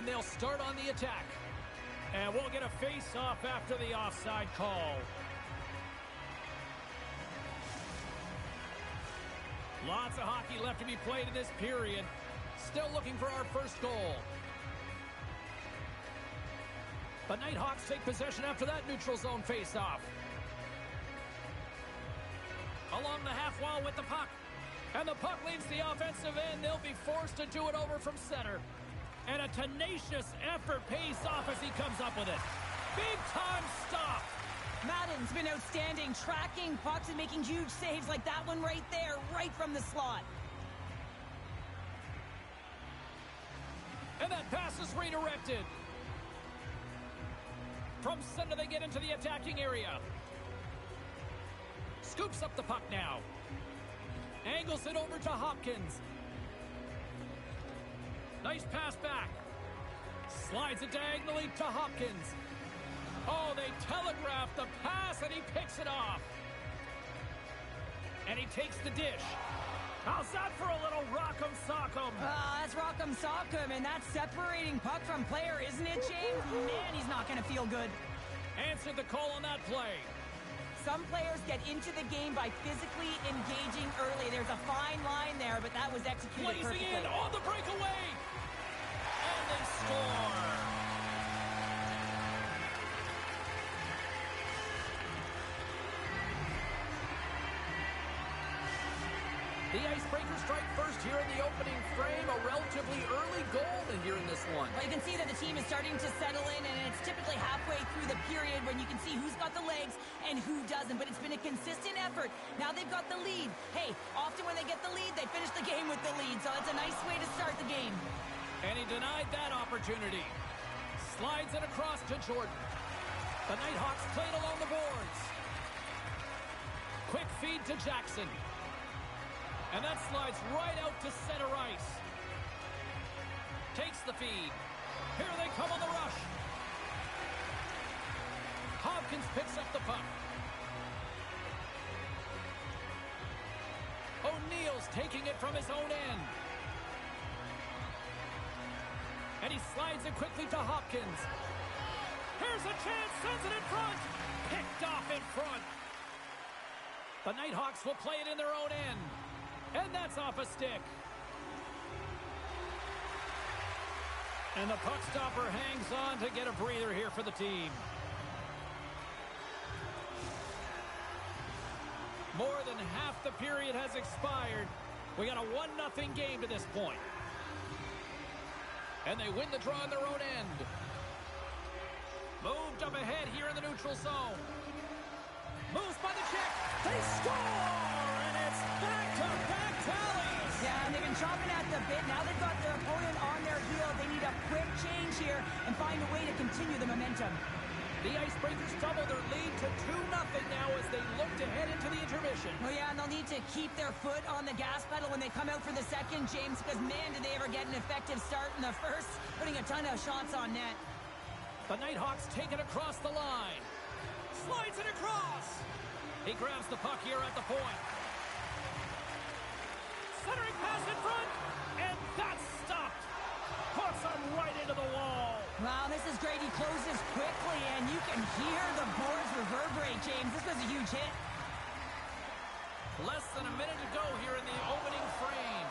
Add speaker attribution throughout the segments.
Speaker 1: And they'll start on the attack. And we'll get a face-off after the offside call. Lots of hockey left to be played in this period. Still looking for our first goal. The Nighthawks take possession after that neutral zone face-off. Along the half wall with the puck. And the puck leaves the offensive end. They'll be forced to do it over from center. And a tenacious effort pays off as he comes up with it. Big-time stop.
Speaker 2: Madden's been outstanding, tracking pucks and making huge saves like that one right there, right from the slot.
Speaker 1: And that pass is redirected. From center, they get into the attacking area. Scoops up the puck now. Angles it over to Hopkins. Nice pass back. Slides it diagonally to Hopkins. Oh, they telegraph the pass, and he picks it off. And he takes the dish. How's that for a little rock'em sock'em?
Speaker 2: That's rock'em sock'em, and that's separating puck from player, isn't it, James? Man, he's not going to feel good.
Speaker 1: Answered the call on that play.
Speaker 2: Some players get into the game by physically engaging early. There's a fine line there, but that was executed
Speaker 1: Blazing
Speaker 2: perfectly.
Speaker 1: in on the breakaway. And they score. The Icebreakers strike first here in the opening frame. A relatively early goal here in this one.
Speaker 2: Well, you can see that the team is starting to settle in, and it's typically halfway through the period when you can see who's got the legs and who doesn't. But it's been a consistent effort. Now they've got the lead. Hey, often when they get the lead, they finish the game with the lead. So it's a nice way to start the game.
Speaker 1: And he denied that opportunity. Slides it across to Jordan. The Nighthawks played along the boards. Quick feed to Jackson. And that slides right out to center ice. Takes the feed. Here they come on the rush. Hopkins picks up the puck. O'Neill's taking it from his own end. And he slides it quickly to Hopkins. Here's a chance, sends it in front. Picked off in front. The Nighthawks will play it in their own end. And that's off a stick. And the puck stopper hangs on to get a breather here for the team. More than half the period has expired. We got a 1-0 game to this point. And they win the draw in their own end. Moved up ahead here in the neutral zone. Moves by the check. They score! And it's back-to-back tallies.
Speaker 2: Yeah, and they've been chopping at the bit. Now they've got their opponent on their heel. They need a quick change here and find a way to continue the momentum.
Speaker 1: The Icebreakers double their lead to 2-0 now as they look to head into the intermission.
Speaker 2: Oh, yeah, and they'll need to keep their foot on the gas pedal when they come out for the second, James, because, man, did they ever get an effective start in the first, putting a ton of shots on net.
Speaker 1: The Nighthawks take it across the line. Slides it across. He grabs the puck here at the point. Centering pass in front, and that's stopped. Puts him right into the wall.
Speaker 2: Wow, this is great. He closes quickly, and you can hear the boards reverberate, James. This was a huge hit.
Speaker 1: Less than a minute to go here in the opening frame.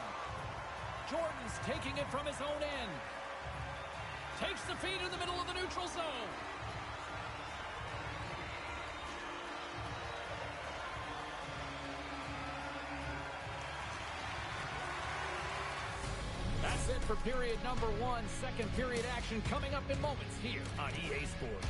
Speaker 1: Jordan's taking it from his own end. Takes the feed in the middle of the neutral zone. That's it for period number 1. Second period action coming up in moments here on EA Sports.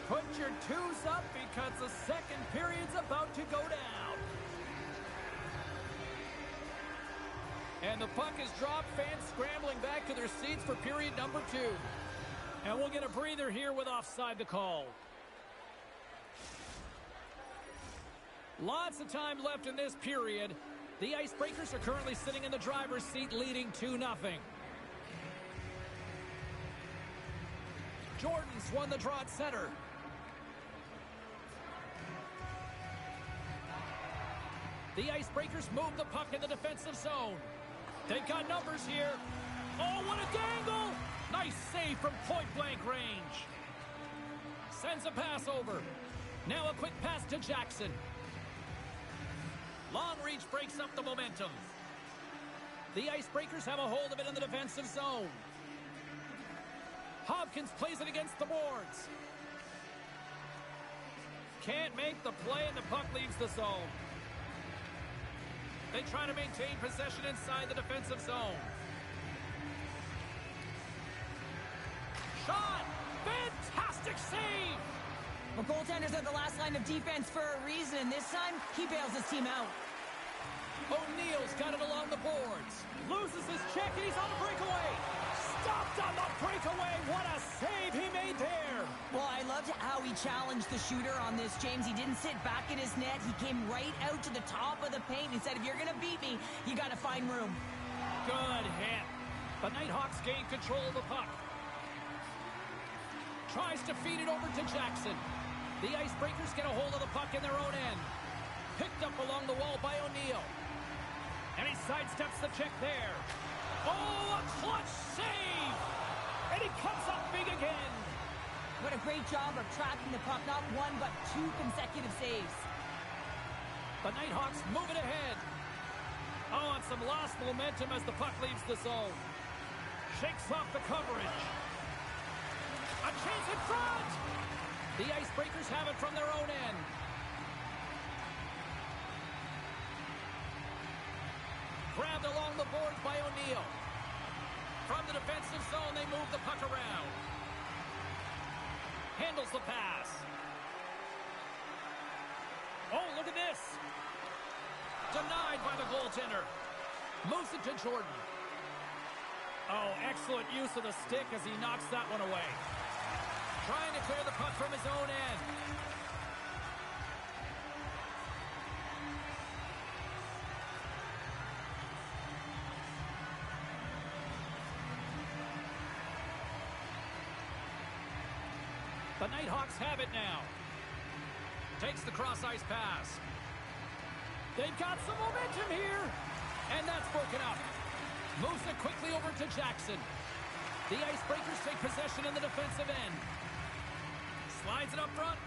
Speaker 1: Put your twos up because the second period's about to go down. And the puck is dropped. Fans scrambling back to their seats for period number 2. And we'll get a breather here with offside to call. Lots of time left in this period. The Icebreakers are currently sitting in the driver's seat, leading 2-0. Jordan's won the draw at center. The Icebreakers move the puck in the defensive zone. They've got numbers here. Oh, what a dangle! Nice save from point-blank range. Sends a pass over. Now a quick pass to Jackson. Long reach breaks up the momentum. The Icebreakers have a hold of it in the defensive zone. Hopkins plays it against the boards. Can't make the play, and the puck leaves the zone. They try to maintain possession inside the defensive zone. Shot! Fantastic save!
Speaker 2: Well, goaltenders are the last line of defense for a reason, and this time, he bails his team out.
Speaker 1: O'Neill's got it along the boards. Loses his check, and he's on the breakaway. Stopped on the breakaway. What a save he made there.
Speaker 2: Well, I loved how he challenged the shooter on this, James. He didn't sit back in his net. He came right out to the top of the paint and said, if you're going to beat me, you got to find room.
Speaker 1: Good hit. The Nighthawks gain control of the puck. Tries to feed it over to Jackson. The Icebreakers get a hold of the puck in their own end. Picked up along the wall by O'Neill. And he sidesteps the check there. Oh, a clutch save! And he comes up big again.
Speaker 2: What a great job of tracking the puck. Not one, but 2 consecutive saves.
Speaker 1: The Nighthawks move it ahead. Oh, and some lost momentum as the puck leaves the zone. Shakes off the coverage. A chance in front! The Icebreakers have it from their own end. Grabbed along the boards by O'Neill. From the defensive zone, they move the puck around. Handles the pass. Oh, look at this. Denied by the goaltender. Moves it to Jordan. Oh, excellent use of the stick as he knocks that one away. Trying to clear the puck from his own end. The Nighthawks have it now. Takes the cross-ice pass. They've got some momentum here. And that's broken up. Moves it quickly over to Jackson. The Icebreakers take possession in the defensive end. Slides it up front.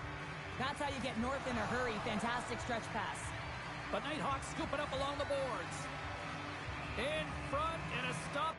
Speaker 2: That's how you get north in a hurry. Fantastic stretch pass.
Speaker 1: The Nighthawks scoop it up along the boards. In front and a stop.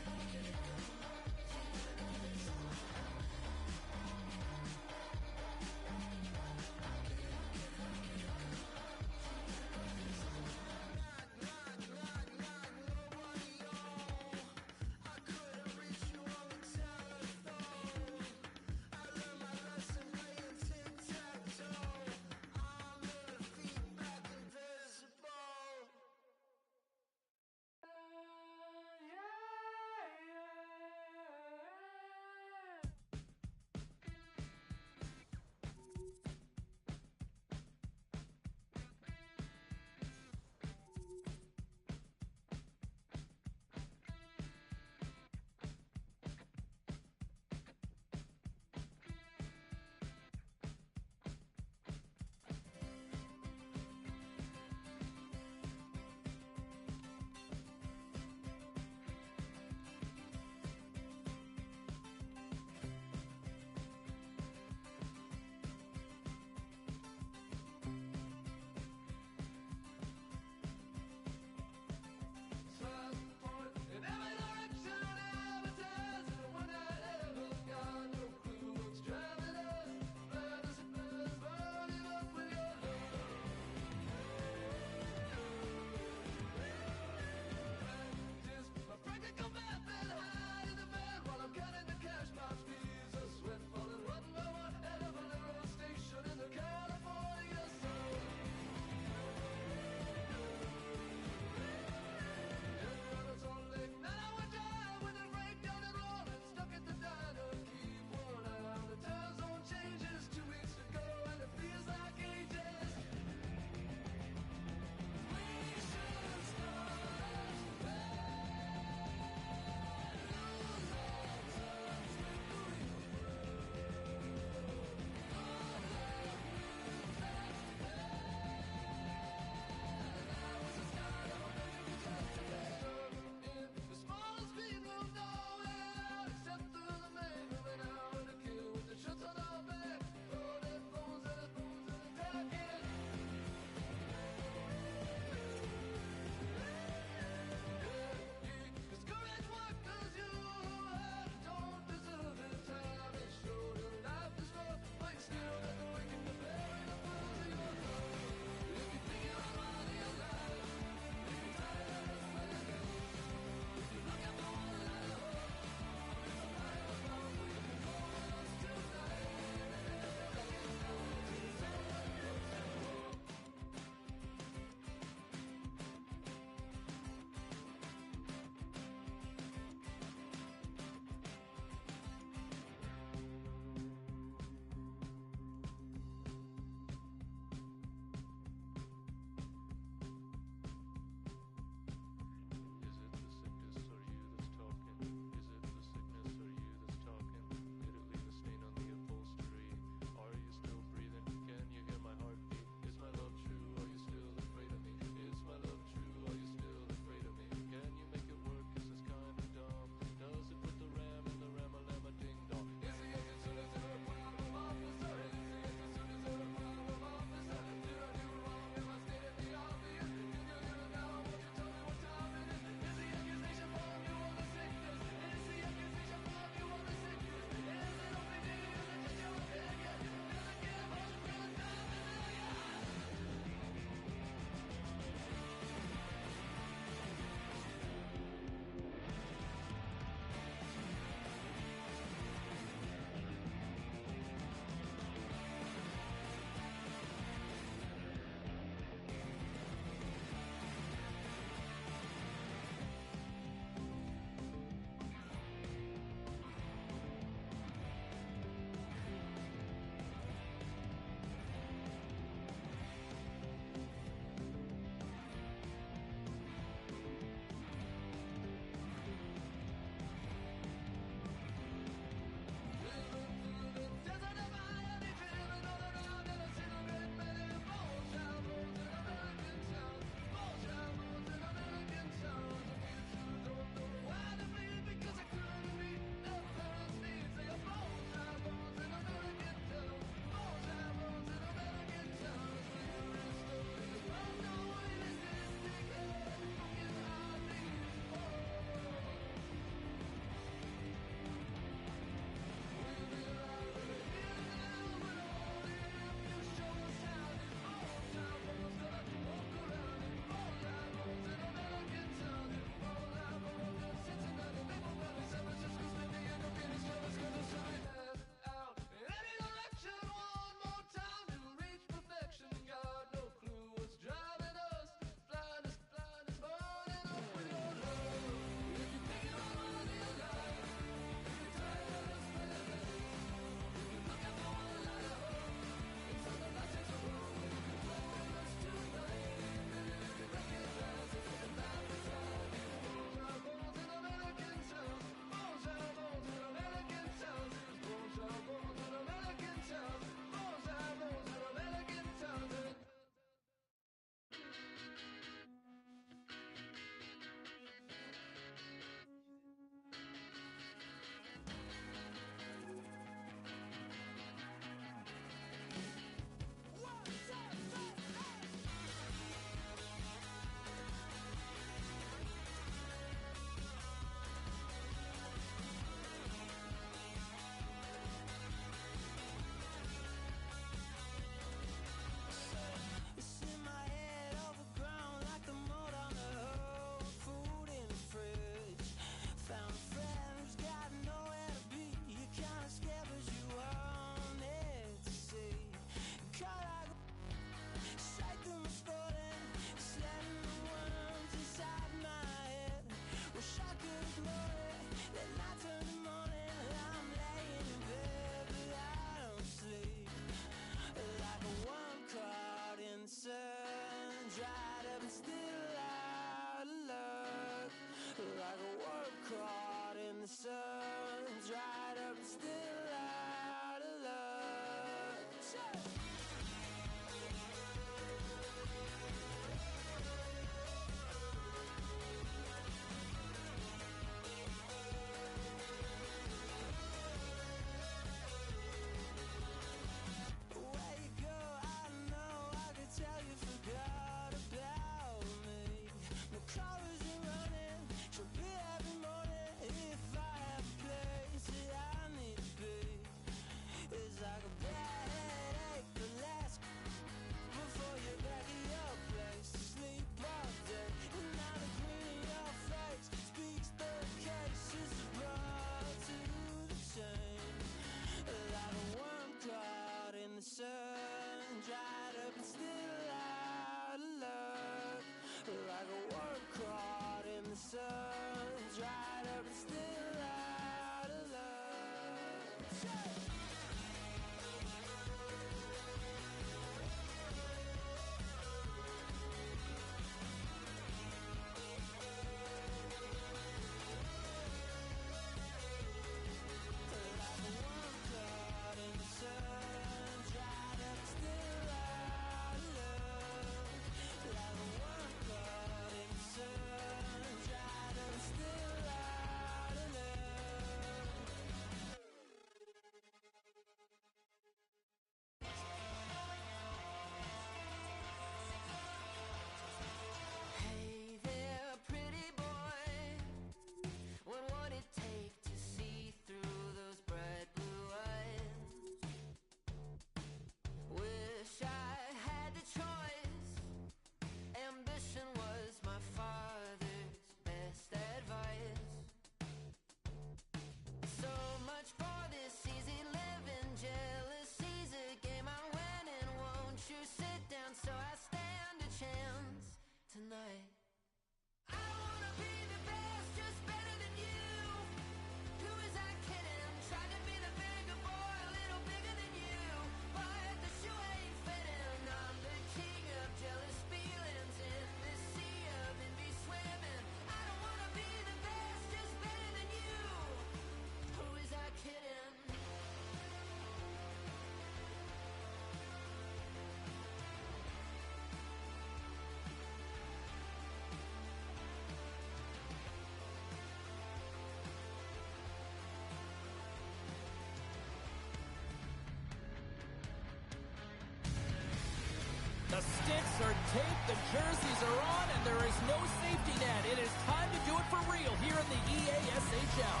Speaker 1: The sticks are taped, the jerseys are on, and there is no safety net. It is time to do it for real here in the EASHL.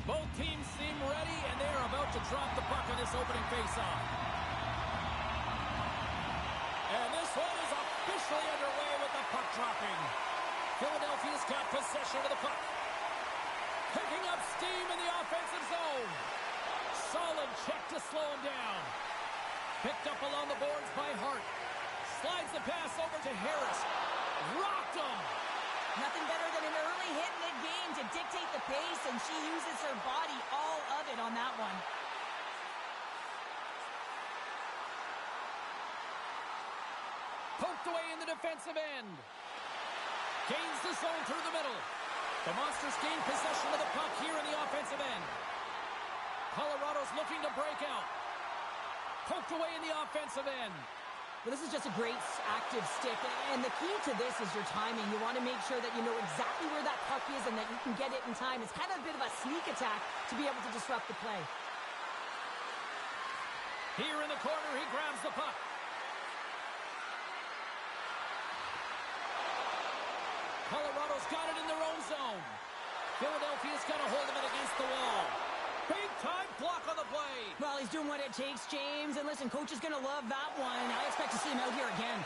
Speaker 1: Both teams seem ready, and they are about to drop the puck on this opening faceoff. And this one is officially underway with the puck dropping. Philadelphia's got possession of the puck. Picking up steam in the offensive zone. Solid check to slow him down. Picked up along the boards by Hart. Slides the pass over to Harris. Rocked him.
Speaker 2: Nothing better than an early hit mid-game to dictate the pace, and she uses her body, all of it, on that one.
Speaker 1: Poked away in the defensive end. Gains the zone through the middle. The Monsters gain possession of the puck here in the offensive end. Colorado's looking to break out. Poked away in the offensive end.
Speaker 2: Well, this is just a great active stick, and the key to this is your timing. You want to make sure that you know exactly where that puck is and that you can get it in time. It's kind of a bit of a sneak attack to be able to disrupt the play.
Speaker 1: Here in the corner, he grabs the puck. Colorado's got it in their own zone. Philadelphia's got a hold of it against the wall. Big-time block on the play.
Speaker 2: Well, he's doing what it takes, James. And listen, coach is going to love that one. I expect to see him out here again.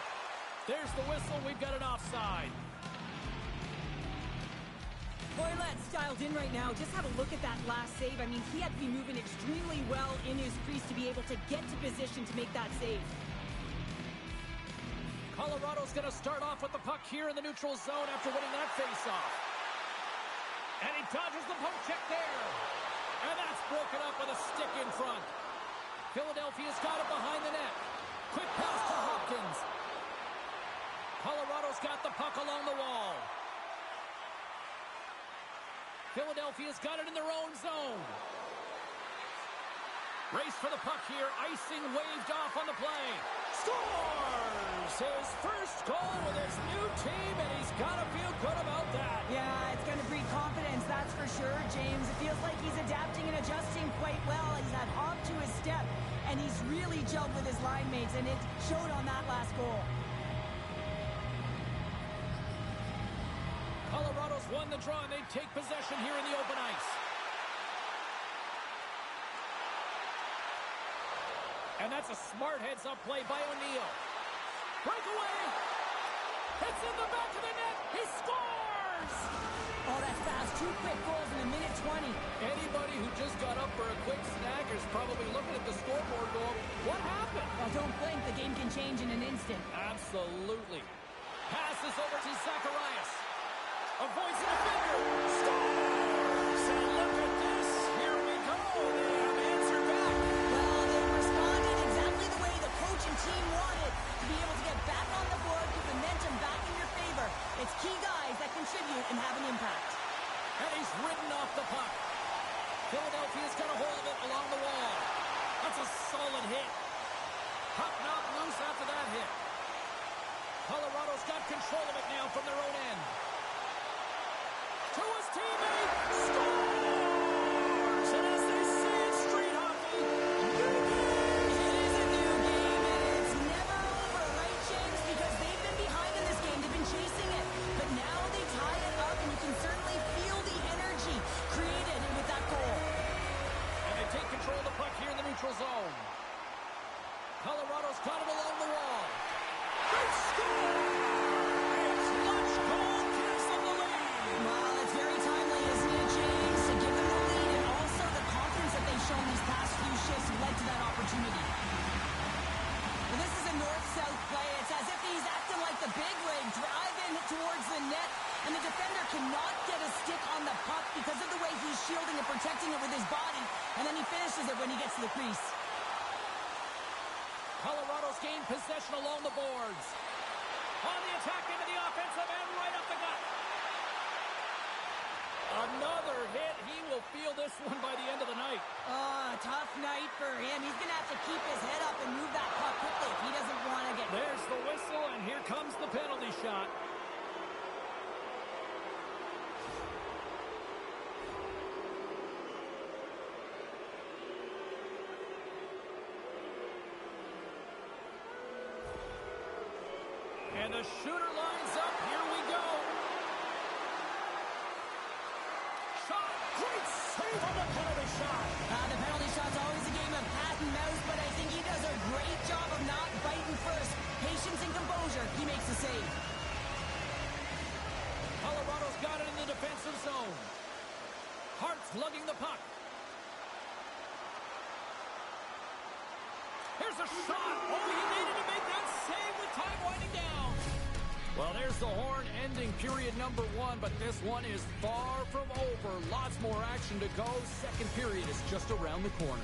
Speaker 1: There's the whistle. We've got an offside.
Speaker 2: Hoylett's dialed in right now. Just have a look at that last save. I mean, he had to be moving extremely well in his crease to be able to get to position to make that save.
Speaker 1: Colorado's going to start off with the puck here in the neutral zone after winning that faceoff. And he dodges the poke check there. And that's broken up with a stick in front. Philadelphia's got it behind the net. Quick pass to Hopkins. Colorado's got the puck along the wall. Philadelphia's got it in their own zone. Race for the puck here. Icing waved off on the play. Scores his first goal with his new team, and he's got to feel good about that.
Speaker 2: Yeah, it's going to breed confidence, that's for sure, James. It feels like he's adapting and adjusting quite well. He's had hop to his step, and he's really gelled with his line mates, and it showed on that last goal.
Speaker 1: Colorado's won the draw, and they take possession here in the open ice. And that's a smart heads-up play by O'Neill. Breakaway! It's in the back of the net! He scores!
Speaker 2: Oh, that's fast. 2 quick goals in a minute 20.
Speaker 1: Anybody who just got up for a quick snack is probably looking at the scoreboard going, what happened?
Speaker 2: Well, don't blink. The game can change in an instant.
Speaker 1: Absolutely. Passes over to Zacharias. Avoids the defender. Scores! And look at this. Here we go. They have answered back.
Speaker 2: Well, they responded exactly the way the coach and team wanted. To be able to get back on the board, get momentum back in your favor. It's key guys that contribute and have an impact.
Speaker 1: And he's ridden off the puck. Philadelphia's got a hold of it along the wall. That's a solid hit. Puck knocked loose after that hit. Colorado's got control of it now from their own end. To his teammate. Scores! And as they say in street hockey, new game.
Speaker 2: It is a new game, and it's never over, right, James? Because they've been behind in this game. They've been chasing it. But now they tie it up, and you can certainly feel the energy created with that goal.
Speaker 1: And they take control of the puck here in the neutral zone. Colorado's got it along the wall. They score! It's Lunch Goal gives them the lead.
Speaker 2: Well, it's very timely, isn't it, James? To give them the lead, and also the confidence that they've shown these past few shifts led to that opportunity. Well, this is a north-south play. It's as if he's acting like the big rig, driving towards the net, and the defender cannot get a stick on the puck because of the way he's shielding and protecting it with his body, and then he finishes it when he gets to the crease.
Speaker 1: Colorado's gained possession along the boards. On the attack into the offensive end, right up the gut. Another hit. He will feel this one by the end of the night.
Speaker 2: Oh, tough night for him. He's going to have to keep his head up and move that puck quickly if he doesn't want to get...
Speaker 1: There's the whistle, and here comes the penalty shot. And the shooter lines up. Here we go. Shot. Great save on the penalty shot.
Speaker 2: The penalty shot's always a game of cat and mouse, but I think he does a great job of not biting first. Patience and composure. He makes the save.
Speaker 1: Colorado's got it in the defensive zone. Hart's lugging the puck. Here's a shot. Oh, he needed to make that save with time winding down. Well, there's the horn ending period number 1, but this one is far from over. Lots more action to go. Second period is just around the corner.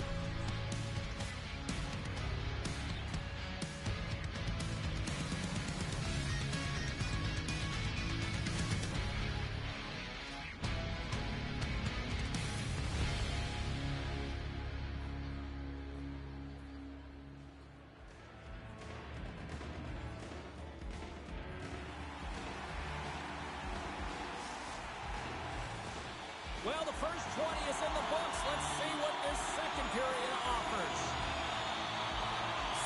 Speaker 1: Well, the first 20 is in the books. Let's see what this second period offers.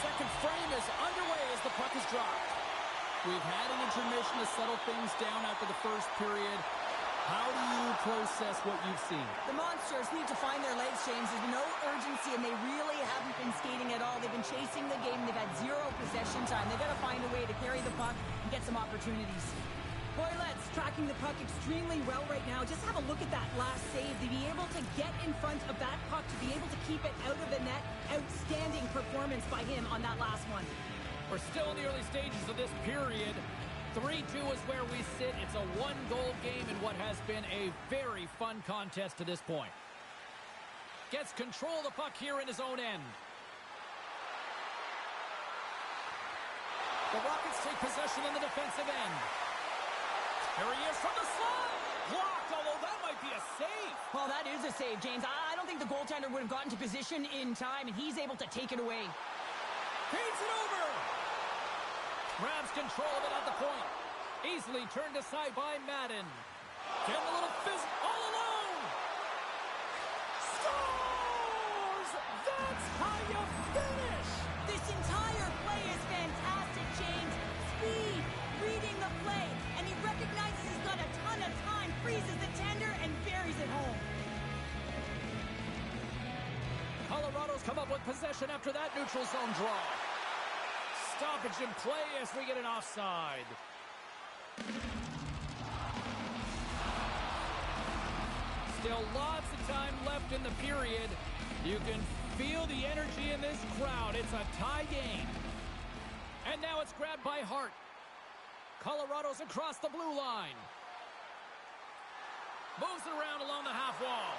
Speaker 1: Second frame is underway as the puck is dropped. We've had an intermission to settle things down after the first period. How do you process what you've seen?
Speaker 2: The Monsters need to find their legs, James. There's no urgency, and they really haven't been skating at all. They've been chasing the game. They've had 0 possession time. They've got to find a way to carry the puck and get some opportunities. Oilet's tracking the puck extremely well right now. Just have a look at that last save. To be able to get in front of that puck, to be able to keep it out of the net. Outstanding performance by him on that last one.
Speaker 1: We're still in the early stages of this period. 3-2 is where we sit. It's a one-goal game in what has been a very fun contest to this point. Gets control of the puck here in his own end. The Rockets take possession in the defensive end. Here he is from the slot. Blocked, although that might be a save.
Speaker 2: Well, that is a save, James. I don't think the goaltender would have gotten to position in time, and he's able to take it away.
Speaker 1: Feeds it over. Grabs control of it at the point. Easily turned aside by Madden. Getting a little fizz all alone. Scores! That's how you finish.
Speaker 2: This entire play is fantastic, James. Speed, reading the play, and he recognizes he's got a ton of time, freezes the tender, and buries it home.
Speaker 1: Colorado's come up with possession after that neutral zone draw. Stoppage in play as we get an offside. Still lots of time left in the period. You can feel the energy in this crowd. It's a tie game. And now it's grabbed by Hart. Colorado's across the blue line. Moves it around along the half wall.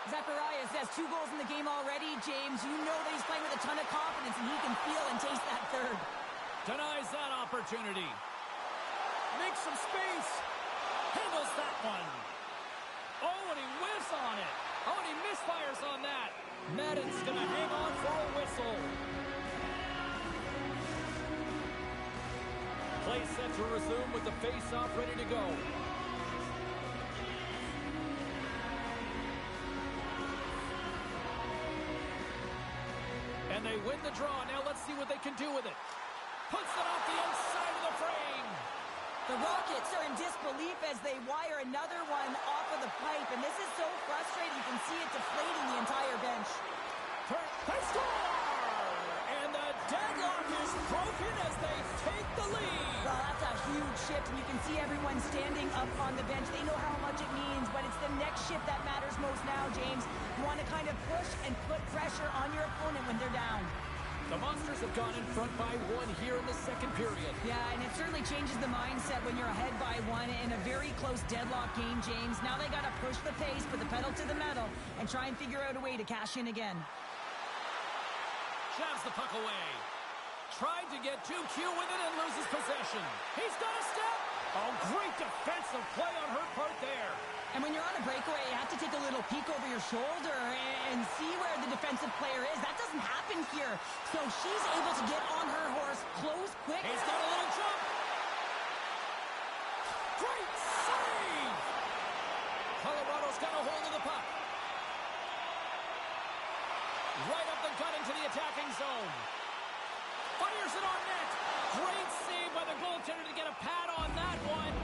Speaker 2: Zacharias has 2 goals in the game already, James. You know that he's playing with a ton of confidence, and he can feel and taste that third.
Speaker 1: Denies that opportunity. Makes some space. Handles that one. Oh, and he whiffs on it. Oh, and he misfires on that. Madden's going to hang on for a whistle. Play set to resume with the face-off ready to go. And they win the draw. Now let's see what they can do with it. Puts it off the outside of the frame.
Speaker 2: The Rockets are in disbelief as they wire another one off of the pipe, and this is so frustrating. You can see it deflating the entire bench.
Speaker 1: They score! And the deadlock is broken as they take the lead.
Speaker 2: Well, that's a huge shift, and you can see everyone standing up on the bench. They know how much it means, but it's the next shift that matters most now, James. You want to kind of push and put pressure on your opponent when they're down.
Speaker 1: The Monsters have gone in front by 1 here in the second period.
Speaker 2: Yeah, and it certainly changes the mindset when you're ahead by 1 in a very close deadlock game, James. Now they got to push the pace, put the pedal to the metal, and try and figure out a way to cash in again.
Speaker 1: Jabs the puck away. Tried to get too cute with it and loses possession. He's got a step. Oh, great defensive play on her part there.
Speaker 2: And when you're on a breakaway, you have to take a little peek over your shoulder and see where the defensive player is. That doesn't happen here. So she's able to get on her horse, close quick.
Speaker 1: He's got a little jump. Great save. Colorado's got a hold of the puck. Right up the gut into the attacking zone. Fires it on net. Great save by the goaltender to get a pad on that one.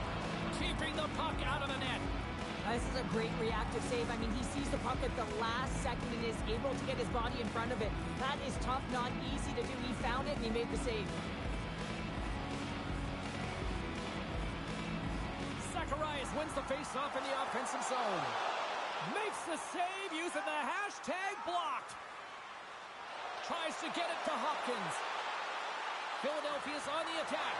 Speaker 1: Keeping the puck out of the net.
Speaker 2: This is a great reactive save. I mean, he sees the puck at the last second and is able to get his body in front of it. That is tough, not easy to do. He found it and he made the save.
Speaker 1: Zacharias wins the face-off in the offensive zone. Makes the save using the hashtag blocked. Tries to get it to Hopkins. Philadelphia's on the attack.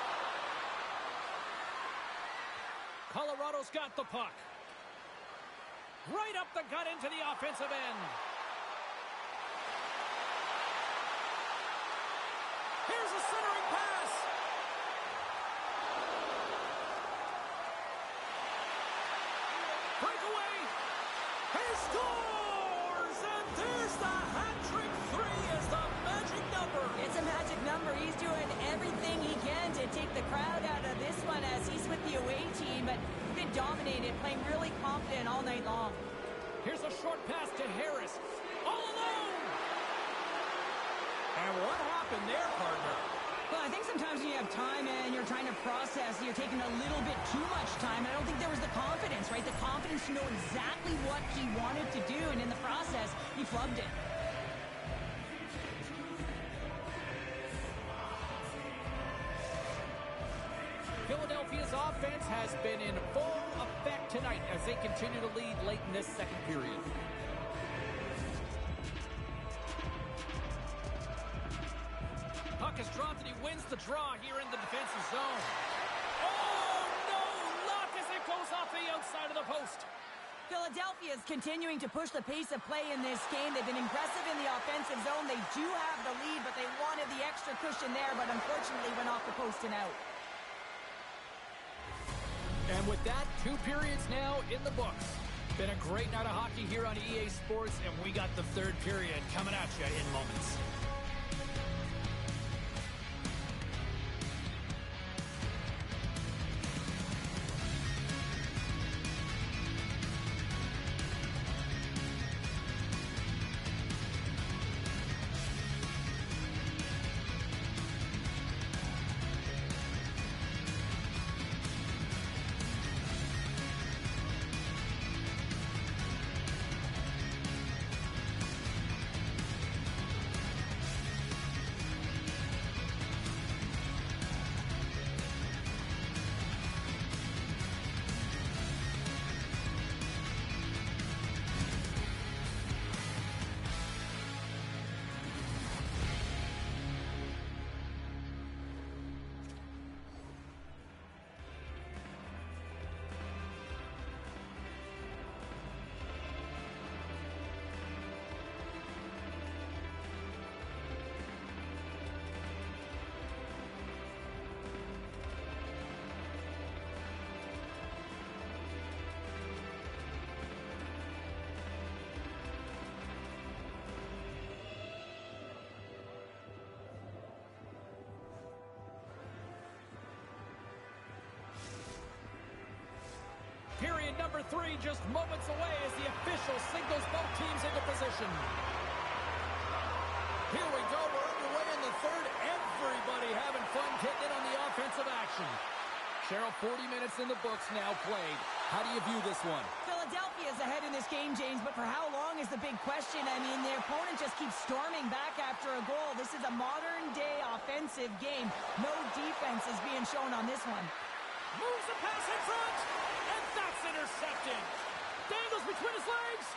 Speaker 1: Colorado's got the puck. Right up the gut into the offensive end. Here's a centering pass. Breakaway. He scores! And there's the hat trick. 3 is the magic number.
Speaker 2: It's a magic number. He's doing everything he can to take the crowd out of this one as he's with the away team, but been dominated, playing really confident all night long.
Speaker 1: Here's a short pass to Harris. All alone! And what happened there, partner?
Speaker 2: Well, I think sometimes when you have time and you're trying to process, you're taking a little bit too much time. I don't think there was the confidence, right? The confidence to know exactly what he wanted to do, and in the process, he flubbed it.
Speaker 1: Philadelphia Philadelphia's offense has been in full effect tonight as they continue to lead late in this second period. Puck is dropped and he wins the draw here in the defensive zone. Oh, no! Luck as it goes off the outside of the post.
Speaker 2: Philadelphia is continuing to push the pace of play in this game. They've been impressive in the offensive zone. They do have the lead, but they wanted the extra cushion there, but unfortunately went off the post and out.
Speaker 1: And with that, 2 periods now in the books. Been a great night of hockey here on EA Sports, and we got the 3rd period coming at you in moments. Period number 3 just moments away as the official signals both teams into position. Here we go. We're underway in the 3rd. Everybody having fun getting in on the offensive action. Cheryl, 40 minutes in the books now played. How do you view this one?
Speaker 2: Philadelphia is ahead in this game, James, but for how long is the big question? I mean, their opponent just keeps storming back after a goal. This is a modern-day offensive game. No defense is being shown on this one.
Speaker 1: Moves the pass in front, and that's intercepted. Dangles between his legs.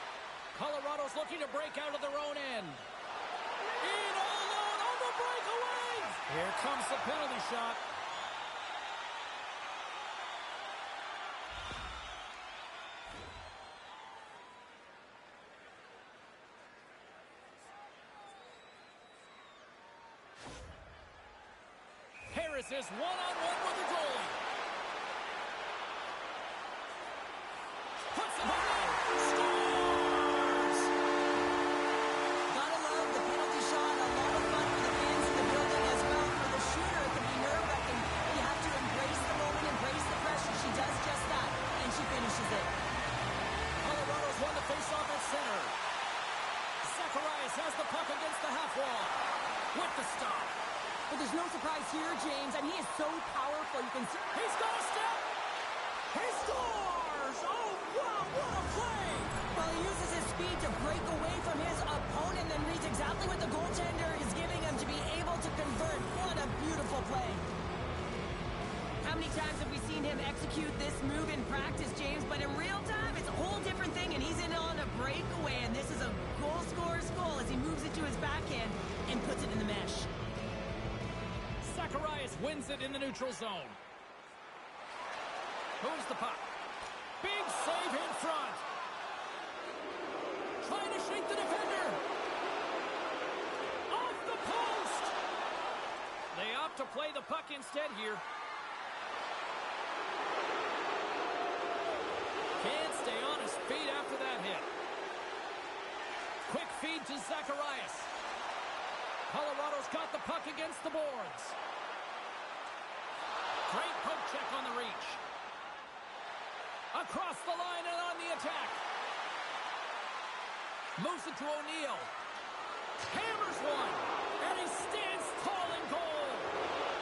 Speaker 1: Colorado's looking to break out of their own end. In all alone on the breakaway. Here comes the penalty shot. Harris is one-on-one with the goalie. Puts it away. Scores!
Speaker 2: Gotta love the penalty shot. A lot of fun for the fans in the building as well. For the shooter, it can be nerve-wracking. You have to embrace the moment, embrace the pressure. She does just that, and she finishes it.
Speaker 1: Colorado's won the face-off at center. Zacharias has the puck against the half wall. With the stop.
Speaker 2: But there's no surprise here, James. I mean, he is so powerful. You can see.
Speaker 1: He's got a step. He scores! Oh, wow, what a play!
Speaker 2: Well, he uses his speed to break away from his opponent and reads exactly what the goaltender is giving him to be able to convert. What a beautiful play. How many times have we seen him execute this move in practice, James? But in real time, it's a whole different thing, and he's in on a breakaway, and this is a goal scorer's goal as he moves it to his backhand and puts it in the mesh.
Speaker 1: Zacharias wins it in the neutral zone. Moves the puck. Big save in front. Trying to shake the defender. Off the post. They opt to play the puck instead here. Can't stay on his feet after that hit. Quick feed to Zacharias. Colorado's got the puck against the boards. Great poke check on the reach. Across the line and on the attack. Moves it to O'Neill. Hammers one. And he stands tall in goal.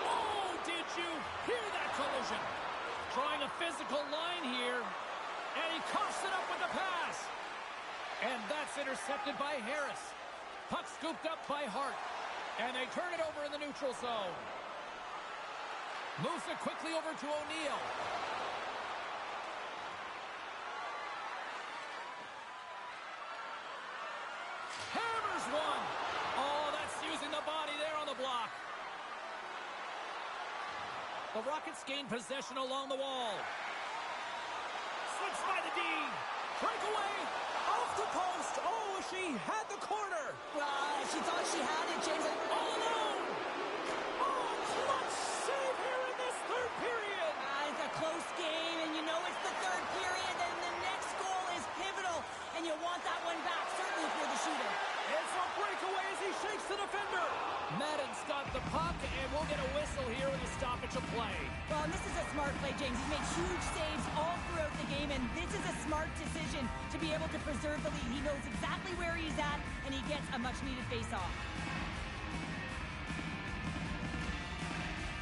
Speaker 1: Oh, did you hear that collision? Drawing a physical line here. And he coughs it up with the pass. And that's intercepted by Harris. Puck scooped up by Hart. And they turn it over in the neutral zone. Moves it quickly over to O'Neal. Hammers one. Oh, that's using the body there on the block. The Rockets gain possession along the wall. Switched by the D. Breakaway. Off the post. Oh, she had the corner.
Speaker 2: She thought she had it, James.
Speaker 1: All alone. Oh, clutch save here in this third period.
Speaker 2: It's a close game, and you know it's the third period, and the next goal is pivotal, and you want that one back, certainly for the shooter.
Speaker 1: It's a breakaway as he shakes the defender. Madden's got the puck, and we'll get a whistle here with a stoppage of play.
Speaker 2: Well, and this is a smart play, James. He's made huge saves all throughout the game, and this is a smart decision to be able to preserve the lead. He knows exactly where he's at, and he gets a much-needed face-off.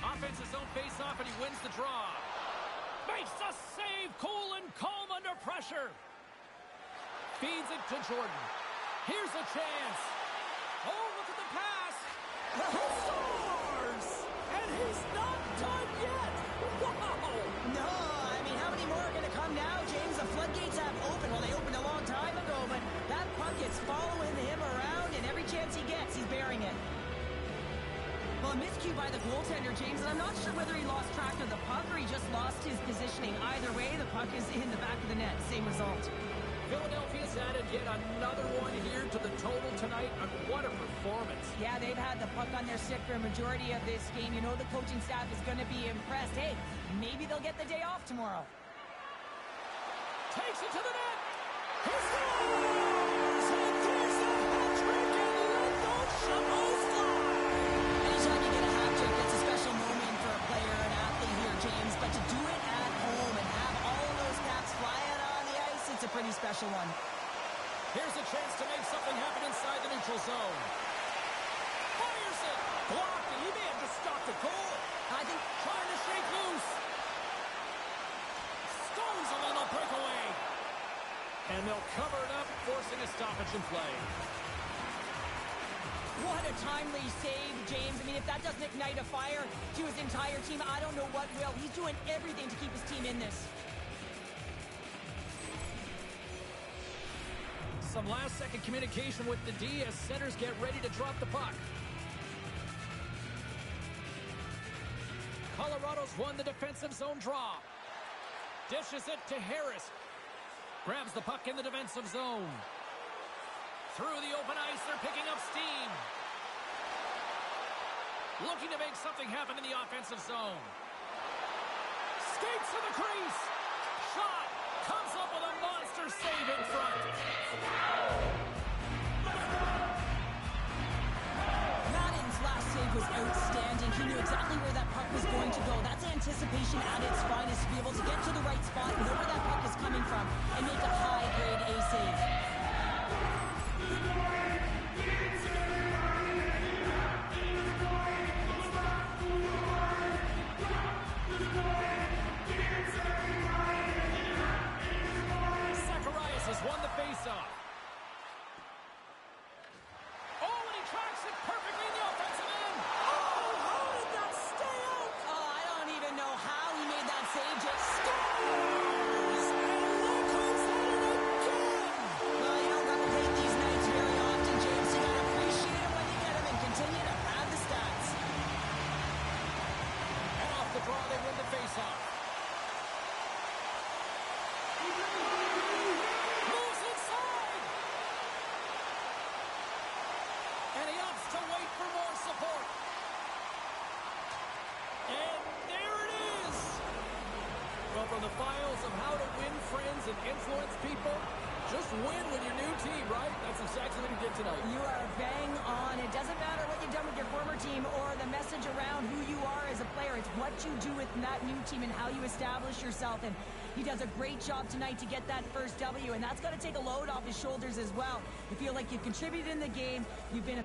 Speaker 1: Offensive zone face-off, and he wins the draw. Makes a save. Cool and calm under pressure. Feeds it to Jordan. Here's a chance. Oh, look at the pass. He scores! And he's not done yet. Wow!
Speaker 2: No, I mean, how many more are going to come now, James? The floodgates have opened. Well, they opened a long time ago, but that puck is following him around, and every chance he gets, he's bearing it. Well, a miscue by the goaltender, James, and I'm not sure whether he lost track of the puck or he just lost his positioning. Either way, the puck is in the back of the net. Same result.
Speaker 1: Philadelphia's added yet another one here to the total tonight, and what a performance.
Speaker 2: Yeah, they've had the puck on their stick for a majority of this game. You know the coaching staff is going to be impressed. Hey, maybe they'll get the day off tomorrow.
Speaker 1: Takes it to the net. He scores! And there's a hat-trick, and let those shovels fly!
Speaker 2: Anytime you get a hat-trick, it's a special moment for a player, an athlete here, James. But to do it at home and have all of those caps flying on the ice, it's a pretty special one.
Speaker 1: Here's a chance to make something happen inside the neutral zone. Fires it! Blocked, and he may have just stopped a goal.
Speaker 2: I think
Speaker 1: Trying to shake loose. Scores him on the breakaway. And they'll cover it up, forcing a stoppage in play.
Speaker 2: what a timely save, James. I mean, if that doesn't ignite a fire to his entire team, I don't know what will. He's doing everything to keep his team in this.
Speaker 1: Some last-second communication with the D as centers get ready to drop the puck. Colorado's won the defensive zone draw. Dishes it to Harris. Grabs the puck in the defensive zone. Through the open ice, they're picking up steam. Looking to make something happen in the offensive zone. Skates to the crease. Shot. Comes up with a monster save in front.
Speaker 2: Madden's last save was outstanding. He knew exactly where that puck was going to go. That's anticipation at its finest, to be able to get to the right spot, know where that puck is coming from, and make a high-grade A save.
Speaker 1: Zacharias has won the faceoff. Oh, and he tracks it perfectly in the offensive end. Oh, how did that stay out?
Speaker 2: Oh, I don't even know how he made that save. Just
Speaker 1: Scores! And look who's at it again!
Speaker 2: well, you don't replicate these nights very often, James. You gotta appreciate it when you get them and continue to pad the stats.
Speaker 1: And off the draw, they win the faceoff. Moves inside! And he opts to wait for more support. And there it is! Well, from the files of how to win friends and influence people, just win with your new team, right? That's exactly what he did tonight.
Speaker 2: You are bang on. It doesn't matter what you've done with your former team or the message around who you are as a player. It's what you do with that new team and how you establish yourself. And he does a great job tonight to get that first W, and that's got to take a load off his shoulders as well. You feel like you've contributed in the game. You've been a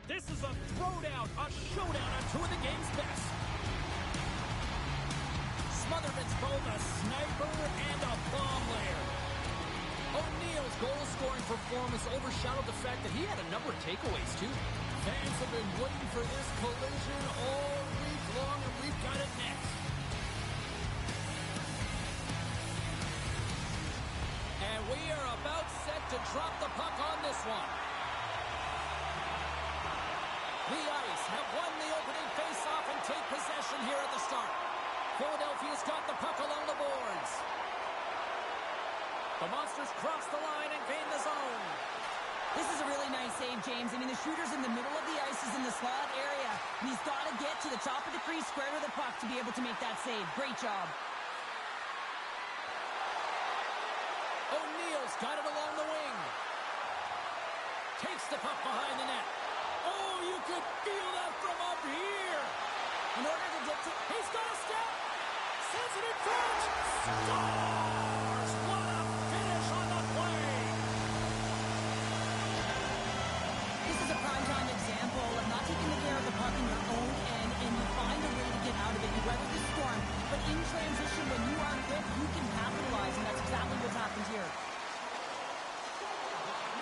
Speaker 1: This is a throwdown, a showdown on two of the game's best. Smotherman's both a sniper and a bomb layer. O'Neal's goal-scoring performance overshadowed the fact that he had a number of takeaways, too. Fans have been waiting for this collision all week long, and we've got it next. And we are about set to drop the puck on this one. The Ice have won the opening face-off and take possession here at the start. Philadelphia's got the puck along the boards. The Monsters cross the line and gain the zone.
Speaker 2: This is a really nice save, James. I mean, the shooter's in the middle of the ice, is in the slot area. And he's got to get to the top of the crease, square to the puck, to be able to make that save. Great job.
Speaker 1: O'Neal's got it along the wing. Takes the puck behind the net. Oh, you could feel that from up here.
Speaker 2: In order to dictate...
Speaker 1: He's got a step. Sends it in front. Scores! What a finish on the play.
Speaker 2: This is a primetime example of not taking the care of the puck in your own end, and you find a way to get out of it. You weather the storm, but in transition, when you are quick, you can capitalize, and that's exactly what's happened here.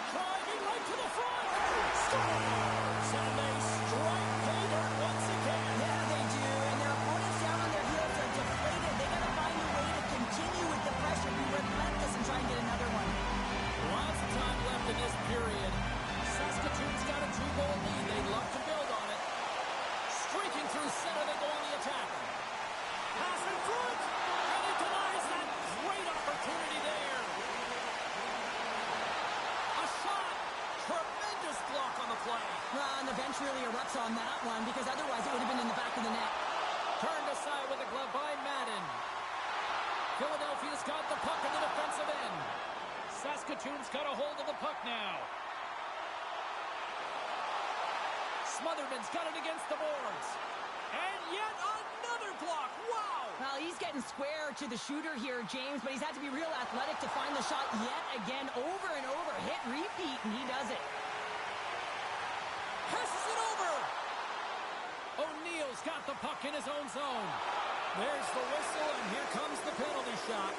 Speaker 1: Driving right to the front. Scores! And they strike pay dirt once again.
Speaker 2: Yeah, they do, and their opponents down on their heels are deflated. They got to find a way to continue with the pressure, be relentless, and try and get another one.
Speaker 1: Lots of time left in this period. Saskatoon's got a 2-goal lead. They'd love to build on it. Streaking through center, they go on the attack. Pass in front, and he denies that great opportunity there. A shot. Tremendous block on the play.
Speaker 2: Well, and the bench really erupts on that one, because otherwise it would have been in the back of the net.
Speaker 1: Turned aside with a glove by Madden. Philadelphia's got the puck in the defensive end. Saskatoon's got a hold of the puck now. Smotherman's got it against the boards. And yet another block. Wow!
Speaker 2: Well, he's getting square to the shooter here, James, but he's had to be real athletic to find the shot yet again, over and over. Hit, repeat, and he does it.
Speaker 1: Passes it over. O'Neal's got the puck in his own zone. There's the whistle, and here comes the penalty shot.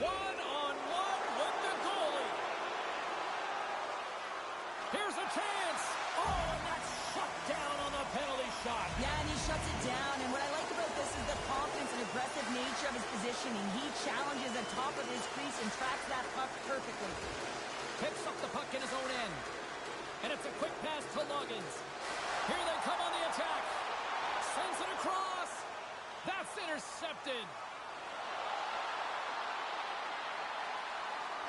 Speaker 1: One-on-one with the goalie. Here's a chance. Oh, and that's shut down on the penalty shot.
Speaker 2: Yeah, and he shuts it down, and what I like about this is the confidence and aggressive nature of his positioning. He challenges the top of his crease and tracks that puck perfectly.
Speaker 1: Picks up the puck in his own end. And it's a quick pass to Loggins. Here they come on the attack. Sends it across. That's intercepted.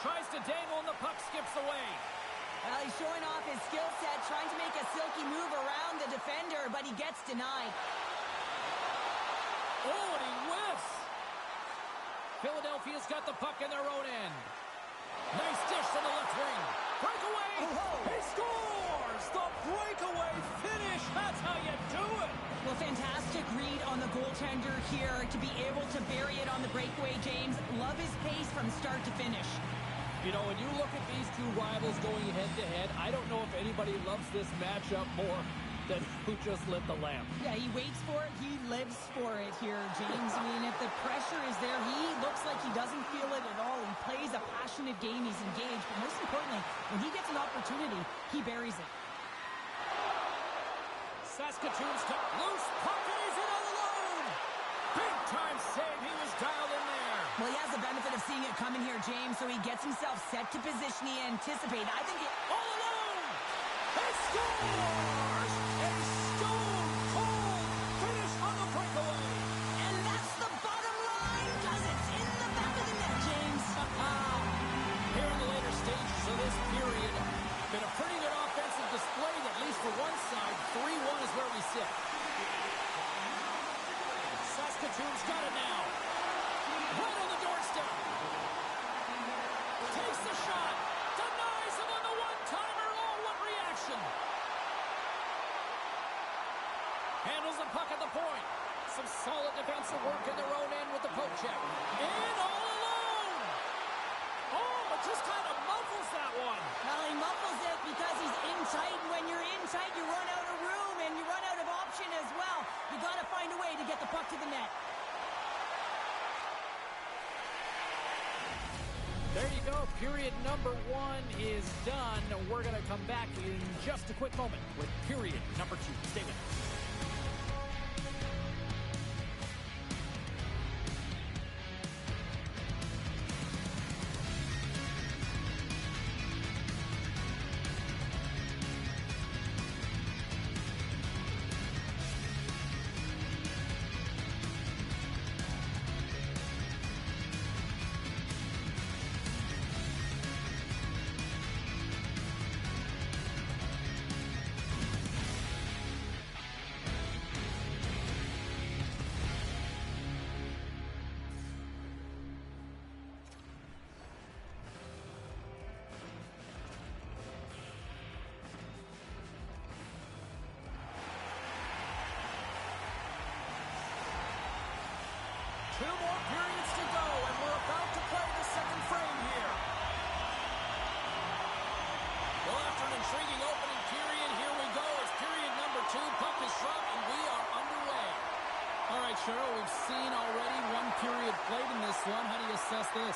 Speaker 1: Tries to dangle and the puck skips away.
Speaker 2: Well, he's showing off his skill set, trying to make a silky move around the defender, but he gets denied.
Speaker 1: Oh, and he whiffs. Philadelphia's got the puck in their own end. Nice dish from the left wing. Breakaway.
Speaker 2: Oh.
Speaker 1: He scores. The breakaway finish. That's how you do it.
Speaker 2: Well, fantastic read on the goaltender here to be able to bury it on the breakaway, James. Love his pace from start to finish.
Speaker 1: You know, when you look at these two rivals going head-to-head, I don't know if anybody loves this matchup more than who just lit the lamp.
Speaker 2: Yeah, he waits for it. He lives for it here, James. I mean, if the pressure is there, he looks like he doesn't feel it at all. He plays a passionate game. He's engaged. But most importantly, when he gets an opportunity, he buries it.
Speaker 1: Saskatoon's got loose puck, and he's in all alone. Big-time save. He was dialed in there.
Speaker 2: Well, he has the benefit of seeing it coming here, James, so he gets himself set to position. He anticipated. I think
Speaker 1: all alone. He scores! A stone-cold finish on the breakaway.
Speaker 2: And that's the bottom line, because it's in the back of the net, James.
Speaker 1: Here in the later stages of this period, been a pretty good offensive display, at least for one side. 3-1 is where we sit. Saskatoon's got it now. Right on the doorstep. Takes the shot. Denies him on the one-timer. Oh, what reaction. Handles the puck at the point. Some solid defensive work in their own end with the poke check. In all alone. Oh, but just kind of muffles that one.
Speaker 2: Well, he muffles it because he's in tight. And when you're in tight, you run out of room and you run out of option as well. You got to find a way to get the puck to the net.
Speaker 1: There you go. Period number 1 is done. We're going to come back in just a quick moment with period number 2. Stay with us. Two more periods to go, and we're about to play the second frame here. Well, after an intriguing opening period, here we go. It's period number 2. Puck is dropped, and we are underway. All right, Cheryl, we've seen already one period played in this one. How do you assess this?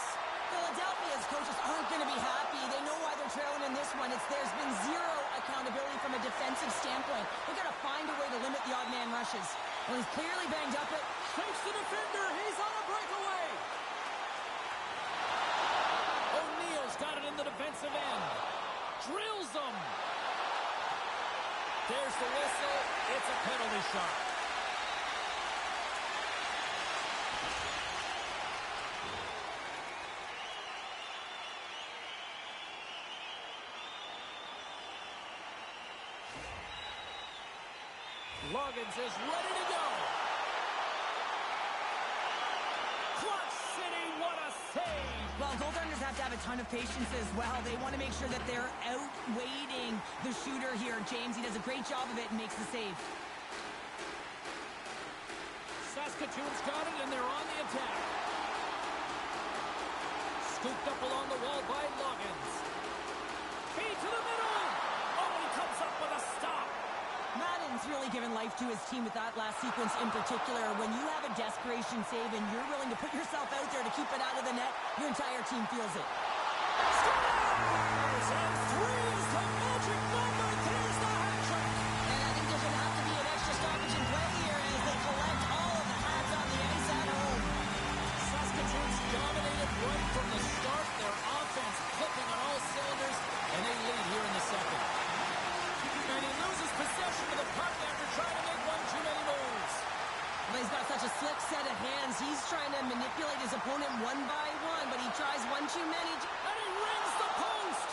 Speaker 2: Philadelphia's coaches aren't going to be happy. They know why they're trailing in this one. There's been zero accountability from a defensive standpoint. They've got to find a way to limit the odd man rushes. Well, he's clearly banged up it.
Speaker 1: Shakes the defender. He's on a breakaway. O'Neill's got it in the defensive end. Drills him. There's the whistle. It's a penalty shot. Loggins is ready to go. Clutch City, what a save!
Speaker 2: Well, goaltenders have to have a ton of patience as well. They want to make sure that they're outweighting the shooter here. James, he does a great job of it and makes the save.
Speaker 1: Saskatoon's got it, and they're on the attack. Scooped up along the wall by Loggins. Feed to the middle! Oh, and he comes up with a stop.
Speaker 2: Madden's really given life to his team with that last sequence in particular. When you have a desperation save and you're willing to put yourself out there to keep it out of the net, your entire team feels it.
Speaker 1: Scores! And 3 is the magic number. There's the hat trick.
Speaker 2: And I think there's going to have to be an extra stoppage in play here as they collect all of the hats on the ice at home.
Speaker 1: Saskatoon's dominated right from the start. Their offense clicking on all cylinders, and they lead here in the second. And he loses possession of the puck after trying to make one too many moves.
Speaker 2: Well, he's got such a slick set of hands. He's trying to manipulate his opponent one by one, but he tries one too many.
Speaker 1: And he rings the post.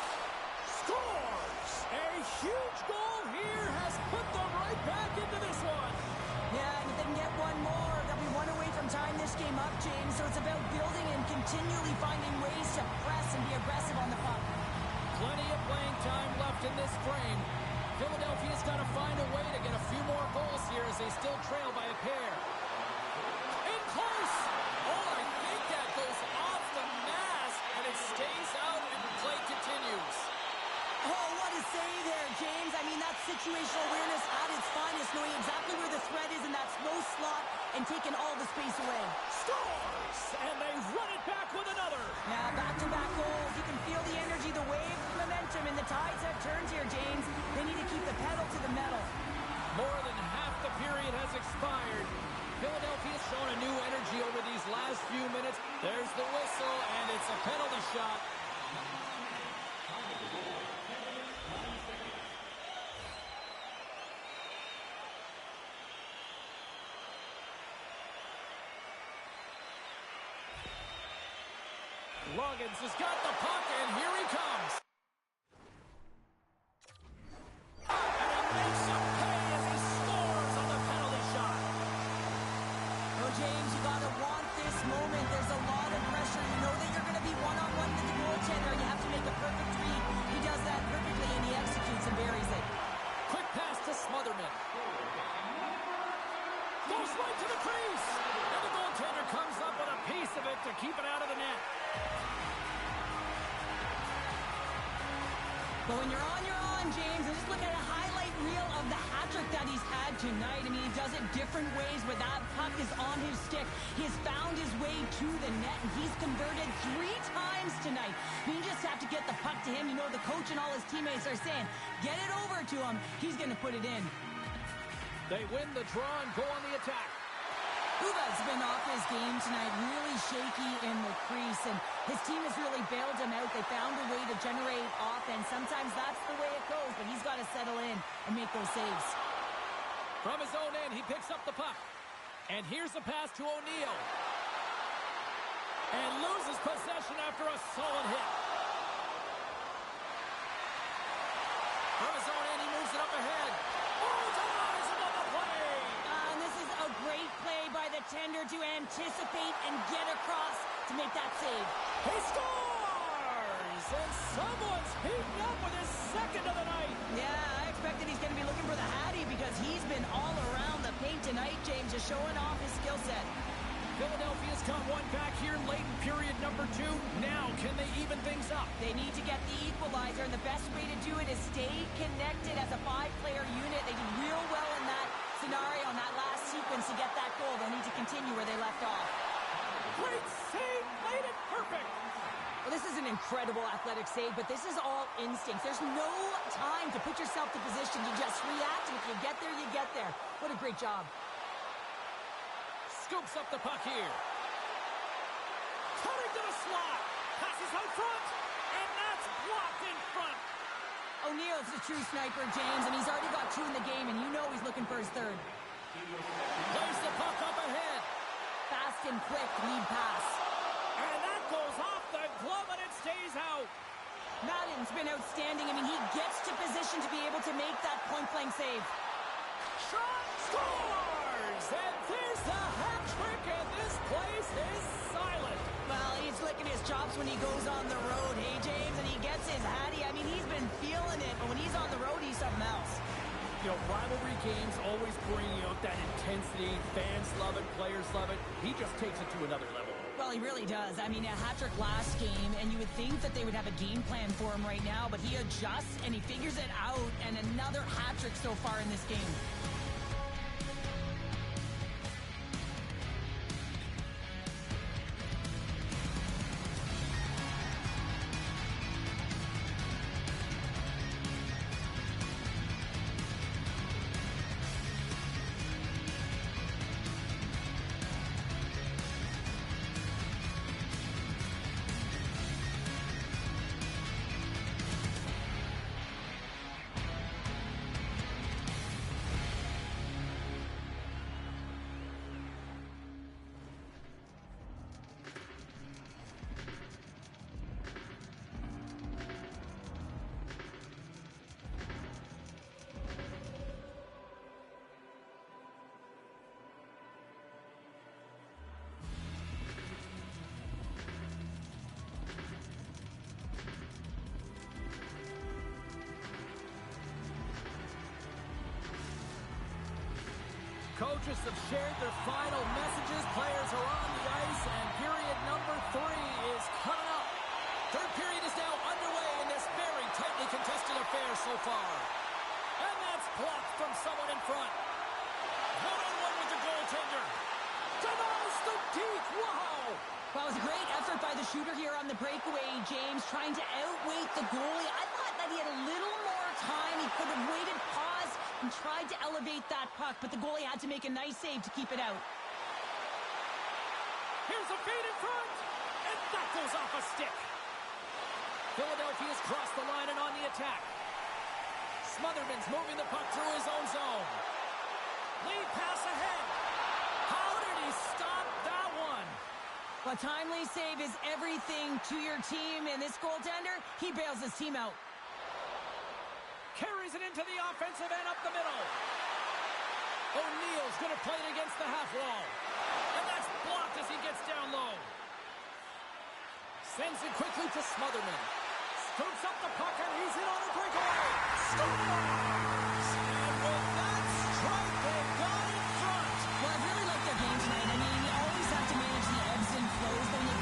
Speaker 1: Scores! A huge goal here has put them right back into this one.
Speaker 2: Yeah, and if they can get one more, they'll be one away from tying this game up, James. So it's about building and continually finding ways to press and be aggressive on the puck.
Speaker 1: Plenty of playing time left in this frame. Philadelphia's got to find a way to get a few more goals here as they still trail by a pair. In close! Oh, I think that goes off the mask, and it stays out, and play continues.
Speaker 2: Oh, what a save there, James. I mean, that's situational awareness at its finest, knowing exactly where the threat is in that slow slot and taking all the space away.
Speaker 1: Scores! And they run it back with another.
Speaker 2: Yeah, back-to-back goals. You can feel the energy, the wave, the momentum, and the tides have turned here, James. They need to keep the pedal to the metal.
Speaker 1: More than half the period has expired. Philadelphia's shown a new energy over these last few minutes. There's the whistle, and it's a penalty shot. Loggins has got the puck, and here he comes. And he makes him pay as he scores on the penalty shot.
Speaker 2: Oh, James, you got to want this moment. There's a lot of pressure. You know that you're going to be one-on-one with the goaltender. You have to make a perfect read. He does that perfectly, and he executes and buries it.
Speaker 1: Quick pass to Smotherman. to keep it out of the net.
Speaker 2: But when you're on, James, and just look at a highlight reel of the hat-trick that he's had tonight. I mean, he does it different ways where that puck is on his stick. He's found his way to the net, and he's converted 3 times tonight. You just have to get the puck to him. You know, the coach and all his teammates are saying, get it over to him. He's going to put it in.
Speaker 1: They win the draw and go on the attack.
Speaker 2: Uva's been off his game tonight, really shaky in the crease, and his team has really bailed him out. They found a way to generate offense. Sometimes that's the way it goes, but he's got to settle in and make those saves.
Speaker 1: From his own end, he picks up the puck. And here's the pass to O'Neill. And loses possession after a solid hit. From his own end, he moves it up ahead. Oh, denies him on the play!
Speaker 2: And this is a great play by the tender to anticipate and get across to make that save.
Speaker 1: He scores! And someone's heating up with his second of the night.
Speaker 2: Yeah, I expected he's going to be looking for the Hattie because he's been all around the paint tonight, James, just showing off his skill set.
Speaker 1: Philadelphia's got one back here late in period number 2. Now, can they even things up?
Speaker 2: They need to get the equalizer, and the best way to do it is stay connected as a 5-player unit. They did real well in that scenario, in that last sequence to get that goal. They'll need to continue where they left off.
Speaker 1: Great save, made it perfect.
Speaker 2: Well, this is an incredible athletic save, but this is all instincts. There's no time to put yourself to position. You just react, and if you get there, you get there. What a great job.
Speaker 1: Scoops up the puck here. Cutting to the slot. Passes out front. And that's blocked in front.
Speaker 2: O'Neill's a true sniper, James, and he's already got 2 in the game, and you know he's looking for his third.
Speaker 1: Plays the puck up ahead.
Speaker 2: Fast and quick lead pass.
Speaker 1: And that goes off the glove, and it stays out.
Speaker 2: Madden's been outstanding. I mean, he gets to position to be able to make that point-blank save.
Speaker 1: Shot scores! And there's the hat trick, and this place is silent.
Speaker 2: Well, he's licking his chops when he goes on the road, hey, James, and he gets his Hattie. I mean, he's been feeling it, but when he's on the road, he's something else.
Speaker 1: You know, rivalry games always bring out that intensity. Fans love it, players love it. He just takes it to another level.
Speaker 2: Well, he really does. I mean, a hat-trick last game, and you would think that they would have a game plan for him right now, but he adjusts and he figures it out, and another hat-trick so far in this game.
Speaker 1: Coaches have shared their final messages. Players are on the ice, and period number 3 is coming up. Third period is now underway in this very tightly contested affair so far. And that's blocked from someone in front. One-on-one with the goaltender. Denies the deep. Wow!
Speaker 2: Well, it was a great effort by the shooter here on the breakaway, James, trying to outweight the goalie. I thought that he had a little more time. He could have waited, paused, and tried to elevate that puck, but the goalie had to make a nice save to keep it out.
Speaker 1: Here's a feed in front, and that goes off a stick. Philadelphia's crossed the line and on the attack. Smotherman's moving the puck through his own zone. Lead pass ahead. How did he stop that one?
Speaker 2: A timely save is everything to your team, and this goaltender, he bails his team out.
Speaker 1: Carries it into the offensive end up the middle. O'Neill's going to play it against the half wall. And that's blocked as he gets down low. Sends it quickly to Smotherman. Scoops up the puck and he's in on the breakaway. Scores! And with that strike, they got in front.
Speaker 2: Well, I really like their game tonight. I mean, you always have to manage the ebbs and flows, but when you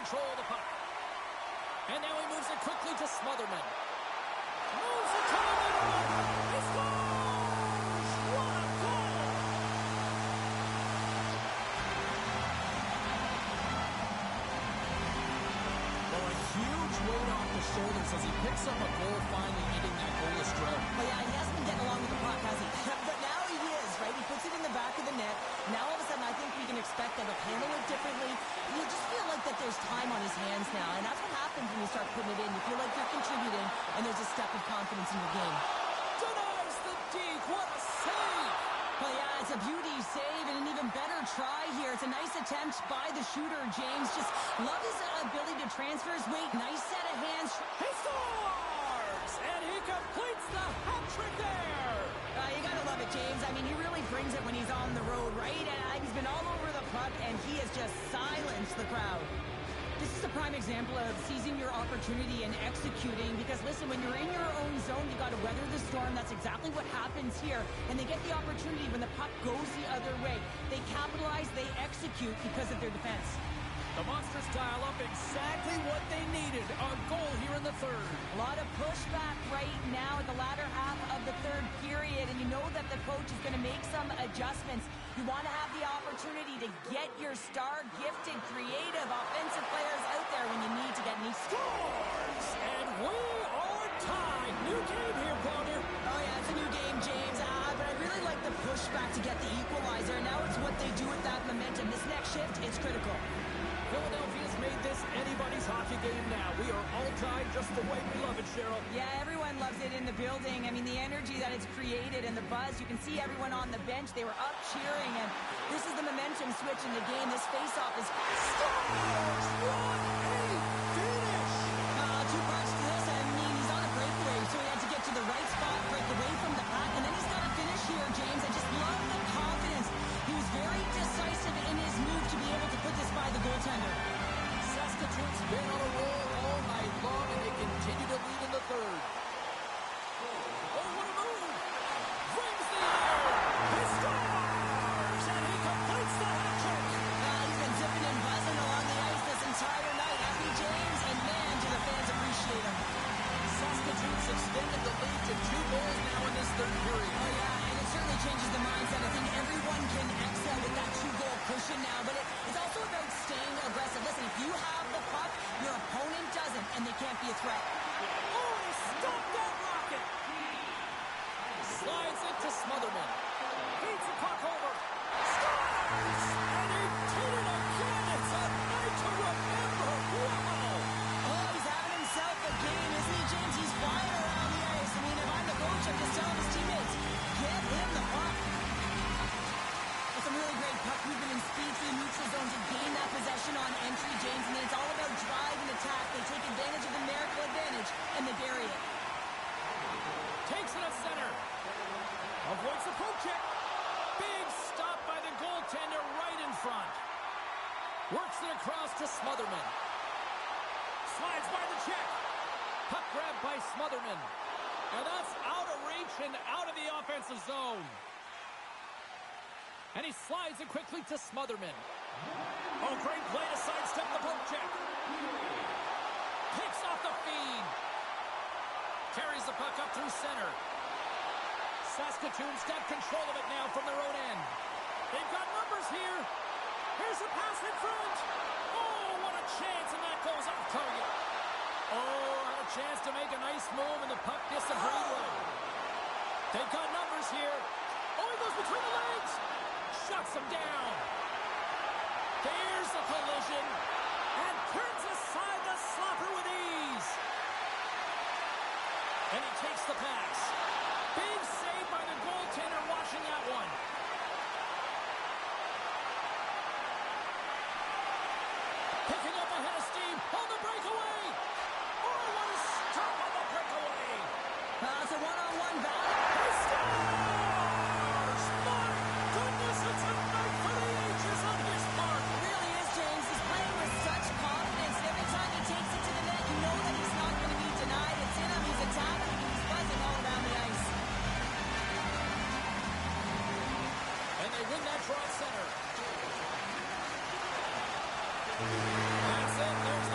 Speaker 1: control of the puck. And now he moves it quickly to Smotherman. Moves it to the middle. He scores! What a goal! Well, a huge weight off the shoulders as he picks up a goal, finally ending that goalless drought.
Speaker 2: Well, yeah, he hasn't been getting along with the puck, has he? But now he is, right? He puts it in the back of the net. Now all of a sudden I think we can expect that he'll handle it differently. You just feel like that there's time on his hands now, and that's what happens when you start putting it in. You feel like you're contributing, and there's a step of confidence in your game.
Speaker 1: Denies the deke. What a save!
Speaker 2: Well, yeah, it's a beauty save and an even better try here. It's a nice attempt by the shooter, James. Just love his ability to transfer his weight. Nice set of hands.
Speaker 1: He scores! And he completes the hat trick there!
Speaker 2: You gotta love it, James. I mean, he really brings it when he's on the road, right? He's been all over the puck, and he has just silenced the crowd. This is a prime example of seizing your opportunity and executing, because listen, when you're in your own zone, you got to weather the storm. That's exactly what happens here. And they get the opportunity when the puck goes the other way. They capitalize, they execute because of their defense.
Speaker 1: The Monsters dial up exactly what they needed. A goal here in the third.
Speaker 2: A lot of pushback right now at the latter half of the third period, and you know that the coach is going to make some adjustments. You want to have the opportunity to get your star, gifted, creative, offensive players out there when you need to get, and he scores!
Speaker 1: And we are tied. New game here, Bonner.
Speaker 2: Oh, yeah, it's a new game, James. But I really like the pushback to get the equalizer. Now it's what they do with that momentum. This next shift, it's critical.
Speaker 1: Philadelphia's made this anybody's hockey game now. We are all tied just the way we love it, Cheryl.
Speaker 2: Yeah, everyone loves it in the building. I mean, the energy that it's created and the buzz. You can see everyone on the bench. They were up cheering, and this is the momentum switch in the game. This face-off is...
Speaker 1: Scores! What a finish!
Speaker 2: Two parts to this. I mean, he's on a breakaway, so he had to get to the right spot, break away from the pack, and then he's got to finish here, James. I just love the confidence. He was very decisive in his move to be able to put this by the goaltender.
Speaker 1: Saskatoon's been on a roll all night long, and they continue to lead in the third. Oh, what a move! Brings the air! He scores! And he completes the hat trick!
Speaker 2: He's been zipping and buzzing along the ice this entire night. Happy James, and man, do the fans appreciate him.
Speaker 1: Saskatoon's extended the lead to 2 goals now in this third period.
Speaker 2: Oh, yeah, and it certainly changes the mindset. I think everyone can excel with that 2-goal cushion now, but it's also about staying aggressive. Listen, if you have the puck, your opponent doesn't, and they can't be a threat.
Speaker 1: Oh, he stopped that rocket! Slides it to Smotherman. Feeds the puck over. Scores! And he did it again! It's a night to remember! Wow!
Speaker 2: Oh, he's having himself a game, isn't he, James? He's flying around the ice. I mean, if I'm the coach, I'm just telling his teammates, get him the puck. Some really great puck movement and speed through the neutral zone to gain that possession on entry, James, and then it's all about drive and attack. They take advantage of the numerical advantage, and they bury it.
Speaker 1: Takes it at center. Avoids the poke check. Big stop by the goaltender right in front. Works it across to Smotherman. Slides by the check. Puck grab by Smotherman. And that's out of reach and out of the offensive zone. And he slides it quickly to Smotherman. Oh, great play to sidestep the poke check. Picks off the feed. Carries the puck up through center. Saskatoon's got control of it now from their own end. They've got numbers here. Here's a pass in front. Oh, what a chance, and that goes off target. Oh, had a chance to make a nice move, and the puck disagreed with it. They've got numbers here. Oh, he goes between the legs. Shuts him down. There's the collision. And turns aside the slapper with ease. And he takes the pass. Big save by the goaltender watching that one. Picking up ahead of steam on the breakaway. Oh, what a stop on the breakaway.
Speaker 2: It's a one-on-one battle.
Speaker 1: He scores! My goodness, it's a night for the ages on his part.
Speaker 2: It really is, James. He's playing with such confidence. Every time he takes it to the net, you know that he's not going to be denied. It's in him. He's attacking, and he's buzzing all around the ice.
Speaker 1: And they win that draw center. That's it. There's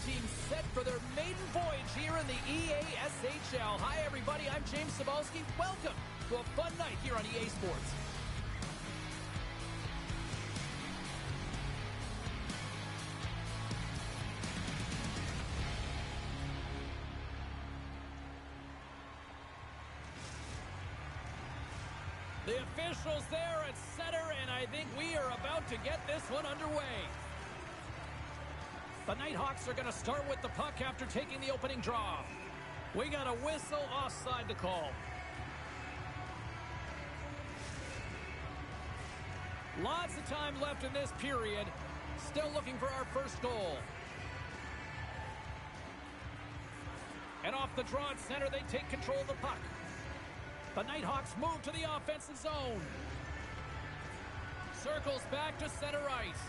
Speaker 1: teams set for their maiden voyage here in the EASHL. Hi, everybody. I'm James Cybulski. Welcome to a fun night here on EA Sports. The officials there at center, and I think we are about to get this one underway. The Nighthawks are going to start with the puck after taking the opening draw. We got a whistle offside to call. Lots of time left in this period. Still looking for our first goal. And off the draw at center, they take control of the puck. The Nighthawks move to the offensive zone. Circles back to center ice.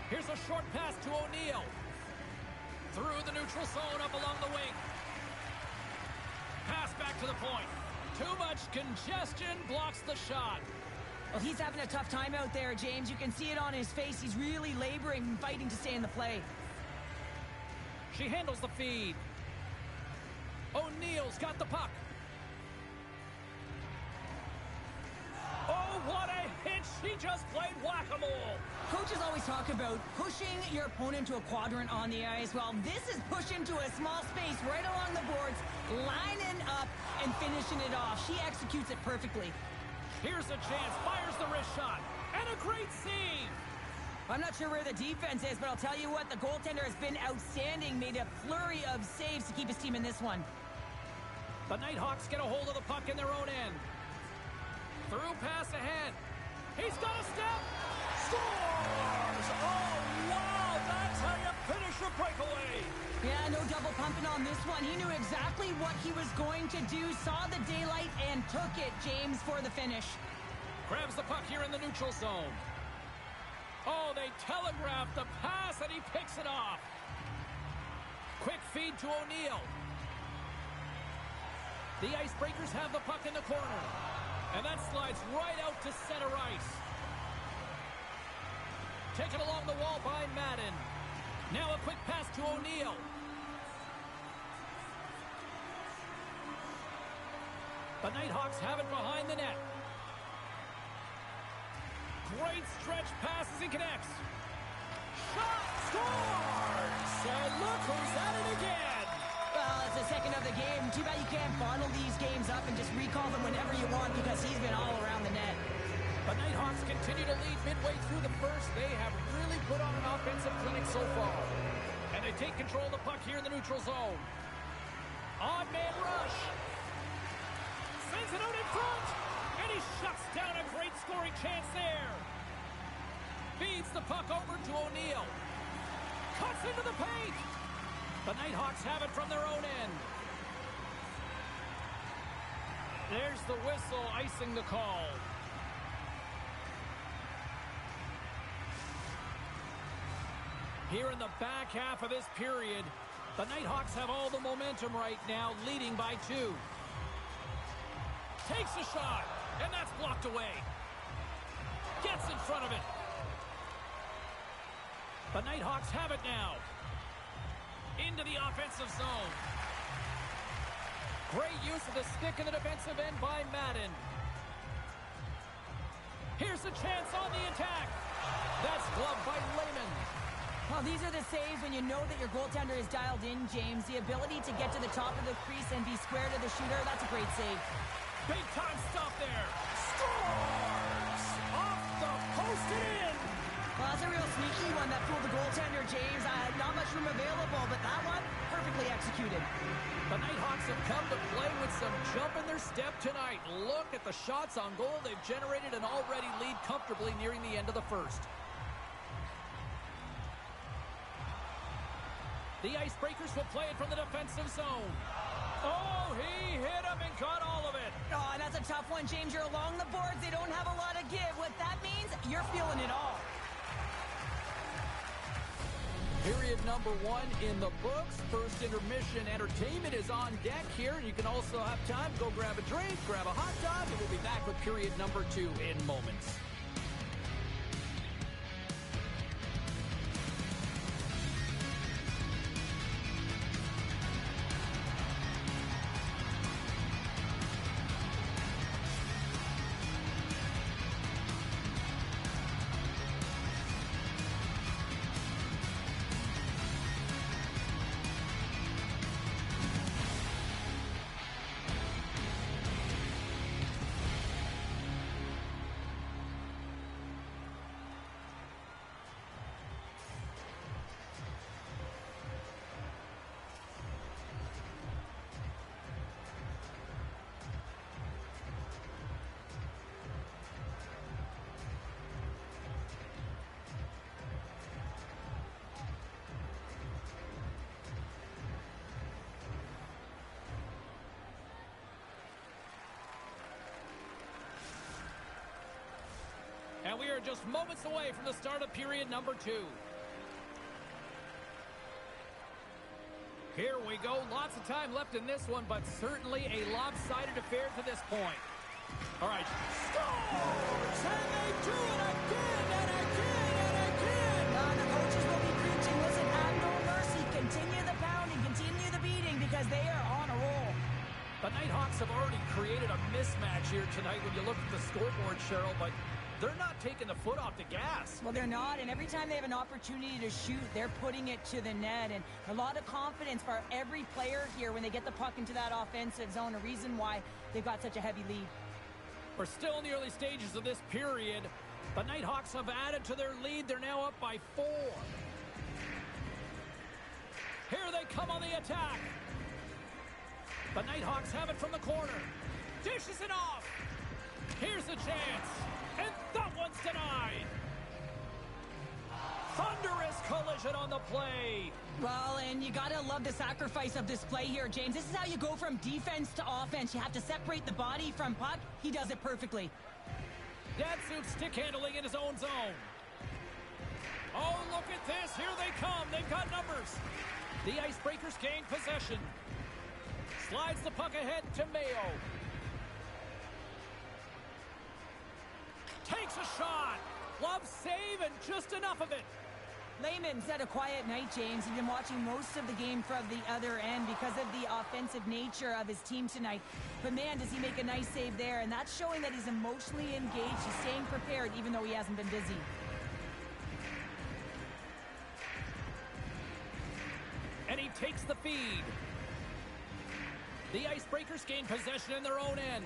Speaker 1: Here's a short pass to O'Neill. Through the neutral zone up along the wing. Pass back to the point. Too much congestion blocks the shot.
Speaker 2: Well, he's having a tough time out there, James. You can see it on his face. He's really laboring and fighting to stay in the play.
Speaker 1: She handles the feed. O'Neill's got the puck. Oh, what a hit. She just played whack-a-mole.
Speaker 2: Coaches always talk about pushing your opponent to a quadrant on the ice. Well, this is pushing to a small space right along the boards, lining up and finishing it off. She executes it perfectly.
Speaker 1: Here's a chance. Fires the wrist shot. And a great save.
Speaker 2: I'm not sure where the defense is, but I'll tell you what, the goaltender has been outstanding. Made a flurry of saves to keep his team in this one.
Speaker 1: The Nighthawks get a hold of the puck in their own end. Through pass ahead. He's got a step. Scores! Oh, wow! That's how you finish a breakaway.
Speaker 2: Yeah, no double pumping on this one. He knew exactly what he was going to do, saw the daylight, and took it, James, for the finish.
Speaker 1: Grabs the puck here in the neutral zone. Oh, they telegraphed the pass, and he picks it off. Quick feed to O'Neill. The Icebreakers have the puck in the corner. And that slides right out to center ice. Taken along the wall by Madden. Now a quick pass to O'Neill. The Nighthawks have it behind the net. Great stretch pass as he connects. Shot! Scores! And look who's at it again!
Speaker 2: Well, it's the second of the game. Too bad you can't bottle these games up and just recall them whenever you want because he's been all around the net.
Speaker 1: The Nighthawks continue to lead midway through the first. They have really put on an offensive clinic so far. And they take control of the puck here in the neutral zone. Odd man rush. Sends it out in front. And he shuts down a great scoring chance there. Feeds the puck over to O'Neill. Cuts into the paint. The Nighthawks have it from their own end. There's the whistle icing the call. Here in the back half of this period, the Nighthawks have all the momentum right now, leading by 2. Takes a shot, and that's blocked away. Gets in front of it. The Nighthawks have it now. Into the offensive zone. Great use of the stick in the defensive end by Madden. Here's a chance on the attack. That's gloved by Lehman.
Speaker 2: Well, these are the saves when you know that your goaltender is dialed in, James. The ability to get to the top of the crease and be square to the shooter, that's a great save.
Speaker 1: Big time stop there. Scores! Off the post and in.
Speaker 2: Well, that's a real sneaky one that fooled the goaltender, James. Not much room available, but that one, perfectly executed.
Speaker 1: The Nighthawks have come to play with some jump in their step tonight. Look at the shots on goal. They've generated an already lead comfortably nearing the end of the first. The Icebreakers will play it from the defensive zone. Oh, he hit him and got all of it.
Speaker 2: Oh, and that's a tough one, James. You're along the boards. They don't have a lot of give. What that means, you're feeling it all.
Speaker 1: Period number 1 in the books. First intermission entertainment is on deck here. And you can also have time to go grab a drink, grab a hot dog, and we'll be back with period number 2 in moments. And we are just moments away from the start of period number 2. Here we go. Lots of time left in this one, but certainly a lopsided affair to this point. All right.
Speaker 2: Scores! And they do it again and again and again. The coaches will be preaching, listen, have no mercy. Continue the pounding, continue the beating, because they are on a roll.
Speaker 1: The Nighthawks have already created a mismatch here tonight when you look at the scoreboard, Cheryl, but they're not taking the foot off the gas.
Speaker 2: Well, they're not, and every time they have an opportunity to shoot, they're putting it to the net, and a lot of confidence for every player here when they get the puck into that offensive zone, a reason why they've got such a heavy lead.
Speaker 1: We're still in the early stages of this period. The Nighthawks have added to their lead. They're now up by 4. Here they come on the attack. The Nighthawks have it from the corner. Dishes it off. Here's a chance. And that one's denied. Thunderous collision on the play.
Speaker 2: Well, and you gotta love the sacrifice of this play here, James. This is how you go from defense to offense. You have to separate the body from puck. He does it perfectly.
Speaker 1: Datsuk stick handling in his own zone. Oh, look at this. Here they come. They've got numbers. The Icebreakers gain possession. Slides the puck ahead to Mayo. Takes a shot. Love save and just enough of it.
Speaker 2: Lehman's had a quiet night, James. He's been watching most of the game from the other end because of the offensive nature of his team tonight. But man, does he make a nice save there. And that's showing that he's emotionally engaged. He's staying prepared even though he hasn't been busy.
Speaker 1: And he takes the feed. The Icebreakers gain possession in their own end.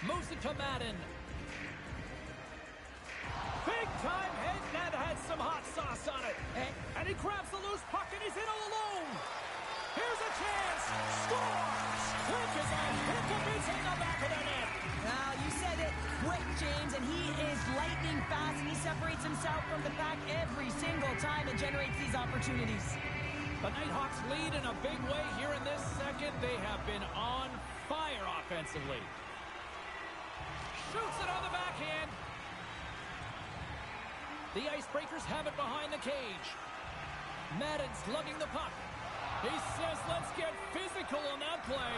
Speaker 1: Moves it to Madden. Big time hit. That had some hot sauce on it. And he grabs the loose puck and he's in all alone. Here's a chance. Scores! Quick as a hiccup is in the back of the net.
Speaker 2: Now, you said it quick, James, and he is lightning fast, and he separates himself from the pack every single time and generates these opportunities.
Speaker 1: The Nighthawks lead in a big way here in this second. They have been on fire offensively. Shoots it on the backhand. The Icebreakers have it behind the cage. Madden's lugging the puck. He says, let's get physical on that play.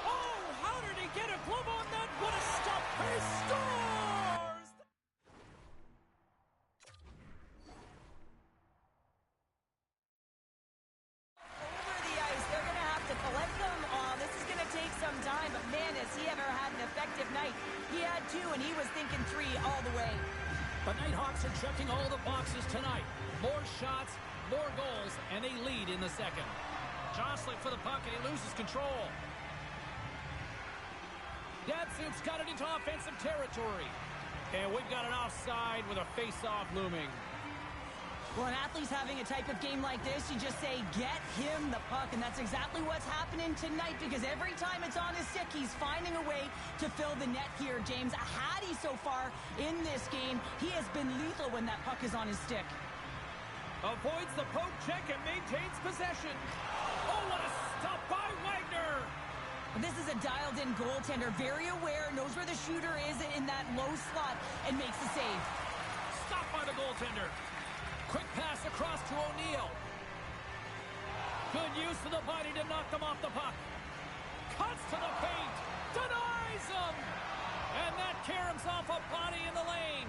Speaker 1: Oh, how did he get a glove on that? What a stop. He scores!
Speaker 2: Over the ice, they're going to have to collect them. This is going to take some time, but man, has he ever had an effective night. He had 2, and he was thinking 3 all the way.
Speaker 1: The Nighthawks are checking all the boxes tonight. More shots, more goals, and they lead in the second. Jostling for the puck, and he loses control. Datsuk's got it into offensive territory. And we've got an offside with a face-off looming.
Speaker 2: Well, an athlete's having a type of game like this, you just say, get him the puck, and that's exactly what's happening tonight, because every time it's on his stick, he's finding a way to fill the net here, James. Hattie so far in this game, he has been lethal when that puck is on his stick.
Speaker 1: Avoids the poke check and maintains possession. Oh, what a stop by Wagner!
Speaker 2: This is a dialed-in goaltender, very aware, knows where the shooter is in that low slot, and makes the save.
Speaker 1: Stopped by the goaltender. Quick pass across to O'Neill. Good use of the body to knock them off the puck. Cuts to the paint. Denies him. And that caroms off a body in the lane.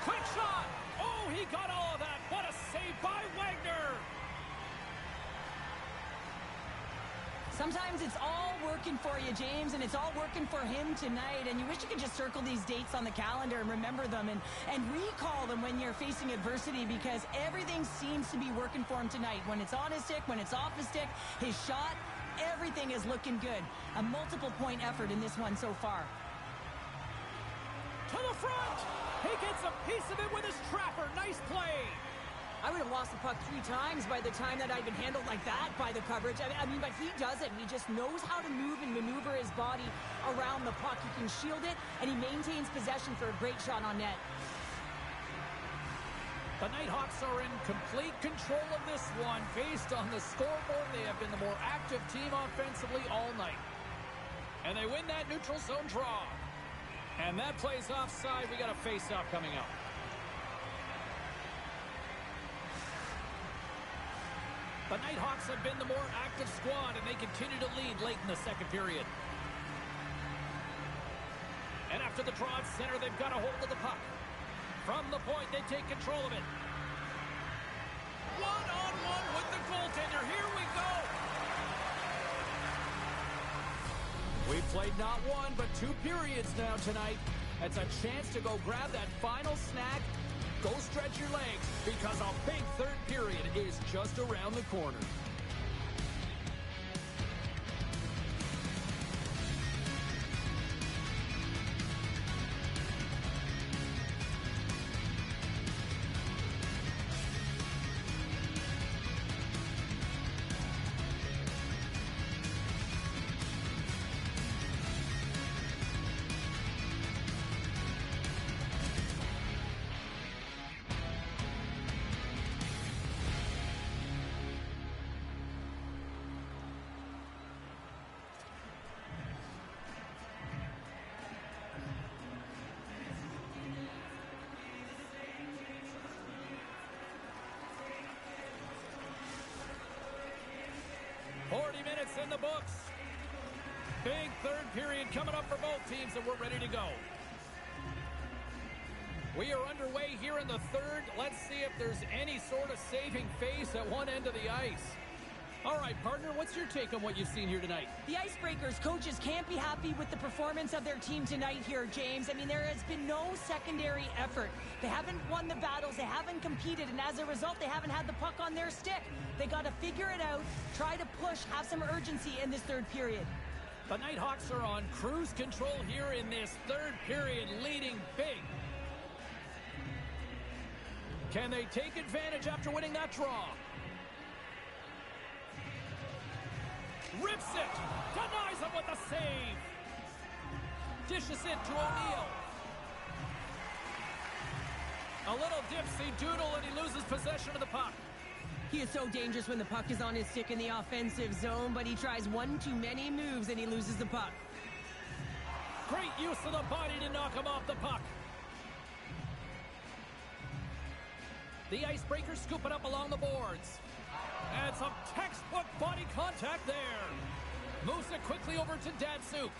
Speaker 1: Quick shot. Oh, he got all of that. What a save by Wagner.
Speaker 2: Sometimes it's all working for you, James, and it's all working for him tonight, and you wish you could just circle these dates on the calendar and remember them and recall them when you're facing adversity, because everything seems to be working for him tonight. When it's on his stick, when it's off his stick, his shot, everything is looking good. A multiple-point effort in this one so far.
Speaker 1: To the front! He gets a piece of it with his trapper. Nice play!
Speaker 2: I would have lost the puck 3 times by the time that I'd been handled like that by the coverage. I mean, but he doesn't. He just knows how to move and maneuver his body around the puck. He can shield it, and he maintains possession for a great shot on net.
Speaker 1: The Nighthawks are in complete control of this one. Based on the scoreboard, they have been the more active team offensively all night. And they win that neutral zone draw. And that plays offside. We got a face-off coming up. The Nighthawks have been the more active squad, and they continue to lead late in the second period. And after the draw at center, they've got a hold of the puck. From the point, they take control of it. One-on-one with the goaltender. Here we go. We've played not one, but 2 periods now tonight. It's a chance to go grab that final snack. Go stretch your legs, because a big third period is just around the corner. In the books. Big third period coming up for both teams, and we're ready to go. We are underway here in the third. Let's see if there's any sort of saving face at one end of the ice. All right, partner, what's your take on what you've seen here tonight?
Speaker 2: The Icebreakers coaches can't be happy with the performance of their team tonight here, James. I mean, there has been no secondary effort. They haven't won the battles. They haven't competed. And as a result, they haven't had the puck on their stick. They got to figure it out, try to push, have some urgency in this third period.
Speaker 1: The Nighthawks are on cruise control here in this third period, leading big. Can they take advantage after winning that draw? Rips it. Denies him with a save. Dishes it to O'Neill. A little dipsy doodle, and he loses possession of the puck.
Speaker 2: He is so dangerous when the puck is on his stick in the offensive zone, but he tries one too many moves and he loses the puck.
Speaker 1: Great use of the body to knock him off the puck. The Icebreakers scoop it up along the boards. And some textbook body contact there. Moves it quickly over to Datsuk.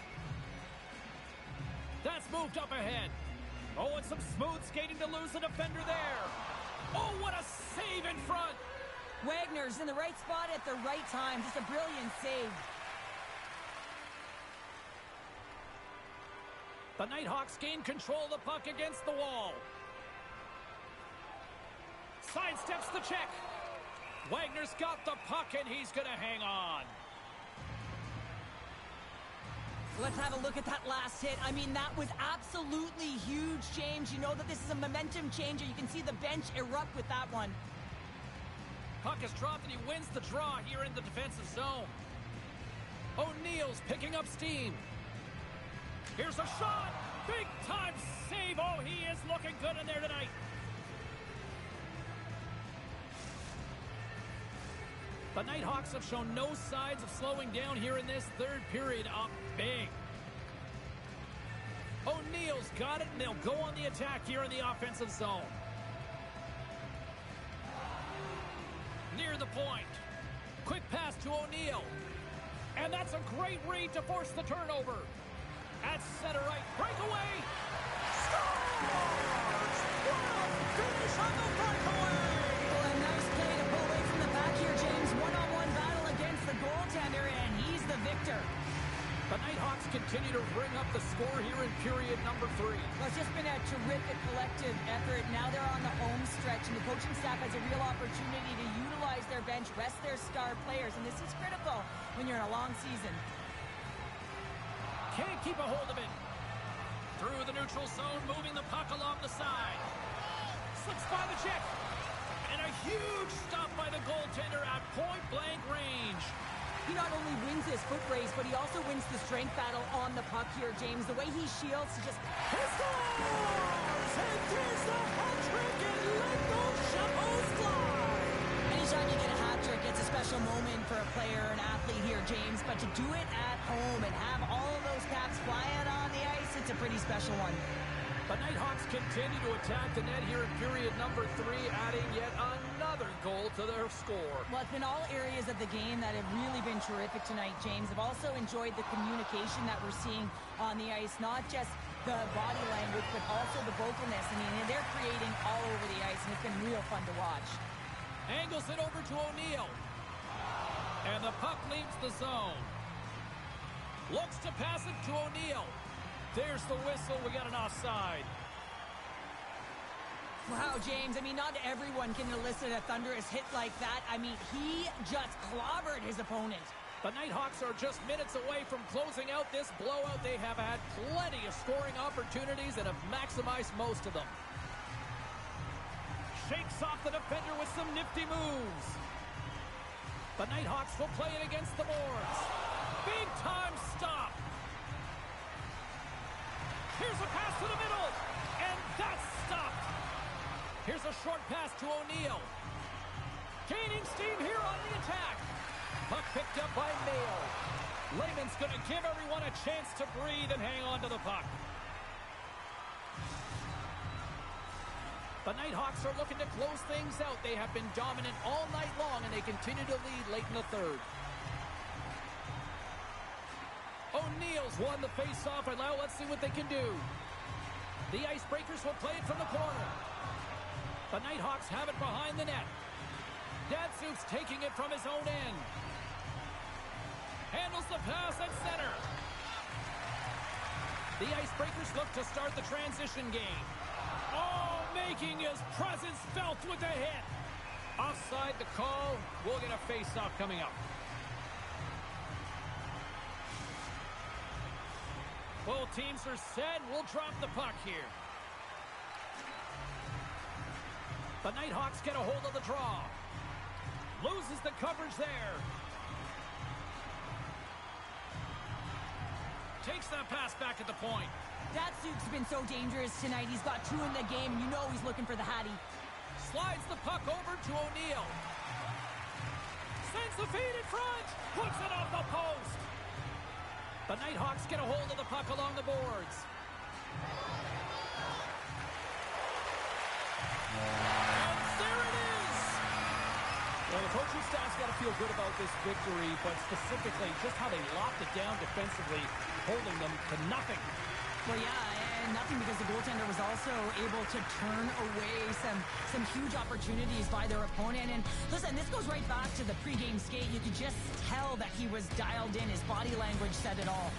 Speaker 1: That's moved up ahead. Oh, and some smooth skating to lose the defender there. Oh, what a save in front.
Speaker 2: Wagner's in the right spot at the right time. Just a brilliant save.
Speaker 1: The Nighthawks gain control of the puck against the wall. Sidesteps the check. Wagner's got the puck, and he's going to hang on.
Speaker 2: Let's have a look at that last hit. I mean, that was absolutely huge, James. You know that this is a momentum changer. You can see the bench erupt with that one.
Speaker 1: Puck is dropped, and he wins the draw here in the defensive zone. O'Neill's picking up steam. Here's a shot. Big-time save. Oh, he is looking good in there tonight. The Nighthawks have shown no signs of slowing down here in this third period, up big. O'Neill's got it, and they'll go on the attack here in the offensive zone. Near the point. Quick pass to O'Neill. And that's a great read to force the turnover. At center right, breakaway. Scores! What a finish on the breakaway!
Speaker 2: Well, a nice play to pull away from the back here, James. One-on-one battle against the goaltender, and he's the victor.
Speaker 1: The Nighthawks continue to bring up the score here in period number 3.
Speaker 2: Well, it's just been a terrific collective effort. Now they're on the home stretch, and the coaching staff has a real opportunity to utilize their bench, rest their star players, and this is critical when you're in a long season.
Speaker 1: Can't keep a hold of it. Through the neutral zone, moving the puck along the side. Slips by the check. And a huge stop by the goaltender at point-blank range.
Speaker 2: He not only wins his foot race, but he also wins the strength battle on the puck here, James. The way he shields, he just...
Speaker 1: He scores! And there's the hat trick, and let those shovels fly!
Speaker 2: Anytime you get a hat trick, it's a special moment for a player, an athlete here, James. But to do it at home and have all of those it's a pretty special one.
Speaker 1: The Nighthawks continue to attack the net here in period number 3, adding yet another goal to their score.
Speaker 2: Well, it's been all areas of the game that have really been terrific tonight, James. I've also enjoyed the communication that we're seeing on the ice, not just the body language, but also the vocalness. I mean, they're creating all over the ice, and it's been real fun to watch.
Speaker 1: Angles it over to O'Neill. And the puck leaves the zone. Looks to pass it to O'Neill. There's the whistle. We got an offside.
Speaker 2: Wow, James. I mean, not everyone can elicit a thunderous hit like that. I mean, he just clobbered his opponent.
Speaker 1: The Nighthawks are just minutes away from closing out this blowout. They have had plenty of scoring opportunities and have maximized most of them. Shakes off the defender with some nifty moves. The Nighthawks will play it against the boards. Big time stop. Here's a pass to the middle, and that's stopped. Here's a short pass to O'Neill. Gaining steam here on the attack. Puck picked up by Mayo. Lehman's going to give everyone a chance to breathe and hang on to the puck. The Nighthawks are looking to close things out. They have been dominant all night long, and they continue to lead late in the third. O'Neill's won the face-off, and now let's see what they can do. The Icebreakers will play it from the corner. The Nighthawks have it behind the net. Datsuk's taking it from his own end. Handles the pass at center. The Icebreakers look to start the transition game. Oh, making his presence felt with a hit. Offside the call. We'll get a face-off coming up. Both teams are set. We'll drop the puck here. The Nighthawks get a hold of the draw. Loses the coverage there. Takes that pass back at the point.
Speaker 2: Datsuk's been so dangerous tonight. He's got 2 in the game, and you know he's looking for the Hattie.
Speaker 1: Slides the puck over to O'Neill. Sends the feed in front. Puts it off the post. The Nighthawks get a hold of the puck along the boards. And there it is!
Speaker 3: Well, the coaching staff's got to feel good about this victory, but specifically just how they locked it down defensively, holding them to nothing.
Speaker 2: Well, yeah, and nothing because the goaltender was also able to turn away some huge opportunities by their opponent. And listen, this goes right back to the pregame skate. You could just tell that he was dialed in. His body language said it all.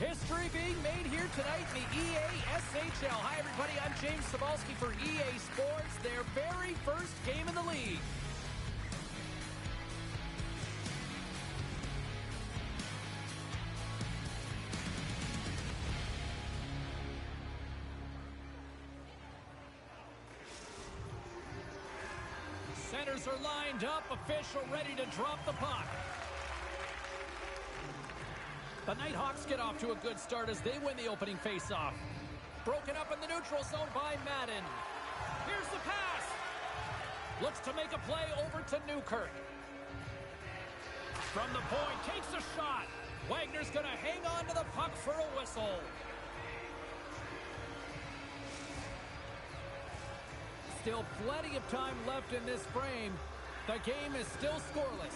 Speaker 1: History being made here tonight in the EASHL. Hi, everybody. I'm James Cebulski for EA Sports, their very first game in the league. Centers are lined up, official ready to drop the puck. The Nighthawks get off to a good start as they win the opening faceoff. Broken up in the neutral zone by Madden. Here's the pass. Looks to make a play over to Newkirk. From the point, takes a shot. Wagner's going to hang on to the puck for a whistle. Still plenty of time left in this frame. The game is still scoreless.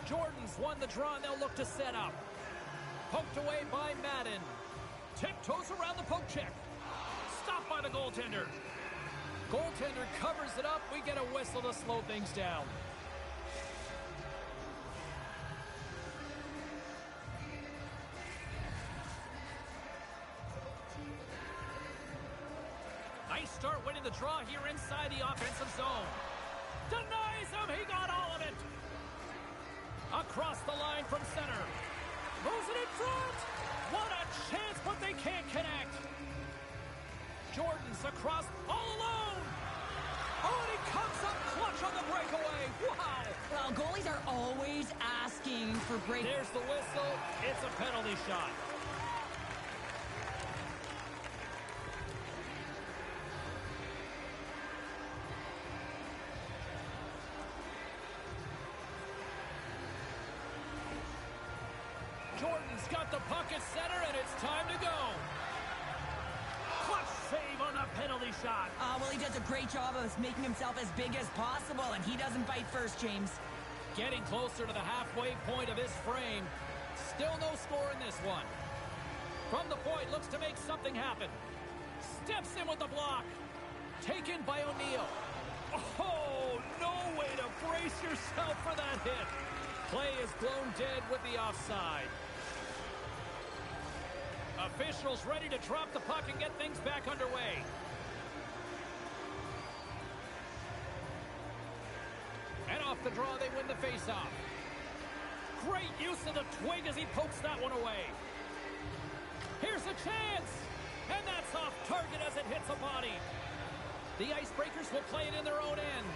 Speaker 1: Jordan's won the draw, and they'll look to set up. Poked away by Madden. Tiptoes around the poke check. Stopped by the goaltender. Goaltender covers it up. We get a whistle to slow things down. Nice start winning the draw here inside the offensive zone. Denies him. He got all of it. Across the line from center. Moves it in front. What a chance, but they can't connect. Jordan's across all alone. Oh, and he comes up clutch on the breakaway. Wow.
Speaker 2: Well, goalies are always asking for break.
Speaker 1: There's the whistle. It's a penalty shot. Jordan's got the puck at center, and it's time to go. Clutch save on a penalty shot.
Speaker 2: Well, he does a great job of making himself as big as possible, and he doesn't fight first, James.
Speaker 1: Getting closer to the halfway point of this frame. Still no score in this one. From the point, looks to make something happen. Steps in with the block. Taken by O'Neill. Oh, no way to brace yourself for that hit. Play is blown dead with the offside. Officials ready to drop the puck and get things back underway. And off the draw, they win the faceoff. Great use of the twig as he pokes that one away. Here's a chance. And that's off target as it hits a body. The Icebreakers will play it in their own end.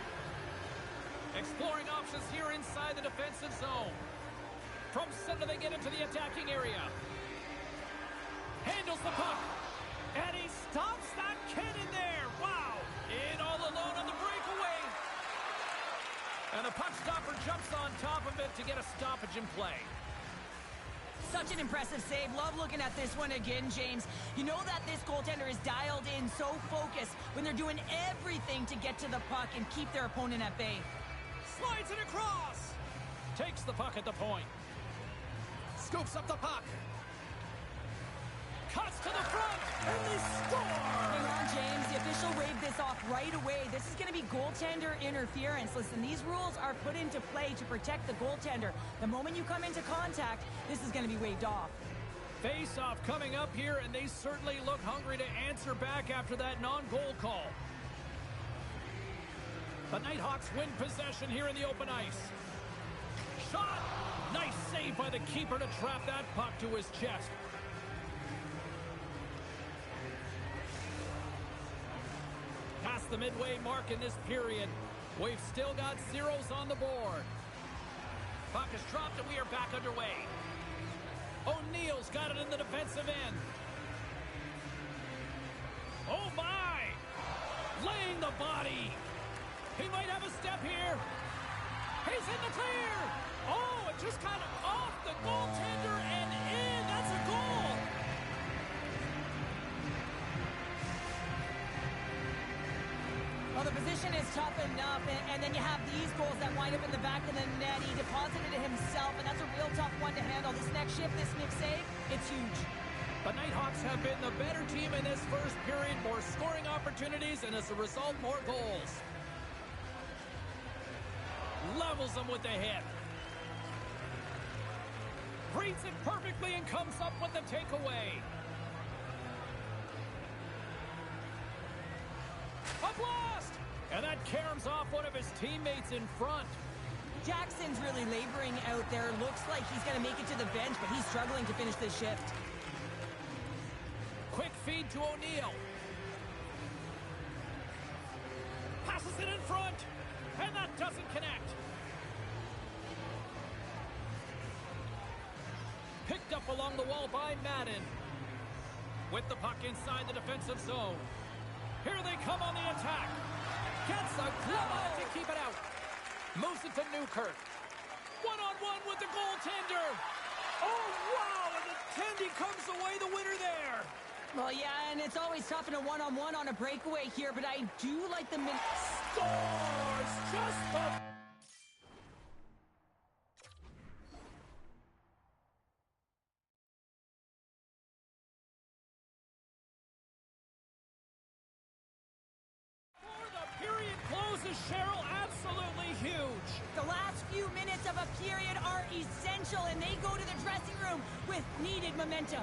Speaker 1: Exploring options here inside the defensive zone. From center, they get into the attacking area. Handles the puck. And he stops that kid in there. Wow. In all alone on the breakaway. And the puck stopper jumps on top of it to get a stoppage in play.
Speaker 2: Such an impressive save. Love looking at this one again, James. You know that this goaltender is dialed in, so focused when they're doing everything to get to the puck and keep their opponent at bay.
Speaker 1: Slides it across. Takes the puck at the point. Scoops up the puck. Cuts to the front, and they score!
Speaker 2: Hang on, James. The official waved this off right away. This is going to be goaltender interference. Listen, these rules are put into play to protect the goaltender. The moment you come into contact, this is going to be waved off.
Speaker 1: Face-off coming up here, and they certainly look hungry to answer back after that non-goal call. The Nighthawks win possession here in the open ice. Shot! Nice save by the keeper to trap that puck to his chest. Past the midway mark in this period. We've still got zeros on the board. Puck is dropped and we are back underway. O'Neill's got it in the defensive end. Oh my! Laying the body. He might have a step here. He's in the clear. Oh, it just kind of off the goaltender and in. That's a goal.
Speaker 2: Well, the position is tough enough, and then you have these goals that wind up in the back of the net. He deposited it himself, and that's a real tough one to handle. This next shift, this next save, it's huge.
Speaker 1: The Nighthawks have been the better team in this first period. More scoring opportunities, and as a result, more goals. Levels them with the hit. Reads it perfectly and comes up with the takeaway. A blast! And that caroms off one of his teammates in front.
Speaker 2: Jackson's really laboring out there. Looks like he's going to make it to the bench, but he's struggling to finish this shift.
Speaker 1: Quick feed to O'Neal. Passes it in front. And that doesn't connect. Picked up along the wall by Madden. With the puck inside the defensive zone. Here they come on the attack. Gets a glove to keep it out. Moves it to Newkirk. One-on-one with the goaltender. Oh, wow! And the Tandy comes away the winner there.
Speaker 2: Well, yeah, and it's always tough in a one-on-one on a breakaway here, but I do like the...
Speaker 1: Scores! Just the... Cheryl, absolutely huge.
Speaker 2: The last few minutes of a period are essential, and they go to the dressing room with needed momentum.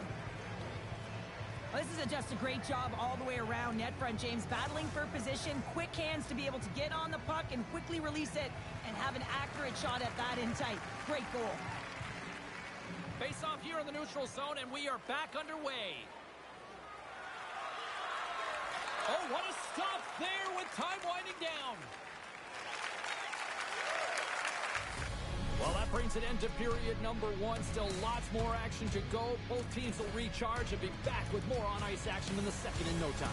Speaker 2: Well, this is just a great job all the way around net front, James. Battling for position, quick hands to be able to get on the puck and quickly release it and have an accurate shot at that in tight. Great goal.
Speaker 1: Face off here in the neutral zone, and we are back underway. Oh, what a stop there with time winding down. Well, that brings an end to period number one. Still lots more action to go. Both teams will recharge and be back with more on-ice action in the second in no time.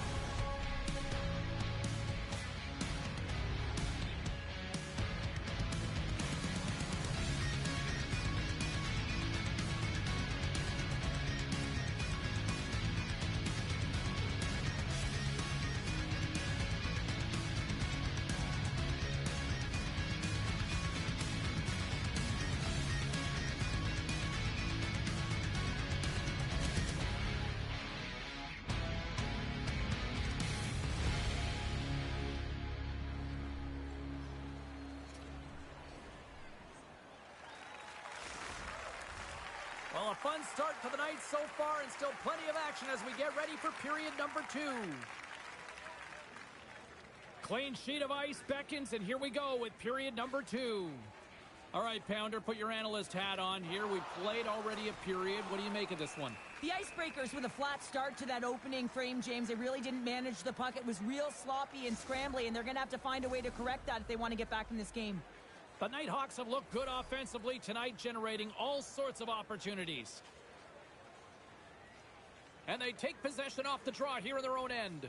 Speaker 1: Well, a fun start to the night so far, and still plenty of action as we get ready for period number two. Clean sheet of ice beckons, and here we go with period number two. All right, Pounder, put your analyst hat on here. We've played already a period. What do you make of this one?
Speaker 2: The Icebreakers with a flat start to that opening frame, James. They really didn't manage the puck. It was real sloppy and scrambly, and they're going to have to find a way to correct that if they want to get back in this game.
Speaker 1: The Nighthawks have looked good offensively tonight, generating all sorts of opportunities. And they take possession off the draw here in their own end.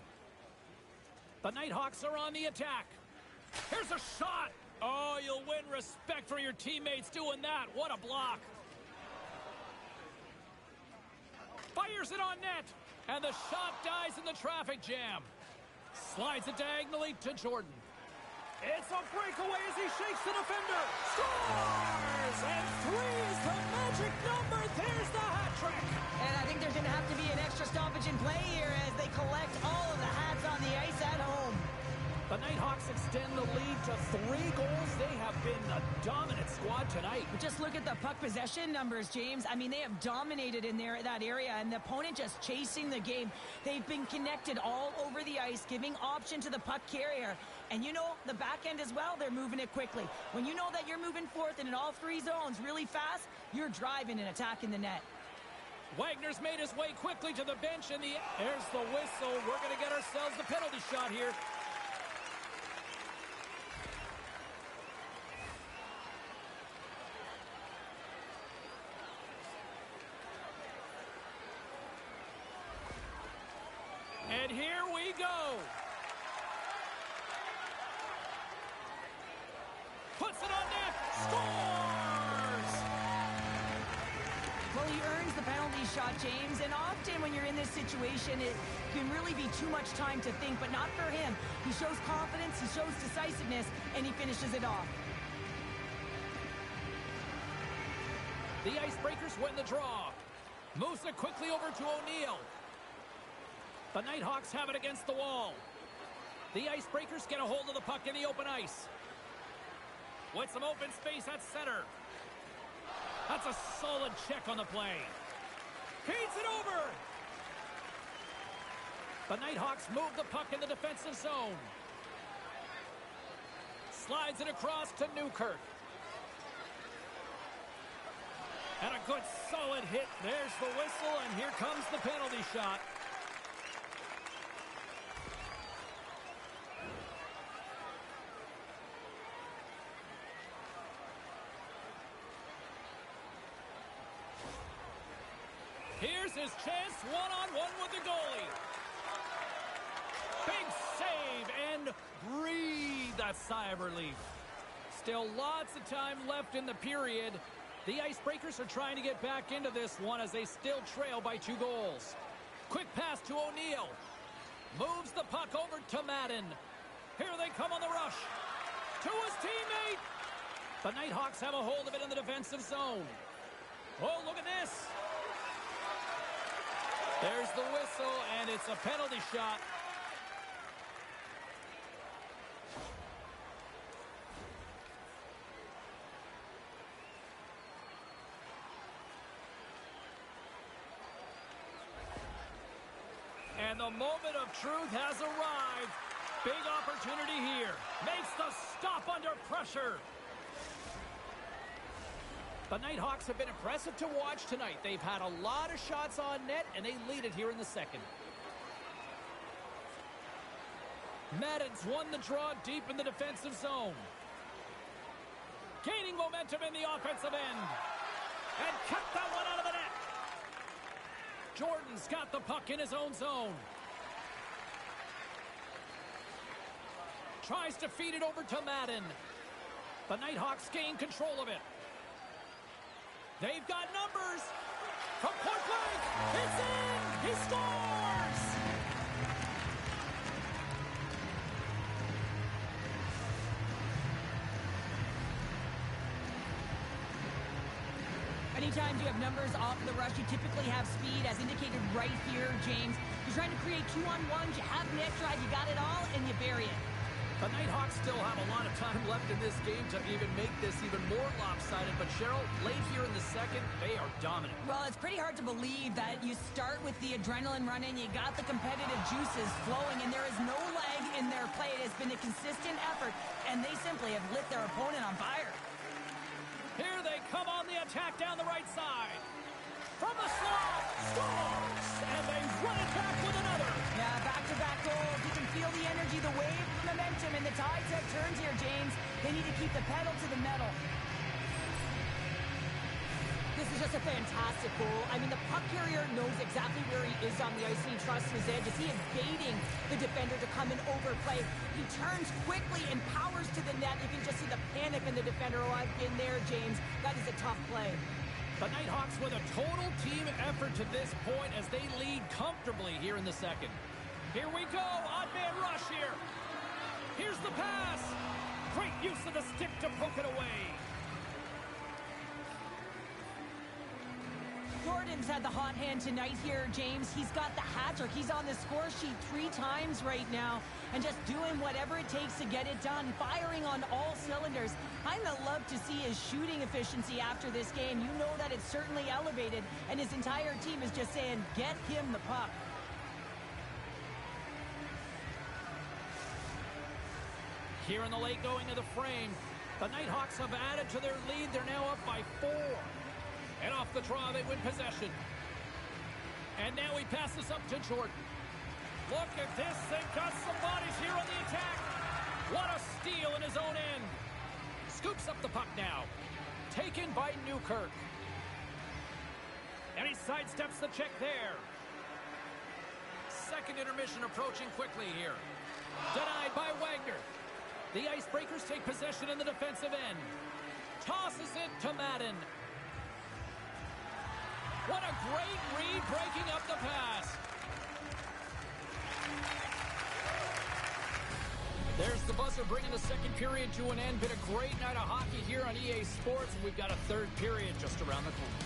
Speaker 1: The Nighthawks are on the attack. Here's a shot. Oh, you'll win respect for your teammates doing that. What a block. Fires it on net. And the shot dies in the traffic jam. Slides it diagonally to Jordan. It's a breakaway as he shakes the defender. Scores! And 3 is the magic number. There's the hat trick.
Speaker 2: And I think there's going to have to be an extra stoppage in play here as they collect all of the hats on the ice at home.
Speaker 1: The Nighthawks extend the lead to 3 goals. They have been the dominant squad tonight.
Speaker 2: Just look at the puck possession numbers, James. I mean, they have dominated in that area, and the opponent just chasing the game. They've been connected all over the ice, giving option to the puck carrier. And you know, the back end as well, they're moving it quickly. When you know that you're moving forth and in all 3 zones really fast, you're driving and attacking the net.
Speaker 1: Wagner's made his way quickly to the bench, and there's the whistle. We're going to get ourselves the penalty shot here. And here we go. Puts it on net. Scores!
Speaker 2: Well, he earns the penalty shot, James, and often when you're in this situation, it can really be too much time to think, but not for him. He shows confidence, he shows decisiveness, and he finishes it off.
Speaker 1: The Icebreakers win the draw. Moves it quickly over to O'Neal. The Nighthawks have it against the wall. The Icebreakers get a hold of the puck in the open ice. With some open space at center. A That's a solid check on the play. Feeds it over. The Nighthawks move the puck in the defensive zone. Slides it across to Newkirk. And a good solid hit. There's the whistle, and here comes the penalty shot. Here's his chance, one-on-one with the goalie. Big save, and breathe a sigh of relief. Still lots of time left in the period. The Icebreakers are trying to get back into this one as they still trail by 2 goals. Quick pass to O'Neill. Moves the puck over to Madden. Here they come on the rush. To his teammate. The Nighthawks have a hold of it in the defensive zone. Oh, look at this. There's the whistle, and it's a penalty shot. And the moment of truth has arrived. Big opportunity here. Makes the stop under pressure. The Nighthawks have been impressive to watch tonight. They've had a lot of shots on net, and they lead it here in the second. Madden's won the draw deep in the defensive zone. Gaining momentum in the offensive end. And kept that one out of the net. Jordan's got the puck in his own zone. Tries to feed it over to Madden. The Nighthawks gain control of it. They've got numbers. From point blank, it's in! He scores!
Speaker 2: Anytime you have numbers off the rush, you typically have speed, as indicated right here, James. You're trying to create 2-on-1s, you have net drive, you got it all, and you bury it.
Speaker 1: The Nighthawks still have a lot of time left in this game to even make this even more lopsided. But, Cheryl, late here in the second, they are dominant.
Speaker 2: Well, it's pretty hard to believe that you start with the adrenaline running, you got the competitive juices flowing, and there is no lag in their play. It has been a consistent effort, and they simply have lit their opponent on fire.
Speaker 1: Here they come on the attack down the right side. From the slot, scores! And they run it back with another.
Speaker 2: Yeah, back-to-back goals. You can feel the energy, the wave, the momentum, and the tides have turned here, James. They need to keep the pedal to the metal. This is just a fantastic goal. I mean, the puck carrier knows exactly where he is on the ice, and he trusts his edge as he is baiting the defender to come and overplay. He turns quickly and powers to the net. You can just see the panic in the defender. Oh, I've been there, James. That is a tough play.
Speaker 1: The Nighthawks with a total team effort to this point as they lead comfortably here in the second. Here we go. Odd man rush here. Here's the pass. Great use of the stick to poke it away.
Speaker 2: Jordan's had the hot hand tonight here, James. He's got the hat-trick. He's on the score sheet 3 times right now and just doing whatever it takes to get it done, firing on all cylinders. I'm going to love to see his shooting efficiency after this game. You know that it's certainly elevated, and his entire team is just saying, get him the puck.
Speaker 1: Here in the late going of the frame, the Nighthawks have added to their lead. They're now up by 4. And off the draw, they win possession. And now he passes up to Jordan. Look at this. They've got some bodies here on the attack. What a steal in his own end. Scoops up the puck now. Taken by Newkirk. And he sidesteps the check there. Second intermission approaching quickly here. Denied by Wagner. The Icebreakers take possession in the defensive end. Tosses it to Madden. What a great read, breaking up the pass. There's the buzzer bringing the second period to an end. Been a great night of hockey here on EA Sports. We've got a third period just around the corner.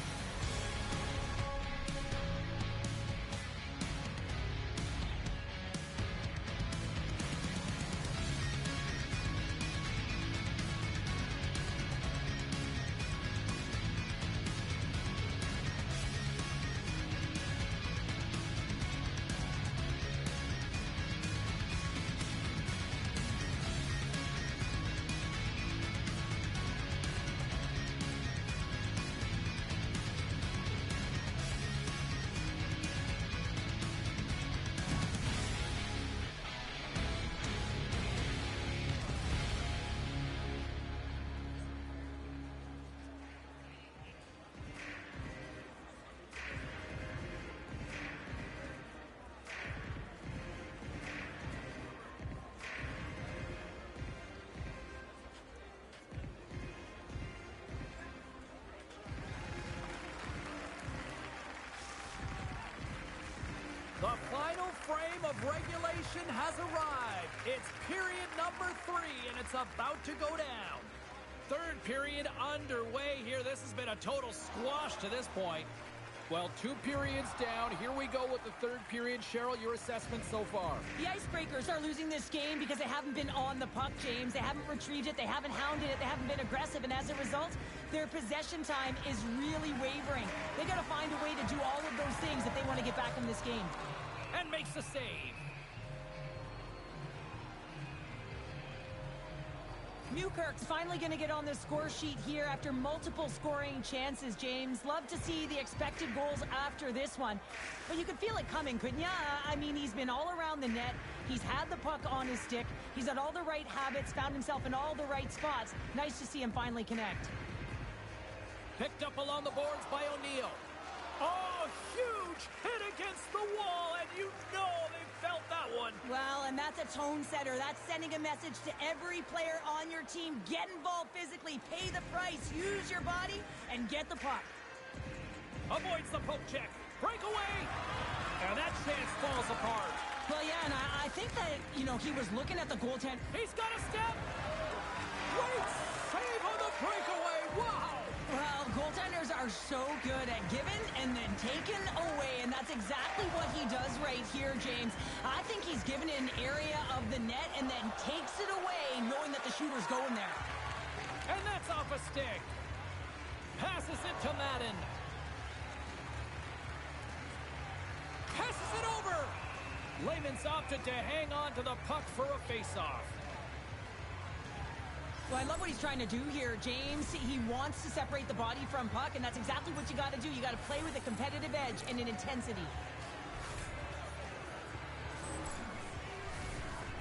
Speaker 3: time of regulation has arrived. It's period number 3, and it's about to go down. Third period underway here. This has been a total squash to this point. Well, 2 periods down. Here we go with the third period. Cheryl, your assessment so far?
Speaker 2: The Icebreakers are losing this game because they haven't been on the puck, James. They haven't retrieved it. They haven't hounded it. They haven't been aggressive. And as a result, their possession time is really wavering. They got to find a way to do all of those things if they want to get back in this game.
Speaker 1: And makes the save.
Speaker 2: Newkirk's finally going to get on the score sheet here after multiple scoring chances, James. Love to see the expected goals after this one. But you could feel it coming, couldn't you? I mean, he's been all around the net. He's had the puck on his stick. He's had all the right habits, found himself in all the right spots. Nice to see him finally connect.
Speaker 1: Picked up along the boards by O'Neill. Oh, huge hit against the wall, and you know they felt that one.
Speaker 2: Well, and that's a tone setter. That's sending a message to every player on your team. Get involved physically, pay the price, use your body, and get the puck.
Speaker 1: Avoids the poke check. Breakaway! And that chance falls apart.
Speaker 2: Well, yeah, and I think that, he was looking at the goaltender.
Speaker 1: He's got a step. Great save on the breakaway. Wow!
Speaker 2: Well, goaltenders are so good at giving and then taking away, and that's exactly what he does right here, James. I think he's given an area of the net and then takes it away, knowing that the shooter's going there.
Speaker 1: And that's off a stick. Passes it to Madden. Passes it over. Lehman's opted to hang on to the puck for a face-off.
Speaker 2: Well, I love what he's trying to do here, James. He wants to separate the body from puck, and that's exactly what you got to do. You got to play with a competitive edge and an intensity.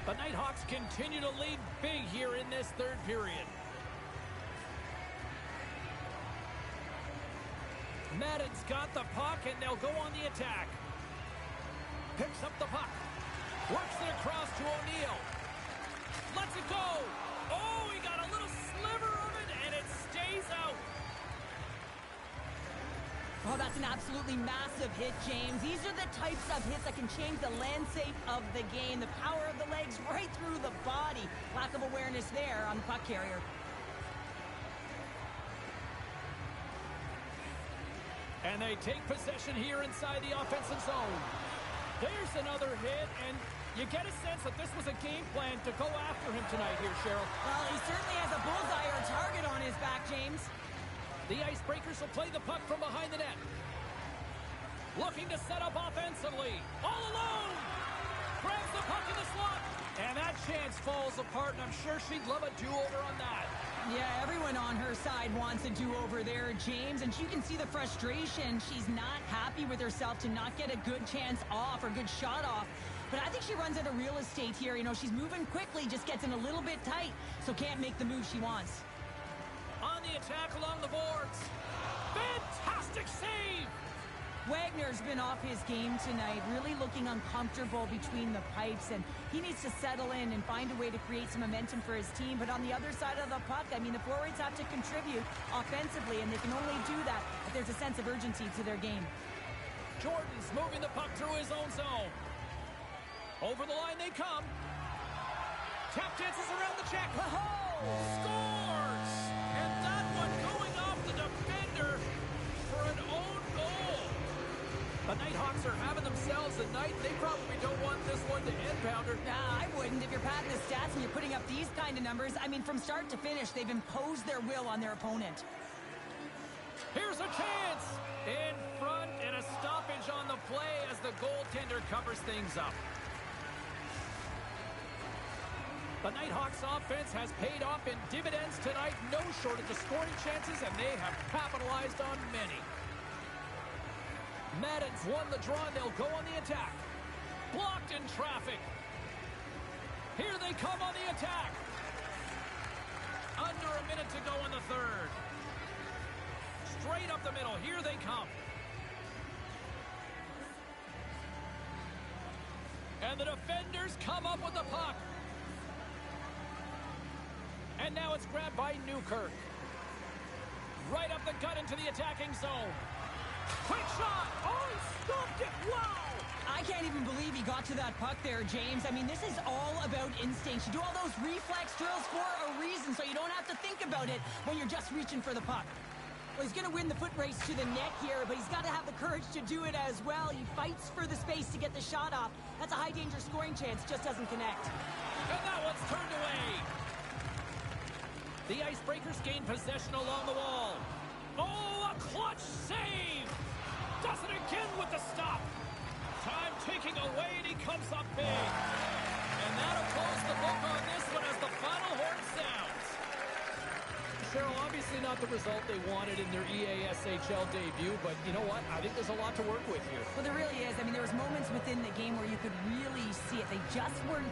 Speaker 1: The Nighthawks continue to lead big here in this third period. Madden's got the puck, and they'll go on the attack. Picks up the puck. Works it across to O'Neill. Lets it go. Oh, he got a little sliver of it, and it stays out.
Speaker 2: Oh, that's an absolutely massive hit, James. These are the types of hits that can change the landscape of the game. The power of the legs right through the body. Lack of awareness there on the puck carrier.
Speaker 1: And they take possession here inside the offensive zone. There's another hit, and you get a sense that this was a game plan to go after him tonight here, Cheryl.
Speaker 2: Well, he certainly has a bullseye or target on his back, James.
Speaker 1: The Icebreakers will play the puck from behind the net. Looking to set up offensively. All alone! Grabs the puck in the slot. And that chance falls apart, and I'm sure she'd love a do-over on that.
Speaker 2: Yeah, everyone on her side wants a do-over there, James, and you can see the frustration. She's not happy with herself to not get a good chance off or good shot off. But I think she runs out of real estate here. She's moving quickly, just gets in a little bit tight, so can't make the move she wants.
Speaker 1: On the attack along the boards. Fantastic save!
Speaker 2: Wagner's been off his game tonight, really looking uncomfortable between the pipes, and he needs to settle in and find a way to create some momentum for his team. But on the other side of the puck, the forwards have to contribute offensively, and they can only do that if there's a sense of urgency to their game.
Speaker 1: Jordan's moving the puck through his own zone. Over the line they come. Tap dances around the check. Scores! And that one going off the defender for an own goal. The Nighthawks are having themselves a night. They probably don't want this one to end, Pounder.
Speaker 2: Nah, I wouldn't. If you're padding the stats and you're putting up these kind of numbers, from start to finish, they've imposed their will on their opponent.
Speaker 1: Here's a chance. In front, and a stoppage on the play as the goaltender covers things up. The Nighthawks offense has paid off in dividends tonight. No shortage of scoring chances, and they have capitalized on many. Madden's won the draw, and they'll go on the attack. Blocked in traffic. Here they come on the attack. Under a minute to go in the third. Straight up the middle. Here they come. And the defenders come up with the puck. And now it's grabbed by Newkirk. Right up the gut into the attacking zone.
Speaker 3: Quick shot. Oh, he stopped it. Wow.
Speaker 2: I can't even believe he got to that puck there, James. I mean, this is all about instinct. You do all those reflex drills for a reason, so you don't have to think about it when you're just reaching for the puck. Well, he's going to win the foot race to the net here, but he's got to have the courage to do it as well. He fights for the space to get the shot off. That's a high-danger scoring chance, just doesn't connect.
Speaker 3: And that one's turned away. The Icebreakers gain possession along the wall. Oh, a clutch save! Does it again with the stop. Time ticking away, and he comes up big. And that'll close the book on this one as the final horn sounds. Cheryl, obviously not the result they wanted in their EASHL debut, but you know what? I think there's a lot to work with here.
Speaker 2: Well, there really is. I mean, there was moments within the game where you could really see it. They just weren't...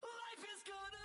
Speaker 4: Life is gonna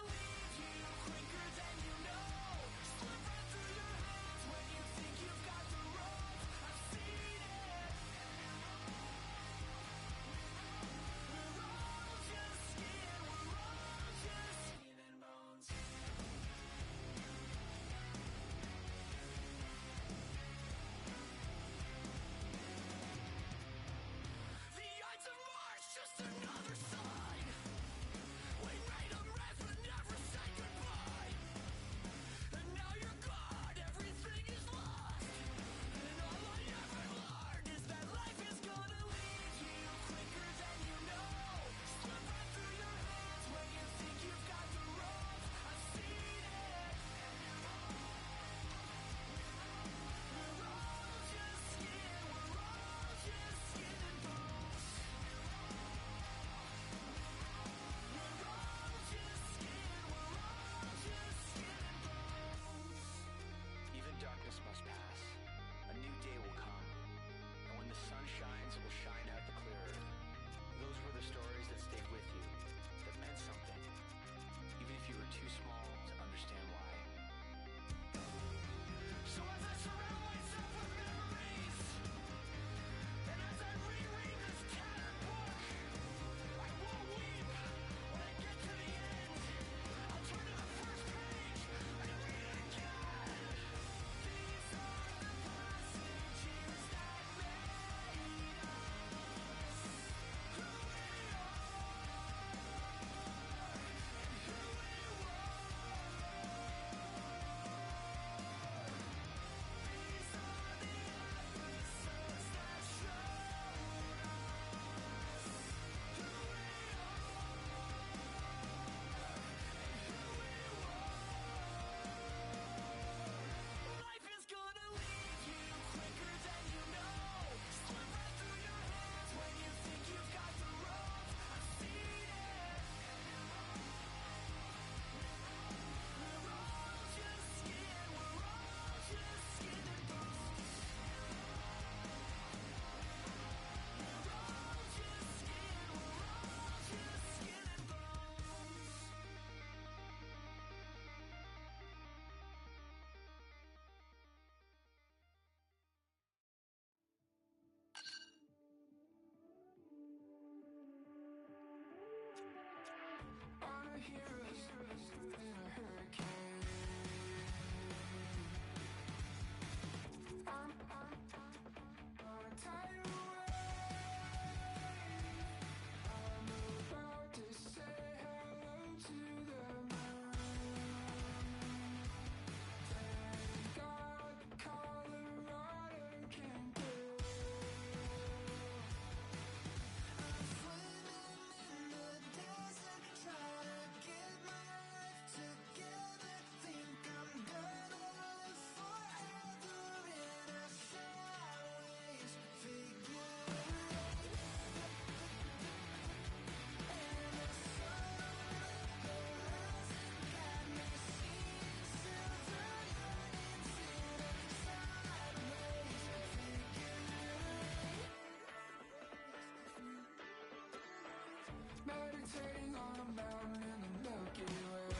Speaker 4: levitating on a mountain in the Milky Way.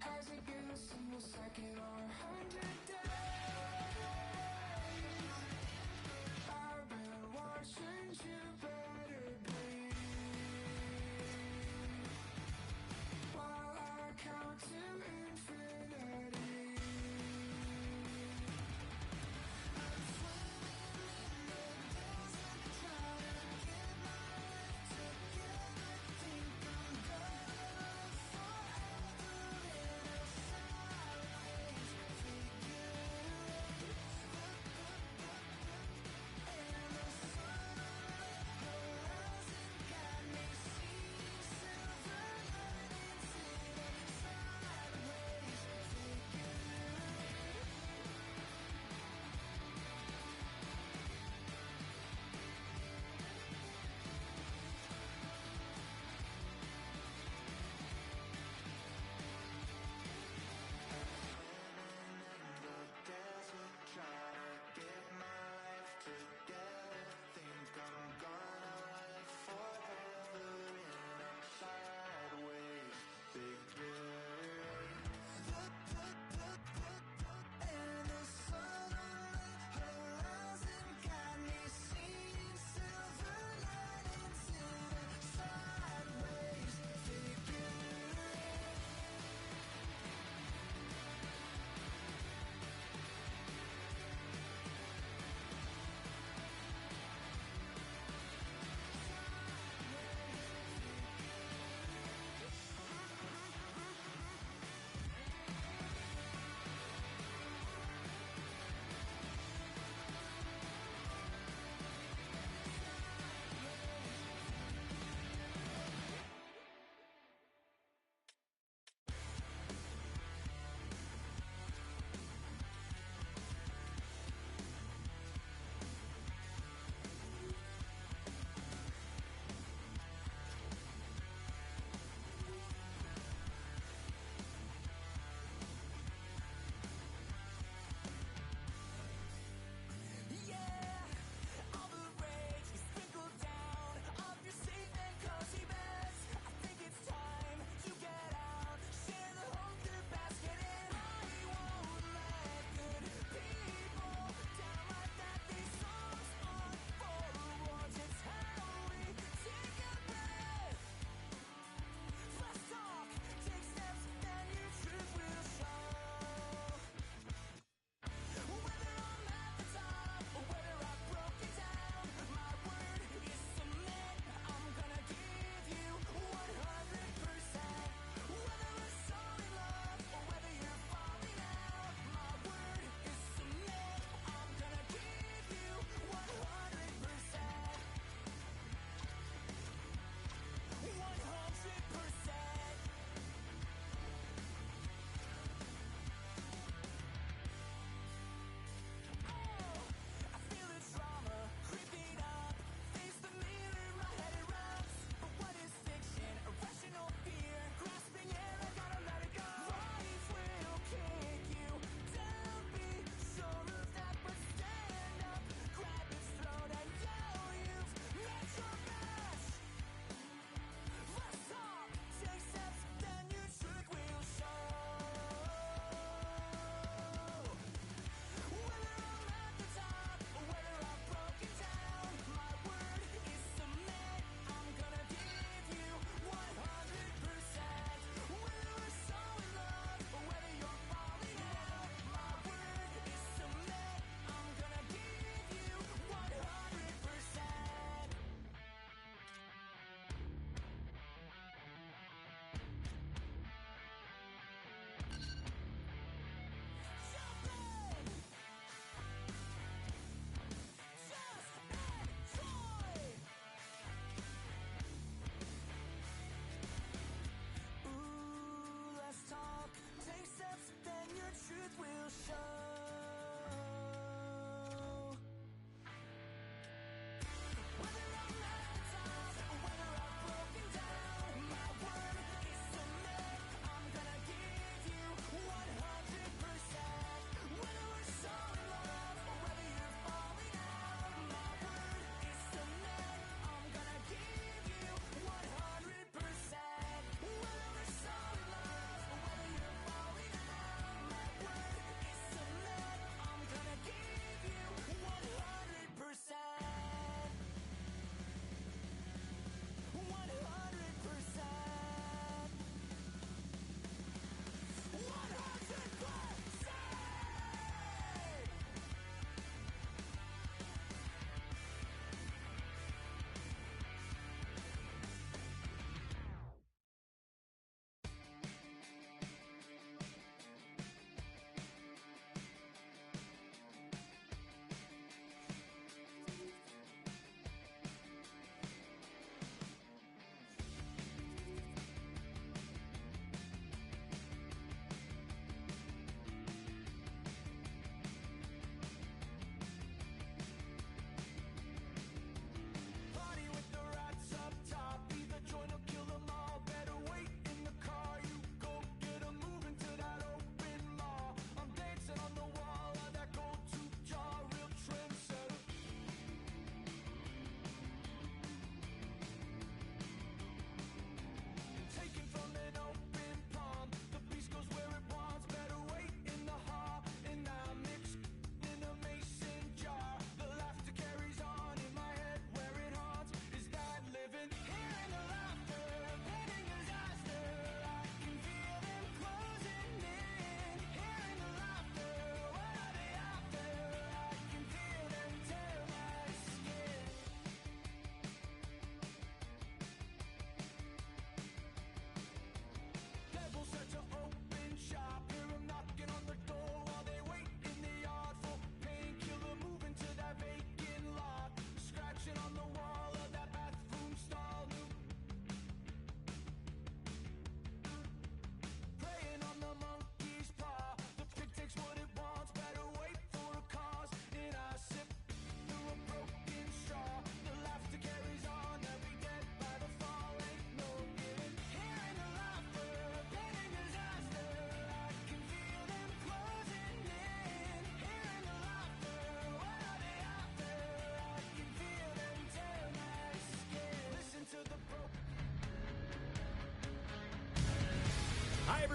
Speaker 4: Has it been a single second or 100 days? I've been watching Jupiter bleed while I count to infinity. I'm swimming in the desert, trying to get my life together.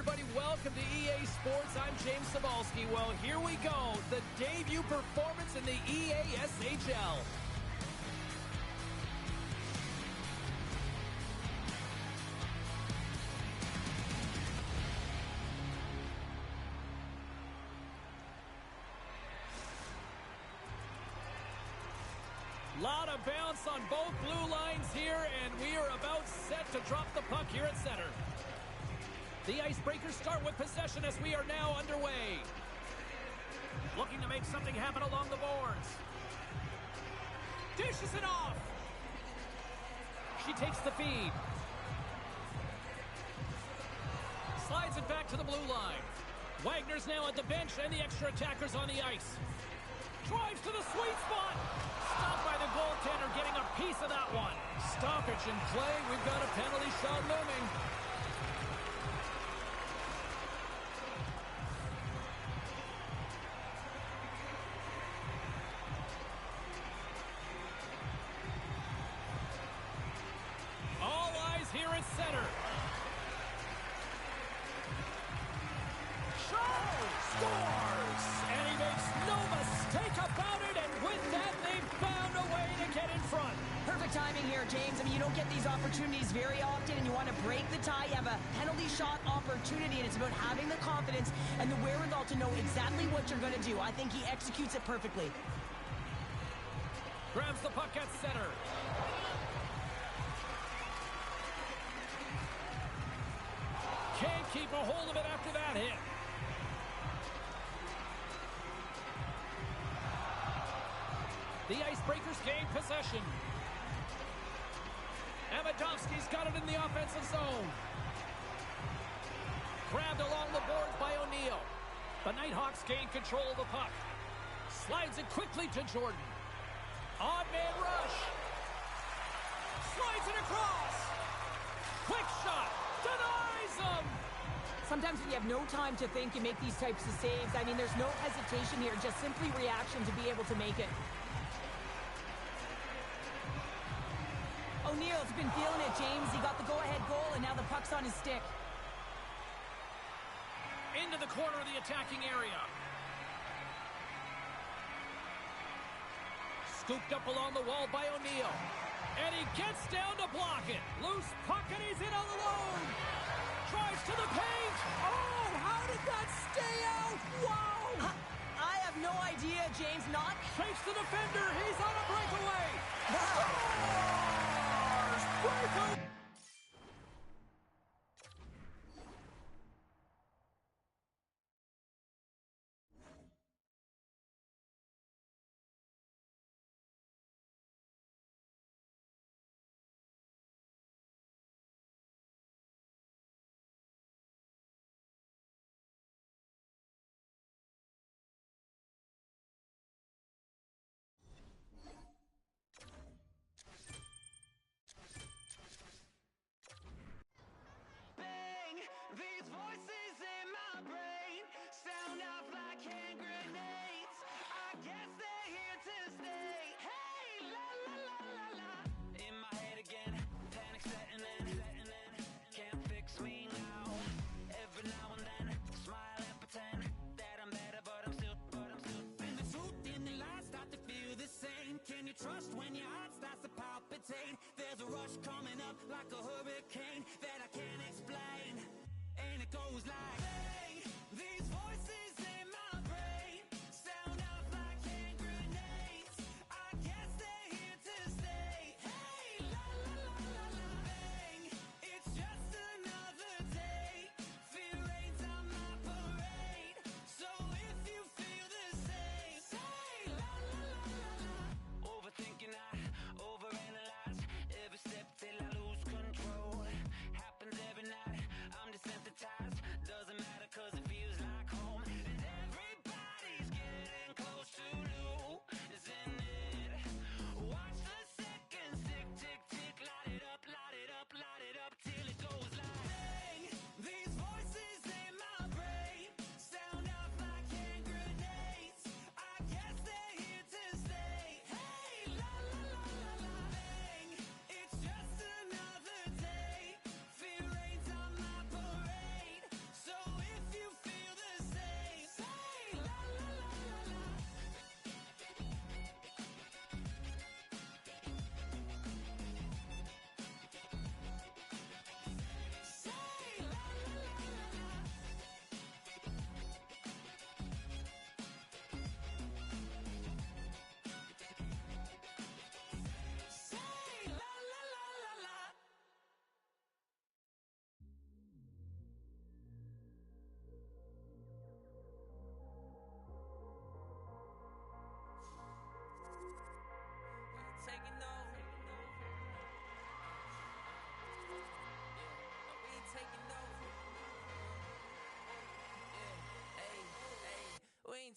Speaker 3: everybody. Welcome to EA Sports. I'm James Cebulski. Well, here we go. The debut performance in the EASHL. Lot of bounce on both blue lines here, and we are about set to drop the puck here at center. The Icebreakers start with possession as we are now underway. Looking to make something happen along the boards. Dishes it off. She takes the feed. Slides it back to the blue line. Wagner's now at the bench, and the extra attackers on the ice. Drives to the sweet spot. Stopped by the goaltender, getting a piece of that one. Stoppage in play. We've got a penalty shot looming. All eyes here at center. Scores! And he makes no mistake about it, and with that, they've found a way to get in front.
Speaker 2: Perfect timing here, James. I mean, you don't get these opportunities very often, and you want to break the tie. You have a penalty shot opportunity, and it's about having the confidence and the wherewithal to know exactly what you're going to do. I think he executes it perfectly.
Speaker 3: Grabs the puck at center. Can't keep a hold of it after that hit. The Icebreakers gain possession. Amadovsky's got it in the offensive zone. Grabbed along the boards by O'Neill. The Nighthawks gain control of the puck. Slides it quickly to Jordan. Odd man rush. Slides it across. Quick shot. Denies him.
Speaker 2: Sometimes when you have no time to think, you make these types of saves. I mean, there's no hesitation here, just simply reaction to be able to make it. O'Neill's been feeling it, James. He got the go-ahead goal, and now the puck's on his stick.
Speaker 3: Into the corner of the attacking area. Scooped up along the wall by O'Neill. And he gets down to block it. Loose puck, and he's in on the load. Drives to the paint. Oh, how did that stay out? Wow!
Speaker 2: I have no idea, James. Not
Speaker 3: Shakes the defender. He's on a breakaway.
Speaker 2: wow.
Speaker 3: Breakaway.
Speaker 4: These voices in my brain sound off like hand grenades. I guess they're here to stay. Hey, la la la la la. In my head again, panic setting in. Can't fix me now. Every now and then, smile and pretend that I'm better, but I'm still. And the truth and the lies start to feel the same. Can you trust when your heart starts to palpitate? There's a rush coming up like a hurricane that I can't explain. And it goes like, hey, these voices in my brain sound off like hand grenades. I guess they're here to stay. Hey, la la la la la. Bang, it's just another day. Fear rains on my parade. So if you feel the same, say la la la la la. Overthinking, I overanalyze every step till I lose control. Happens every night. I'm desensitized. Doesn't matter.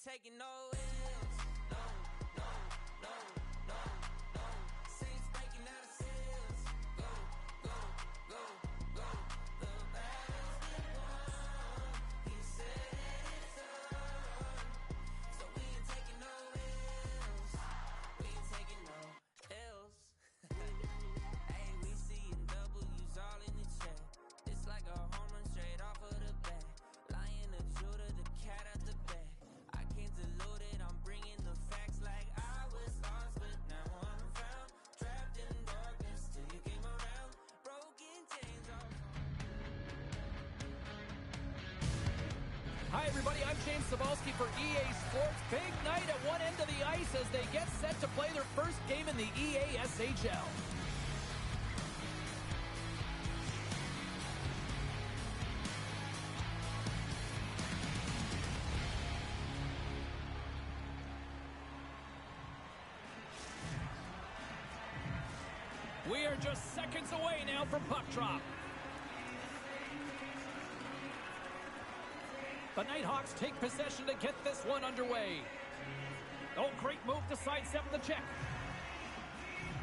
Speaker 5: taking no L's. No, no, no, no, no. Saints breaking out of sales. Go, go, go, go. The battle's been won. He said it's done. So we ain't taking no L's. We ain't taking no L's. Hey, we seeing W's all in the chat. It's like a home run straight off of the bat. Lion of Judah, the cat at the back. I can't dilute it, I'm bringing the facts like I was lost, but now I'm found. Trapped in darkness till you came around. Broken chains off.
Speaker 3: Hi, everybody. I'm James Cebulski for EA Sports. Big night at one end of the ice as they get set to play their first game in the EASHL. We are just seconds away now from puck drop. The Nighthawks take possession to get this one underway. Oh, great move to sidestep the check.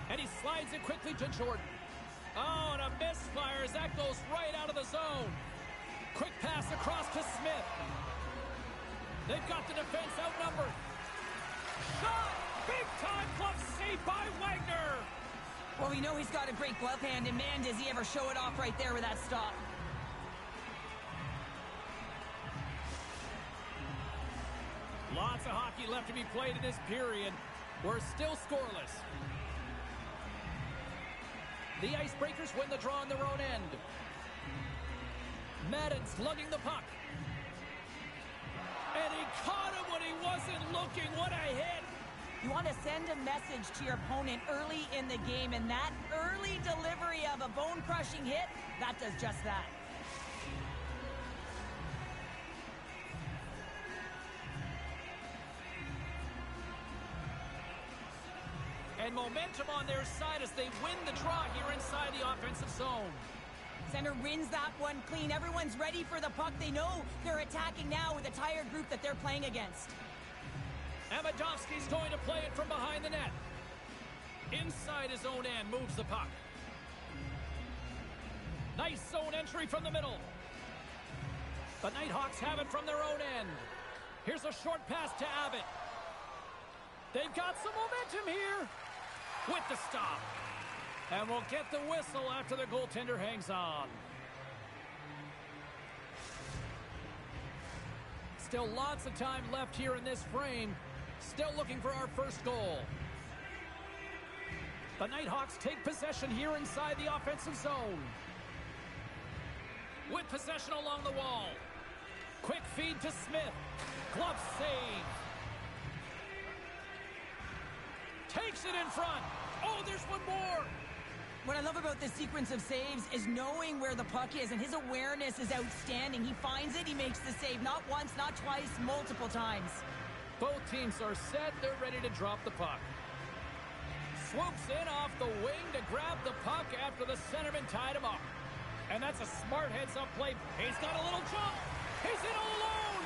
Speaker 3: And he slides it quickly to Jordan. Oh, and a misfire as that goes right out of the zone. Quick pass across to Smith. They've got the defense outnumbered. Shot! Big time glove save by Wagner.
Speaker 2: Well, we know he's got a great glove hand, and man, does he ever show it off right there with that stop.
Speaker 3: Lots of hockey left to be played in this period. We're still scoreless. The Icebreakers win the draw on their own end. Madden slugging the puck. And he caught him when he wasn't looking. What a hit!
Speaker 2: You want to send a message to your opponent early in the game, and that early delivery of a bone-crushing hit, that does just that.
Speaker 3: And momentum on their side as they win the draw here inside the offensive zone.
Speaker 2: Center wins that one clean. Everyone's ready for the puck. They know they're attacking now with a tired group that they're playing against.
Speaker 3: Amadovsky's going to play it from behind the net. Inside his own end, moves the puck. Nice zone entry from the middle. The Nighthawks have it from their own end. Here's a short pass to Abbott. They've got some momentum here with the stop. And we'll get the whistle after the goaltender hangs on. Still lots of time left here in this frame. Still looking for our first goal. The Nighthawks take possession here inside the offensive zone. With possession along the wall. Quick feed to Smith. Glove save. Takes it in front. Oh, there's one more.
Speaker 2: What I love about this sequence of saves is knowing where the puck is, and his awareness is outstanding. He finds it, he makes the save. Not once, not twice, multiple times.
Speaker 3: Both teams are set. They're ready to drop the puck. Swoops in off the wing to grab the puck after the centerman tied him up. And that's a smart heads-up play. He's got a little jump. He's in all alone.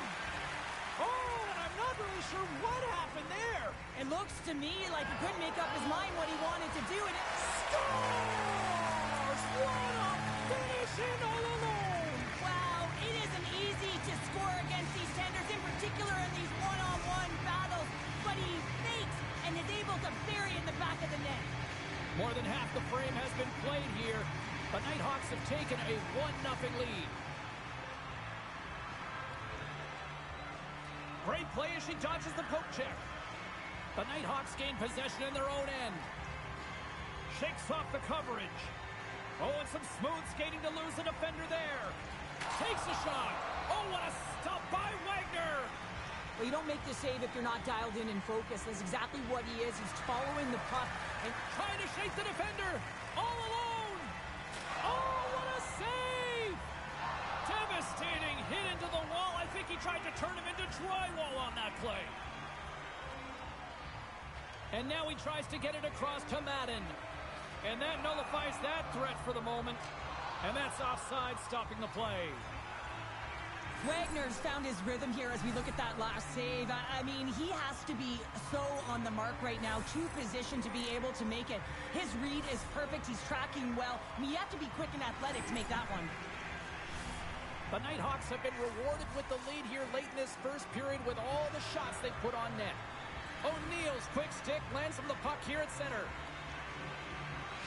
Speaker 3: Oh, and I'm not really sure what happened there.
Speaker 2: It looks to me like he couldn't make up his mind what he wanted to do, and it
Speaker 3: Scores! What a finish in all alone.
Speaker 2: wow, it isn't easy to score against these tenders, in particular in these one-on-one battles, but he fakes and is able to bury it in the back of the net.
Speaker 3: More than half the frame has been played here. The Nighthawks have taken a 1-0 lead. Great play as she dodges the poke check. The Nighthawks gain possession in their own end. Shakes off the coverage. Oh, and some smooth skating to lose the defender there. Takes a shot. Oh, what a stop by Wagner.
Speaker 2: Well, you don't make the save if you're not dialed in and focused. That's exactly what he is. He's following the puck and
Speaker 3: Trying to shake the defender. All alone. Oh, what a save. Devastating hit into the wall. I think he tried to turn him into drywall on that play. And now he tries to get it across to Madden. And that nullifies that threat for the moment. And that's offside, stopping the play.
Speaker 2: Wagner's found his rhythm here as we look at that last save. I mean, he has to be so on the mark right now, to position to be able to make it. His read is perfect. He's tracking well. I mean, you have to be quick and athletic to make that one.
Speaker 3: The Nighthawks have been rewarded with the lead here late in this first period with all the shots they put on net. O'Neill's quick stick lands from the puck here at center.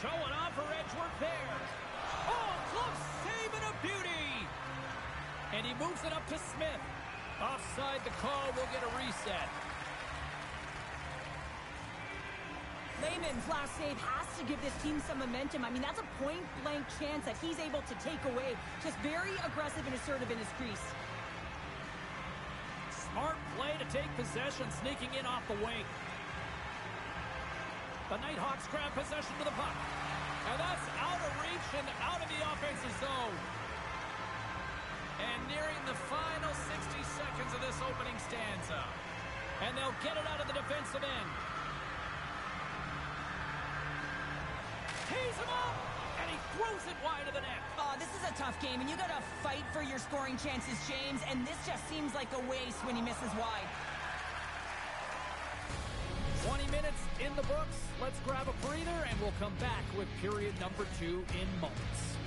Speaker 3: Showing off for Edgeworth there. Oh, close save and a beauty! And he moves it up to Smith. Offside the call, will get a reset.
Speaker 2: Lehman's last save has to give this team some momentum. I mean, that's a point-blank chance that he's able to take away. Just very aggressive and assertive in his crease.
Speaker 3: Smart play to take possession, sneaking in off the wing. The Nighthawks grab possession to the puck. And that's out of reach and out of the offensive zone. And nearing the final 60 seconds of this opening stanza. And they'll get it out of the defensive end. Tees him up! And he throws it wide of the net.
Speaker 2: Oh, this is a tough game, and you got to fight for your scoring chances, James. And this just seems like a waste when he misses wide.
Speaker 3: 20 minutes in the books. Let's grab a breather, and we'll come back with period number 2 in moments.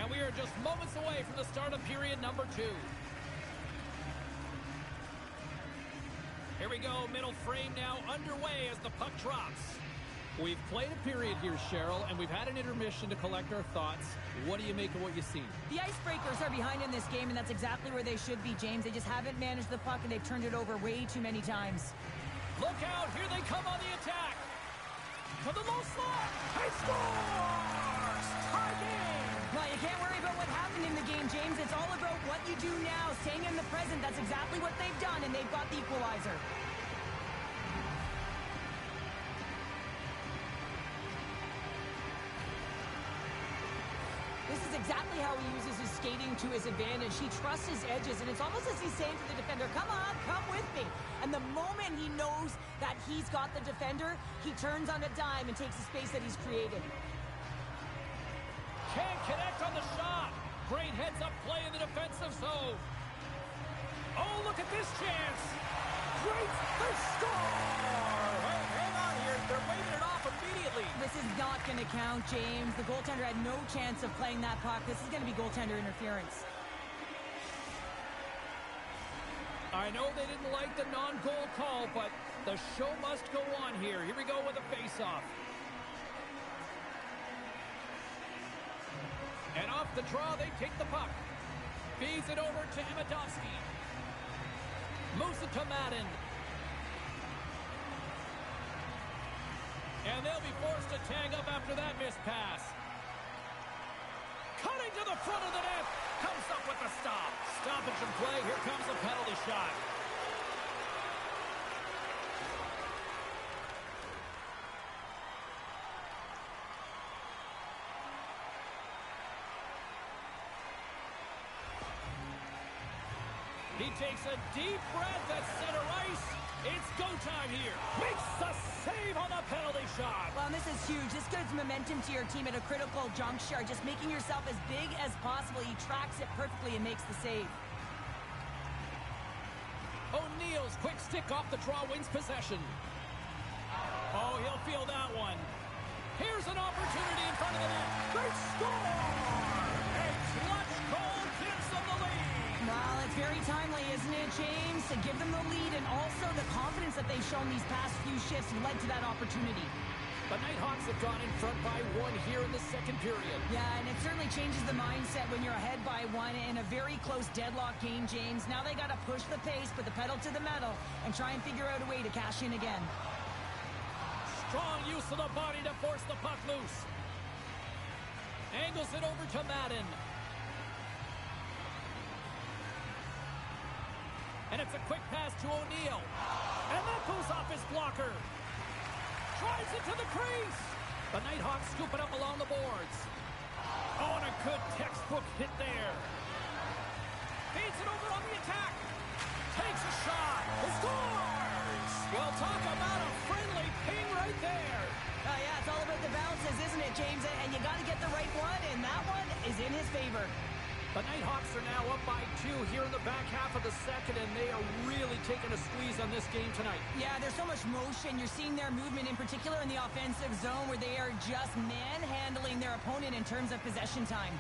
Speaker 3: And we are just moments away from the start of period number 2. Here we go, middle frame now underway as the puck drops. We've played a period here, Cheryl, and we've had an intermission to collect our thoughts. What do you make of what you see?
Speaker 2: The Icebreakers are behind in this game, and that's exactly where they should be, James. They just haven't managed the puck, and they've turned it over way too many times.
Speaker 3: Look out, here they come on the attack. To the low slot, he scores! Tie game!
Speaker 2: Well, you can't worry about what happened in the game, James. It's all about what you do now, staying in the present. That's exactly what they've done, and they've got the equalizer. This is exactly how he uses his skating to his advantage. He trusts his edges, and it's almost as he's saying to the defender, come on, come with me. And the moment he knows that he's got the defender, he turns on a dime and takes the space that he's created.
Speaker 3: Can't connect on the shot. Great heads-up play in the defensive zone. Oh, look at this chance. Great, they score! Hey, hang on here. They're waving it off immediately.
Speaker 2: This is not going to count, James. The goaltender had no chance of playing that puck. This is going to be goaltender interference.
Speaker 3: I know they didn't like the non-goal call, but the show must go on here. Here we go with a face-off. And off the draw, they take the puck. Feeds it over to Amadovsky. Moves it to Madden. And they'll be forced to tag up after that missed pass. Cutting to the front of the net. Comes up with the stop. Stoppage in play. Here comes a penalty shot. He takes a deep breath at center ice. It's go time here. Makes the save on the penalty shot.
Speaker 2: Well, and this is huge. This gives momentum to your team at a critical juncture. Just making yourself as big as possible. He tracks it perfectly and makes the save.
Speaker 3: O'Neill's quick stick off the draw wins possession. Oh, he'll feel that one. Here's an opportunity in front of the net. They score! And clutch goal gives them the lead.
Speaker 2: Well, it's very timely, isn't it, James? To give them the lead and also the confidence that they've shown these past few shifts led to that opportunity.
Speaker 3: The Nighthawks have gone in front by 1 here in the second period.
Speaker 2: Yeah, and it certainly changes the mindset when you're ahead by 1 in a very close deadlock game, James. Now they got to push the pace, put the pedal to the metal, and try and figure out a way to cash in again.
Speaker 3: Strong use of the body to force the puck loose. Angles it over to Madden. And it's a quick pass to O'Neill. And that goes off his blocker. Drives it to the crease. The Nighthawks scoop it up along the boards. Oh, and a good textbook hit there. Feeds it over on the attack. Takes a shot. He scores! Well, talk about a friendly ping right there.
Speaker 2: Yeah, it's all about the bounces, isn't it, James? And you got to get the right one, and that one is in his favor.
Speaker 3: The Nighthawks are now up by 2 here in the back half of the second, and they are really taking a squeeze on this game tonight.
Speaker 2: Yeah, there's so much motion. You're seeing their movement in particular in the offensive zone where they are just manhandling their opponent in terms of possession time.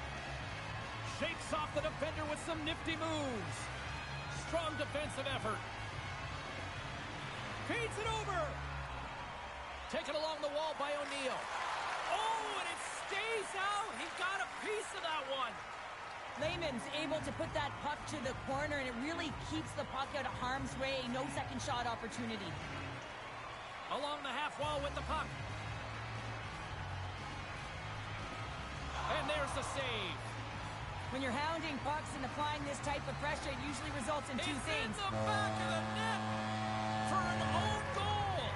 Speaker 3: Shakes off the defender with some nifty moves. Strong defensive effort. Feeds it over. Taken along the wall by O'Neill. Oh, and it stays out. He got a piece of that one.
Speaker 2: Lehman's able to put that puck to the corner, and it really keeps the puck out of harm's way. No second shot opportunity.
Speaker 3: Along the half wall with the puck. And there's the save.
Speaker 2: When you're hounding pucks and applying this type of pressure, it usually results in two things.
Speaker 3: In the back of the net for an own goal.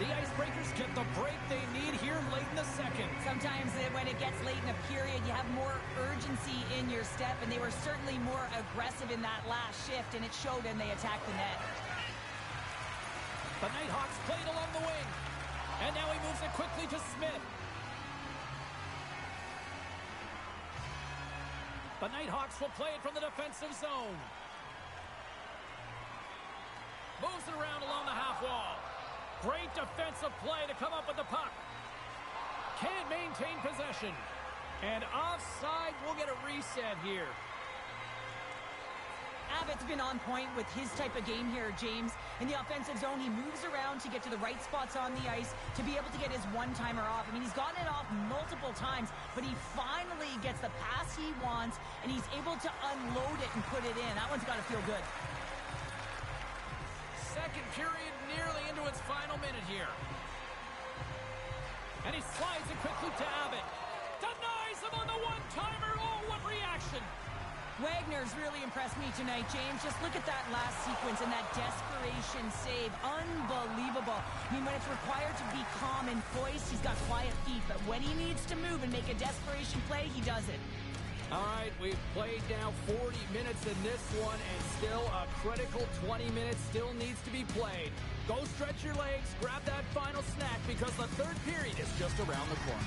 Speaker 3: The Icebreakers get the break they need here late in the second.
Speaker 2: Sometimes when it gets late in a period, you have more urgency in your step, and they were certainly more aggressive in that last shift, and it showed when they attacked the net.
Speaker 3: The Nighthawks played along the wing, and now he moves it quickly to Smith. The Nighthawks will play it from the defensive zone. Moves it around along the half wall. Great defensive play to come up with the puck. Can't maintain possession. And offside, we'll get a reset here.
Speaker 2: Abbott's been on point with his type of game here, James. In the offensive zone, he moves around to get to the right spots on the ice to be able to get his one-timer off. I mean, he's gotten it off multiple times, but he finally gets the pass he wants, and he's able to unload it and put it in. That one's got to feel good.
Speaker 3: Second period nearly into its final minute here. And he slides it quickly to Abbott. Denies him on the one-timer. Oh, what reaction!
Speaker 2: Wagner's really impressed me tonight, James. Just look at that last sequence and that desperation save. Unbelievable. I mean, when it's required to be calm and poised, he's got quiet feet. But when he needs to move and make a desperation play, he does it.
Speaker 3: All right, we've played now 40 minutes in this one, and still a critical 20 minutes still needs to be played. Go stretch your legs, grab that final snack, because the third period is just around the corner.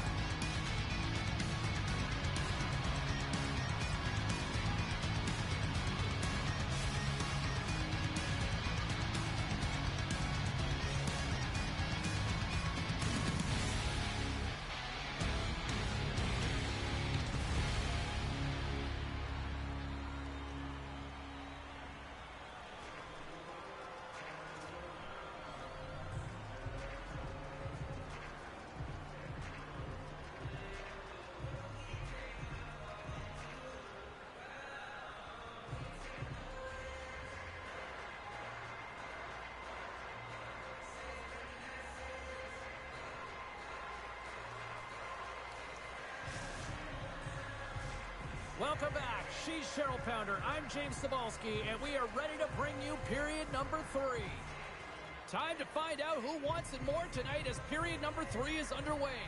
Speaker 3: Welcome back. She's Cheryl Pounder. I'm James Cebulski, and we are ready to bring you period number 3. Time to find out who wants it more tonight as period number 3 is underway.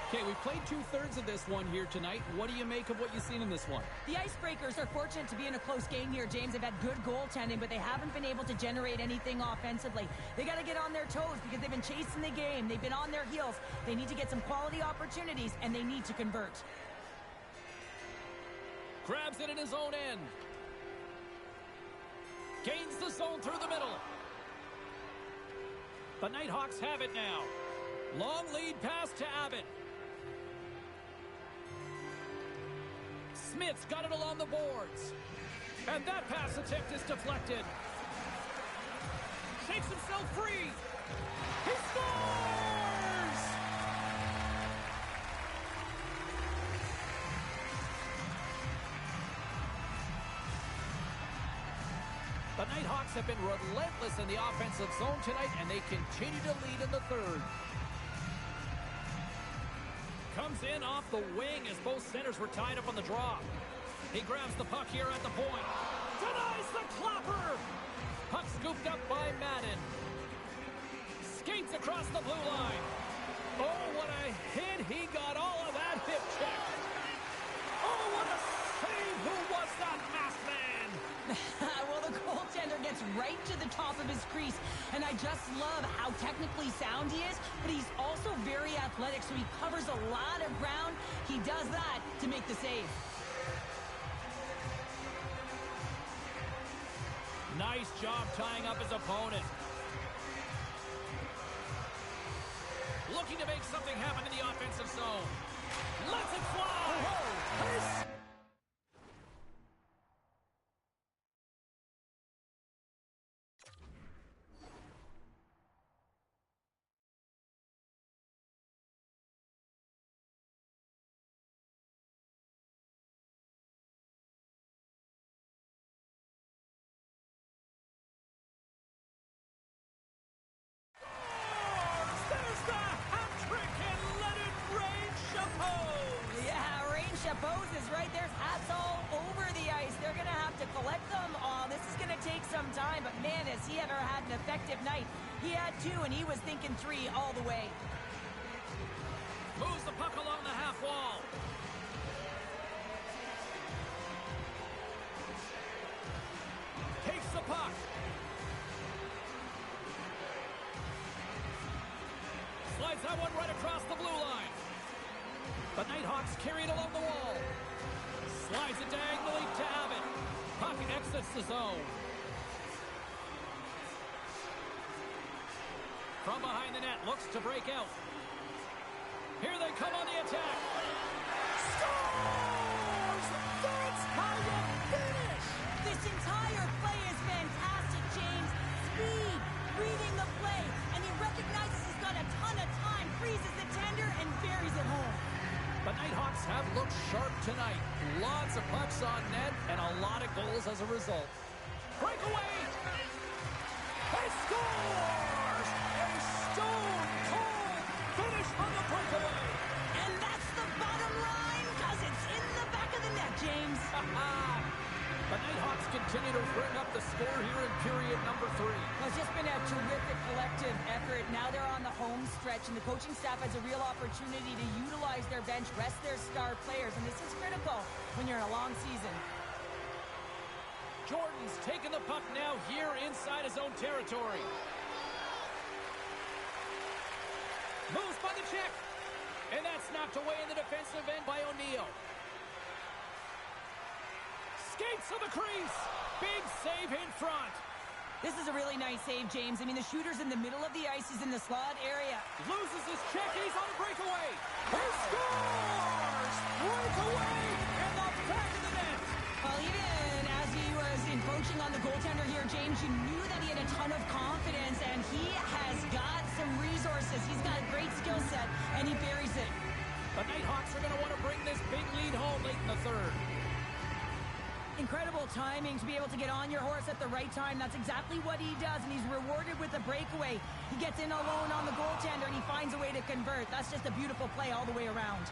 Speaker 3: Okay, we played 2/3 of this one here tonight. What do you make of what you've seen in this one?
Speaker 2: The Icebreakers are fortunate to be in a close game here, James. They've had good goaltending, but they haven't been able to generate anything offensively. They got to get on their toes because they've been chasing the game. They've been on their heels. They need to get some quality opportunities, and they need to convert.
Speaker 3: Grabs it in his own end. Gains the zone through the middle. The Nighthawks have it now. Long lead pass to Abbott. Smith's got it along the boards. And that pass attempt is deflected. Shakes himself free. He scores! The Nighthawks have been relentless in the offensive zone tonight, and they continue to lead in the third. Comes in off the wing as both centers were tied up on the draw. He grabs the puck here at the point. Denies the clapper! Puck scooped up by Madden. Skates across the blue line. Oh, what a hit. He got all of that hip check. Oh, what a save. Who was that masked man?
Speaker 2: Well, the goaltender gets right to the top of his crease, and I just love how technically sound he is, but he's also very athletic, so he covers a lot of ground. He does that to make the save.
Speaker 3: Nice job tying up his opponent. Looking to make something happen in the offensive zone. Lets it fly! Whoa.
Speaker 2: Bose is right. There's hats all over the ice. They're going to have to collect them all. This is going to take some time, but man, has he ever had an effective night. He had 2, and he was thinking 3 all the way.
Speaker 3: Moves the puck along the half wall. Takes the puck. Slides that one right across the blue line. The Nighthawks carry it along the wall. Slides it diagonally to Abbott. Puck exits the zone. From behind the net, looks to break out. Here they come on the attack. Scores! That's how you finish!
Speaker 2: This entire play is fantastic, James. Speed, reading the play, and he recognizes he's got a ton of time, freezes the tender, and buries it home.
Speaker 3: The Nighthawks have looked sharp tonight. Lots of pucks on net and a lot of goals as a result. Breakaway! He scores! A stone-cold finish on the breakaway!
Speaker 2: And that's the bottom line, because it's in the back of the net, James.
Speaker 3: The Nighthawks continue to bring up the score here in period number 3.
Speaker 2: Well, it's just been a terrific collective effort. Now they're on the home stretch, and the coaching staff has a real opportunity to utilize their bench, rest their star players, and this is critical when you're in a long season.
Speaker 3: Jordan's taking the puck now here inside his own territory. Moves by the check. And that's knocked away in the defensive end by O'Neill. Skates to the crease. Big save in front.
Speaker 2: This is a really nice save, James. I mean, the shooter's in the middle of the ice. He's in the slot area.
Speaker 3: Loses his check. He's on a breakaway. He scores! Breakaway in the back of the net.
Speaker 2: Well, even as he was encroaching on the goaltender here, James, you knew that he had a ton of confidence, and he has got some resources. He's got a great skill set, and he buries it.
Speaker 3: The Nighthawks are going to want to bring this big lead home late in the third.
Speaker 2: Incredible timing to be able to get on your horse at the right time. That's exactly what he does, and he's rewarded with a breakaway. He gets in alone on the goaltender, and he finds a way to convert. That's just a beautiful play all the way around.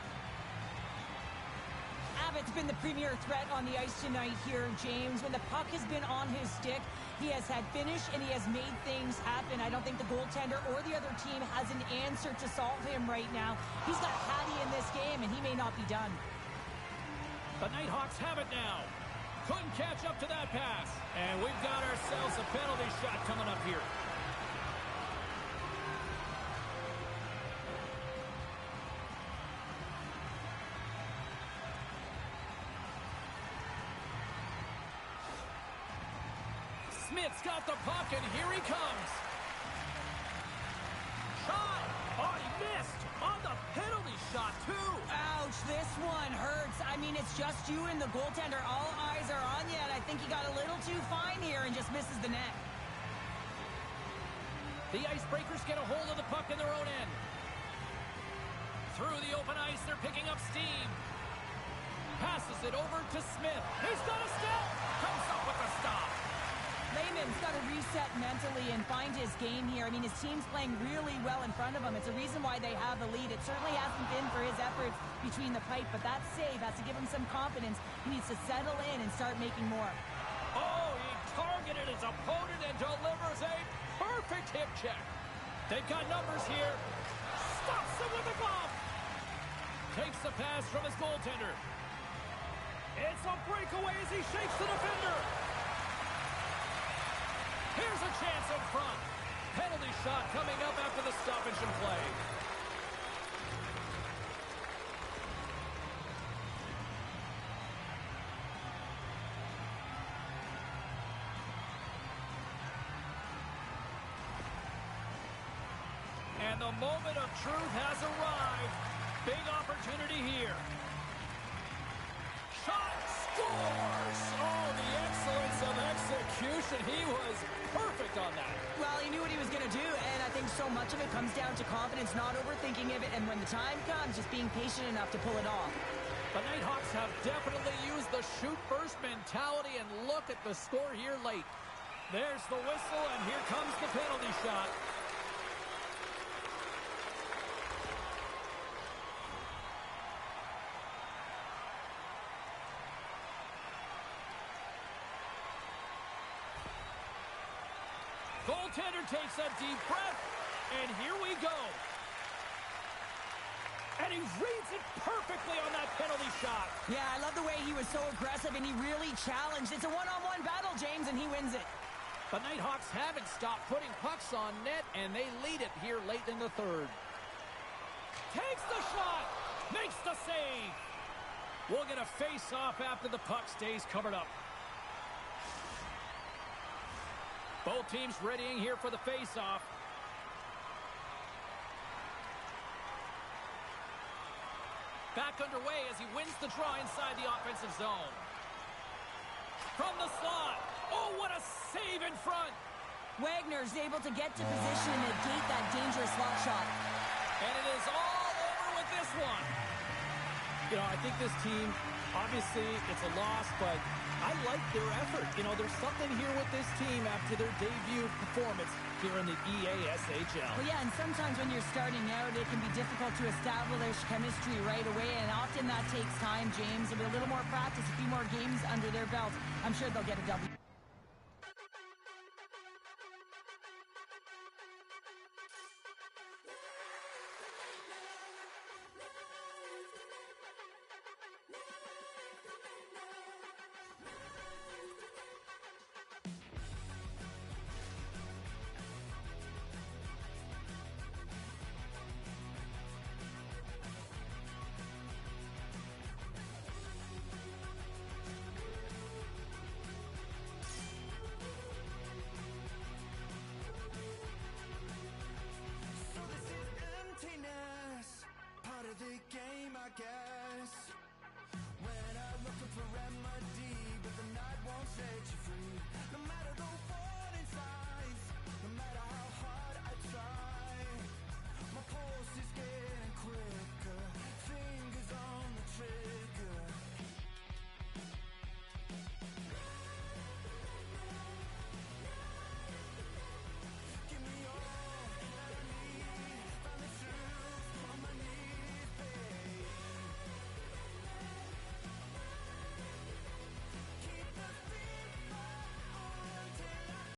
Speaker 2: Abbott's been the premier threat on the ice tonight here, James. When the puck has been on his stick, he has had finish, and he has made things happen. I don't think the goaltender or the other team has an answer to solve him right now. He's got Hattie in this game, and he may not be done.
Speaker 3: The Nighthawks have it now. Couldn't catch up to that pass. And we've got ourselves a penalty shot coming up here. Smith's got the puck, and here he comes. missed on the penalty shot, too.
Speaker 2: Ouch, this one hurts. I mean, it's just you and the goaltender. All eyes are on you, and I think he got a little too fine here and just misses the net.
Speaker 3: The Icebreakers get a hold of the puck in their own end. Through the open ice, they're picking up steam. Passes it over to Smith. He's got a step. Comes up with a stop.
Speaker 2: Lehman's got to reset mentally and find his game here. I mean, his team's playing really well in front of him. It's a reason why they have the lead. It certainly hasn't been for his efforts between the pipe, but that save has to give him some confidence. He needs to settle in and start making more.
Speaker 3: Oh, he targeted his opponent and delivers a perfect hip check. They've got numbers here. Stops him with a glove. Takes the pass from his goaltender. It's a breakaway as he shakes the defender. Here's a chance in front. Penalty shot coming up after the stoppage in play. And the moment of truth has arrived. Big opportunity here. Shot scores! Oh, the excellence of execution. He was perfect on that.
Speaker 2: Well, he knew what he was going to do, and I think so much of it comes down to confidence, not overthinking of it, and when the time comes, just being patient enough to pull it off.
Speaker 3: The Nighthawks have definitely used the shoot-first mentality, and look at the score here late. There's the whistle, and here comes the penalty shot. Goaltender takes a deep breath, and here we go. And he reads it perfectly on that penalty shot.
Speaker 2: Yeah, I love the way he was so aggressive, and he really challenged. It's a one-on-one battle, James, and he wins it.
Speaker 3: The Nighthawks haven't stopped putting pucks on net, and they lead it here late in the third. Takes the shot, makes the save. We'll get a face-off after the puck stays covered up. Both teams readying here for the face-off. Back underway as he wins the draw inside the offensive zone. From the slot. Oh, what a save in front.
Speaker 2: Wagner's able to get to position and negate that dangerous slot shot.
Speaker 3: And it is all over with this one. You know, I think this team, obviously, it's a loss, but I like their effort. You know, there's something here with this team after their debut performance here in the EASHL.
Speaker 2: Well, yeah, and sometimes when you're starting out, it can be difficult to establish chemistry right away, and often that takes time, James. With a little more practice, a few more games under their belt, I'm sure they'll get a W.